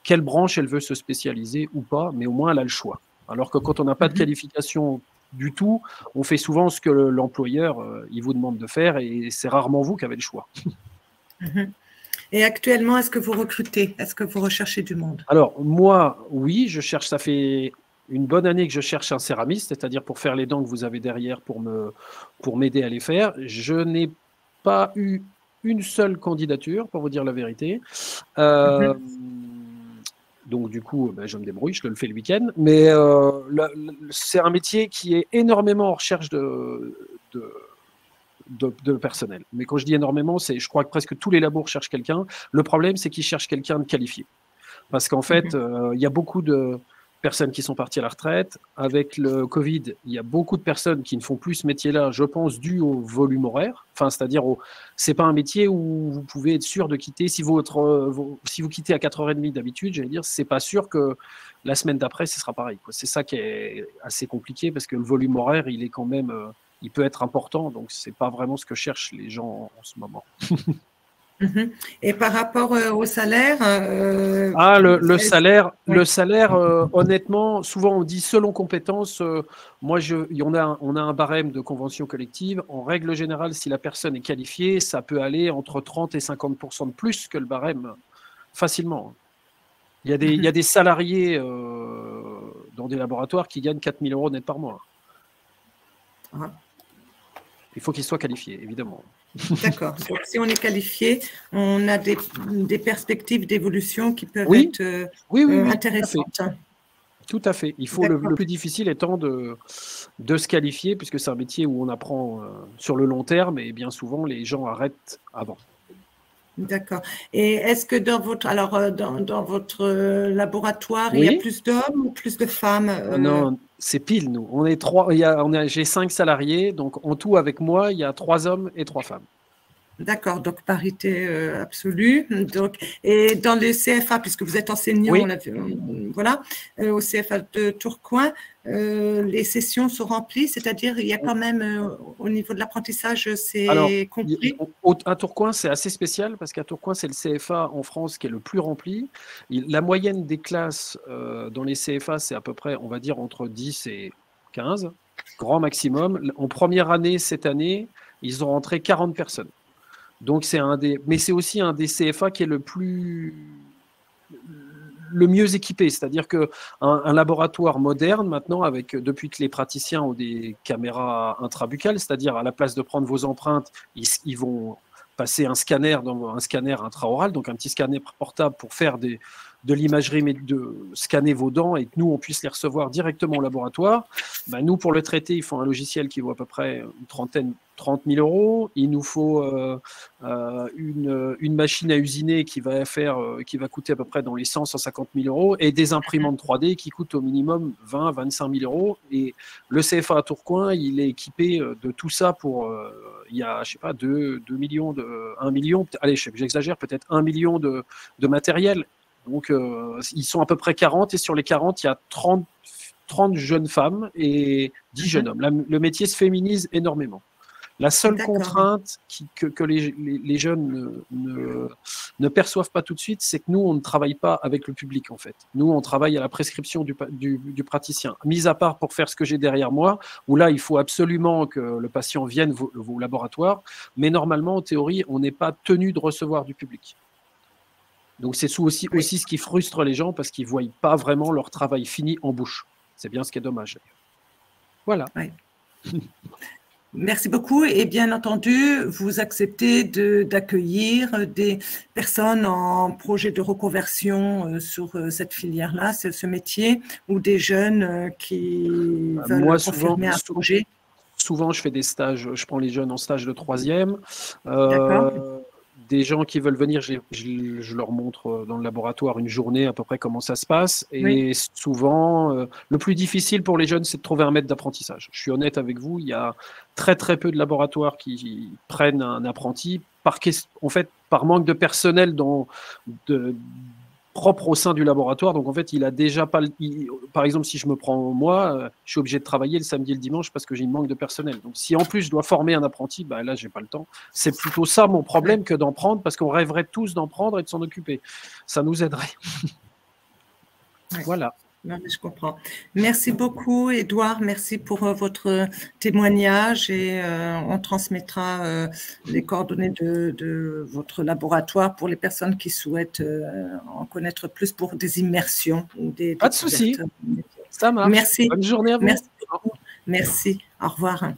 quelle branche elle veut se spécialiser ou pas, mais au moins elle a le choix. Alors que quand on n'a pas de qualification du tout, on fait souvent ce que l'employeur il vous demande de faire et c'est rarement vous qui avez le choix. Et actuellement, est-ce que vous recrutez? Est-ce que vous recherchez du monde? Alors moi, oui, je cherche, ça fait une bonne année que je cherche un céramiste, c'est-à-dire pour faire les dents que vous avez derrière pour m'aider à les faire. Je n'ai pas eu une seule candidature, pour vous dire la vérité. Donc, du coup, je me débrouille, je le fais le week-end. Mais c'est un métier qui est énormément en recherche de personnel. Mais quand je dis énormément, je crois que presque tous les labos recherchent quelqu'un. Le problème, c'est qu'ils cherchent quelqu'un de qualifié. Parce qu'en fait, il y a beaucoup de personnes qui sont parties à la retraite. Avec le Covid, il y a beaucoup de personnes qui ne font plus ce métier-là, je pense, dû au volume horaire. Enfin, c'est-à-dire, c'est pas un métier où vous pouvez être sûr de quitter. Si vous quittez à 4h30 d'habitude, j'allais dire, c'est pas sûr que la semaine d'après, ce sera pareil, quoi. C'est ça qui est assez compliqué parce que le volume horaire, il est quand même, il peut être important. Donc, c'est pas vraiment ce que cherchent les gens en ce moment. Et par rapport au salaire le salaire, honnêtement, souvent on dit selon compétence. Moi, on a un barème de convention collective. En règle générale, si la personne est qualifiée, ça peut aller entre 30 et 50% de plus que le barème, facilement. Il y a des salariés dans des laboratoires qui gagnent 4 000 € net par mois. Il faut qu'ils soient qualifiés, évidemment. D'accord. Donc, si on est qualifié, on a des perspectives d'évolution qui peuvent être intéressantes. Tout à fait. Il faut le plus difficile étant de se qualifier, puisque c'est un métier où on apprend sur le long terme et bien souvent les gens arrêtent avant. D'accord. Et est-ce que dans votre laboratoire, il y a plus d'hommes ou plus de femmes Non, c'est pile, nous. On est 3, j'ai 5 salariés, donc en tout avec moi, il y a 3 hommes et 3 femmes. D'accord, donc parité absolue. Donc, et dans le CFA, puisque vous êtes enseignant, au CFA de Tourcoing, les sessions sont remplies, c'est-à-dire il y a quand même au niveau de l'apprentissage, c'est compris. À Tourcoing, c'est assez spécial parce qu'à Tourcoing, c'est le CFA en France qui est le plus rempli. La moyenne des classes dans les CFA, c'est à peu près, on va dire, entre 10 et 15, grand maximum. En première année, cette année, ils ont rentré 40 personnes. Donc mais c'est aussi un des CFA qui est le mieux équipé, c'est-à-dire qu'un laboratoire moderne maintenant, depuis que les praticiens ont des caméras intrabuccales, c'est-à-dire à la place de prendre vos empreintes, ils vont passer un scanner intraoral, donc un petit scanner portable pour faire de l'imagerie, mais de scanner vos dents et que nous, on puisse les recevoir directement au laboratoire. Nous, pour le traiter, il faut un logiciel qui vaut à peu près 30 000 €. Il nous faut une machine à usiner qui va coûter à peu près dans les 150 000 € et des imprimantes 3D qui coûtent au minimum 20 25 000 €. Et le CFA à Tourcoing, il est équipé de tout ça pour... il y a, je sais pas, 1 million, allez, j'exagère, peut-être 1 million de matériel. Donc, ils sont à peu près 40 et sur les 40, il y a 30 jeunes femmes et 10 jeunes hommes. Le métier se féminise énormément. La seule contrainte que les jeunes ne perçoivent pas tout de suite, c'est que nous, on ne travaille pas avec le public, en fait. Nous, on travaille à la prescription du praticien. Mis à part pour faire ce que j'ai derrière moi, où là, il faut absolument que le patient vienne au laboratoire. Mais normalement, en théorie, on n'est pas tenu de recevoir du public. Donc, c'est aussi ce qui frustre les gens parce qu'ils ne voient pas vraiment leur travail fini en bouche. C'est bien ce qui est dommage. Voilà. Oui. Merci beaucoup. Et bien entendu, vous acceptez d'accueillir des personnes en projet de reconversion sur cette filière-là, ce métier, ou des jeunes qui veulent confirmer un projet. Souvent, je fais des stages, je prends les jeunes en stage de 3e. des gens qui veulent venir, je leur montre dans le laboratoire une journée à peu près comment ça se passe. Et Oui. souvent, le plus difficile pour les jeunes, c'est de trouver un maître d'apprentissage. Je suis honnête avec vous, il y a très très peu de laboratoires qui prennent un apprenti en fait, par manque de personnel propre au sein du laboratoire. Donc, en fait, il a déjà pas... par exemple, si je me prends moi, je suis obligé de travailler le samedi et le dimanche parce que j'ai une manque de personnel. Donc, si en plus je dois former un apprenti, bah, là, j'ai pas le temps. C'est plutôt ça mon problème que d'en prendre, parce qu'on rêverait tous d'en prendre et de s'en occuper. Ça nous aiderait. Ouais. Voilà. Non, mais je comprends. Merci beaucoup, Édouard. Merci pour votre témoignage et on transmettra les coordonnées de votre laboratoire pour les personnes qui souhaitent en connaître plus pour des immersions ou des Pas de souci. Ça marche. Merci. Bonne journée à vous. Merci beaucoup. Merci. Au revoir.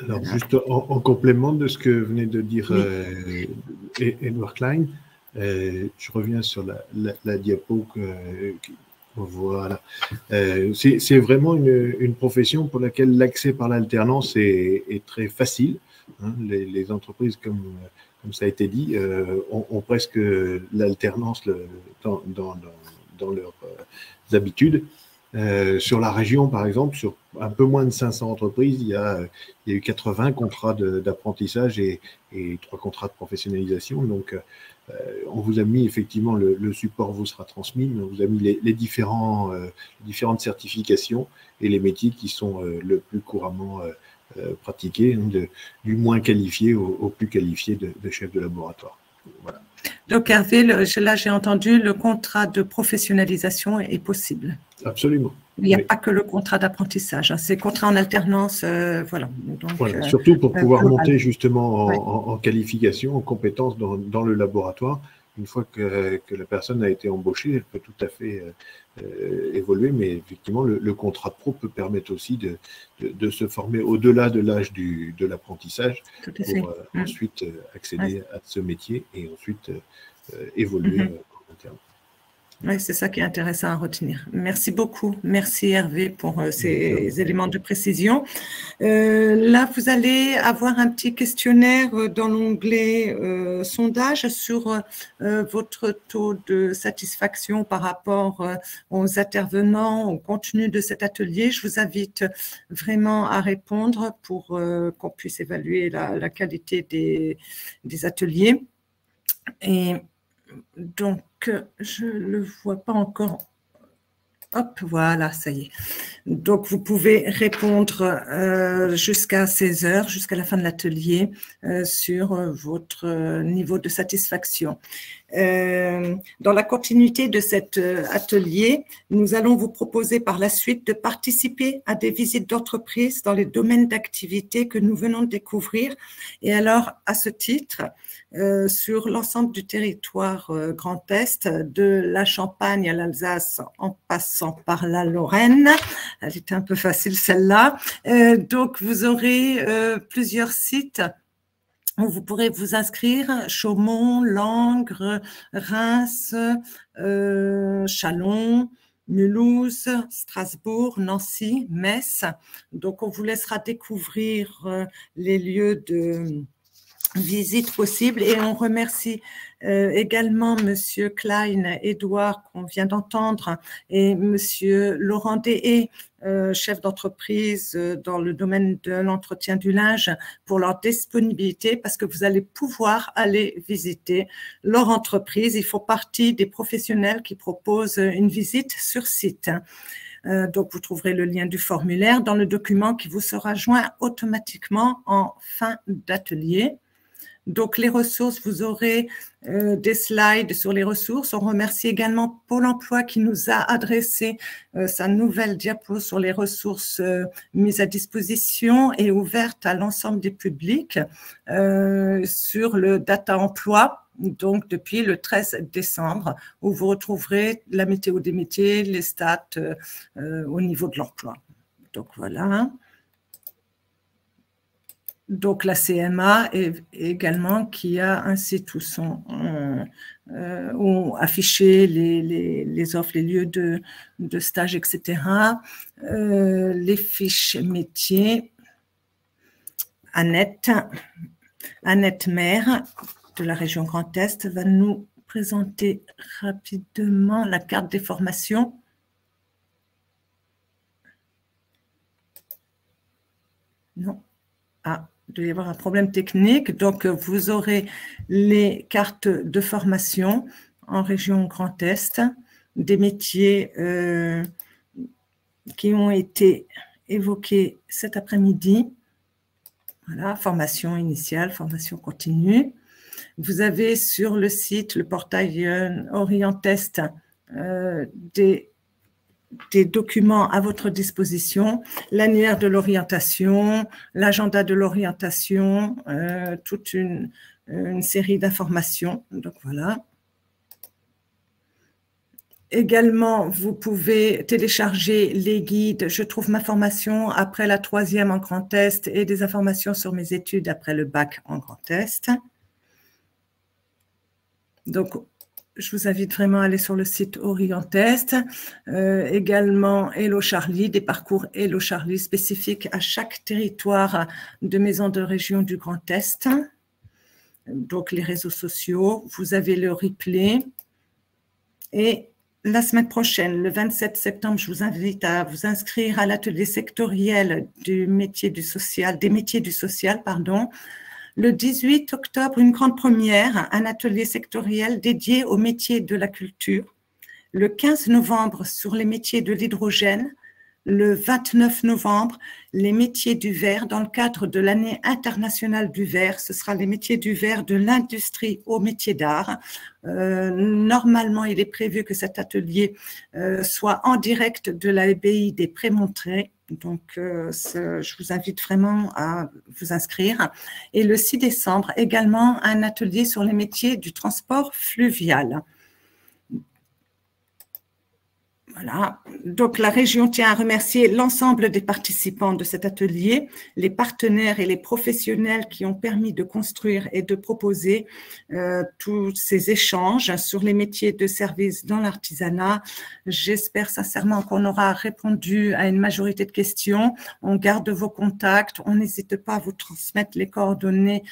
Alors, juste en complément de ce que venait de dire Edouard Klein, je reviens sur la diapo voilà. C'est vraiment une profession pour laquelle l'accès par l'alternance est très facile. Hein. Les entreprises, comme ça a été dit, ont presque l'alternance dans leurs habitudes. Sur la région, par exemple, sur un peu moins de 500 entreprises, il y a eu 80 contrats d'apprentissage et 3 contrats de professionnalisation. Donc, on vous a mis effectivement, le support vous sera transmis, mais on vous a mis les différentes certifications et les métiers qui sont le plus couramment pratiqués, du moins qualifié au plus qualifié de chef de laboratoire. Voilà. Donc Hervé, là j'ai entendu, le contrat de professionnalisation est possible. Absolument. Il n'y a pas que le contrat d'apprentissage, hein, c'est contrat en alternance, voilà. Donc, voilà. Surtout pour pouvoir global. monter justement en qualification, en compétences dans le laboratoire. Une fois que la personne a été embauchée, elle peut tout à fait évoluer, mais effectivement, le contrat pro peut permettre aussi de se former au-delà de l'âge de l'apprentissage pour ensuite accéder à ce métier et ensuite évoluer en interne. Oui, c'est ça qui est intéressant à retenir. Merci beaucoup. Merci Hervé pour ces éléments de précision. Là, vous allez avoir un petit questionnaire dans l'onglet sondage sur votre taux de satisfaction par rapport aux intervenants, au contenu de cet atelier. Je vous invite vraiment à répondre pour qu'on puisse évaluer la qualité des ateliers. Et donc, je ne le vois pas encore. Hop, voilà, ça y est. Donc, vous pouvez répondre jusqu'à 16 heures, jusqu'à la fin de l'atelier, sur votre niveau de satisfaction. Dans la continuité de cet atelier, nous allons vous proposer par la suite de participer à des visites d'entreprise dans les domaines d'activité que nous venons de découvrir. Et alors, à ce titre, sur l'ensemble du territoire Grand Est, de la Champagne à l'Alsace en passant par la Lorraine. Elle était un peu facile celle-là. Donc, vous aurez plusieurs sites où vous pourrez vous inscrire: Chaumont, Langres, Reims, Châlons, Mulhouse, Strasbourg, Nancy, Metz. Donc, on vous laissera découvrir les lieux de visite possible et on remercie également Monsieur Klein, Édouard qu'on vient d'entendre et Monsieur Laurent Deshaies, chef d'entreprise dans le domaine de l'entretien du linge, pour leur disponibilité parce que vous allez pouvoir aller visiter leur entreprise. Ils font partie des professionnels qui proposent une visite sur site. Donc, vous trouverez le lien du formulaire dans le document qui vous sera joint automatiquement en fin d'atelier. Donc, les ressources, vous aurez des slides sur les ressources. On remercie également Pôle emploi qui nous a adressé sa nouvelle diapo sur les ressources mises à disposition et ouvertes à l'ensemble des publics sur le data emploi, donc depuis le 13 décembre, où vous retrouverez la météo des métiers, les stats au niveau de l'emploi. Donc, voilà. Donc, la CMA également qui a un site où afficher les offres, les lieux de stage, etc. Les fiches métiers. Annette Maire de la région Grand Est va nous présenter rapidement la carte des formations. Non. Ah, il doit y avoir un problème technique. Donc, vous aurez les cartes de formation en région Grand Est, des métiers qui ont été évoqués cet après-midi. Voilà, formation initiale, formation continue. Vous avez sur le site, le portail Orientest, des documents à votre disposition, l'annuaire de l'orientation, l'agenda de l'orientation, toute une série d'informations. Donc voilà. Également, vous pouvez télécharger les guides « Je trouve ma formation après la 3e en Grand Est » et des informations sur mes études après le bac en Grand Est. Donc, je vous invite vraiment à aller sur le site Orientest. Également, Hello Charlie, des parcours Hello Charlie spécifiques à chaque territoire de maison de région du Grand Est. Donc, les réseaux sociaux, vous avez le replay. Et la semaine prochaine, le 27 septembre, je vous invite à vous inscrire à l'atelier sectoriel des métiers du social. Le 18 octobre, une grande première, un atelier sectoriel dédié aux métiers de la culture. Le 15 novembre, sur les métiers de l'hydrogène. Le 29 novembre, les métiers du verre dans le cadre de l'année internationale du verre. Ce sera les métiers du verre de l'industrie aux métiers d'art. Normalement, il est prévu que cet atelier soit en direct de l'abbaye des Prémontrés. Donc, je vous invite vraiment à vous inscrire. Et le 6 décembre, également, un atelier sur les métiers du transport fluvial. Voilà. Donc, la région tient à remercier l'ensemble des participants de cet atelier, les partenaires et les professionnels qui ont permis de construire et de proposer tous ces échanges sur les métiers de service dans l'artisanat. J'espère sincèrement qu'on aura répondu à une majorité de questions. On garde vos contacts. On n'hésite pas à vous transmettre les coordonnées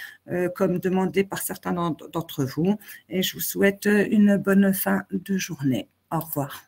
comme demandé par certains d'entre vous. Et je vous souhaite une bonne fin de journée. Au revoir.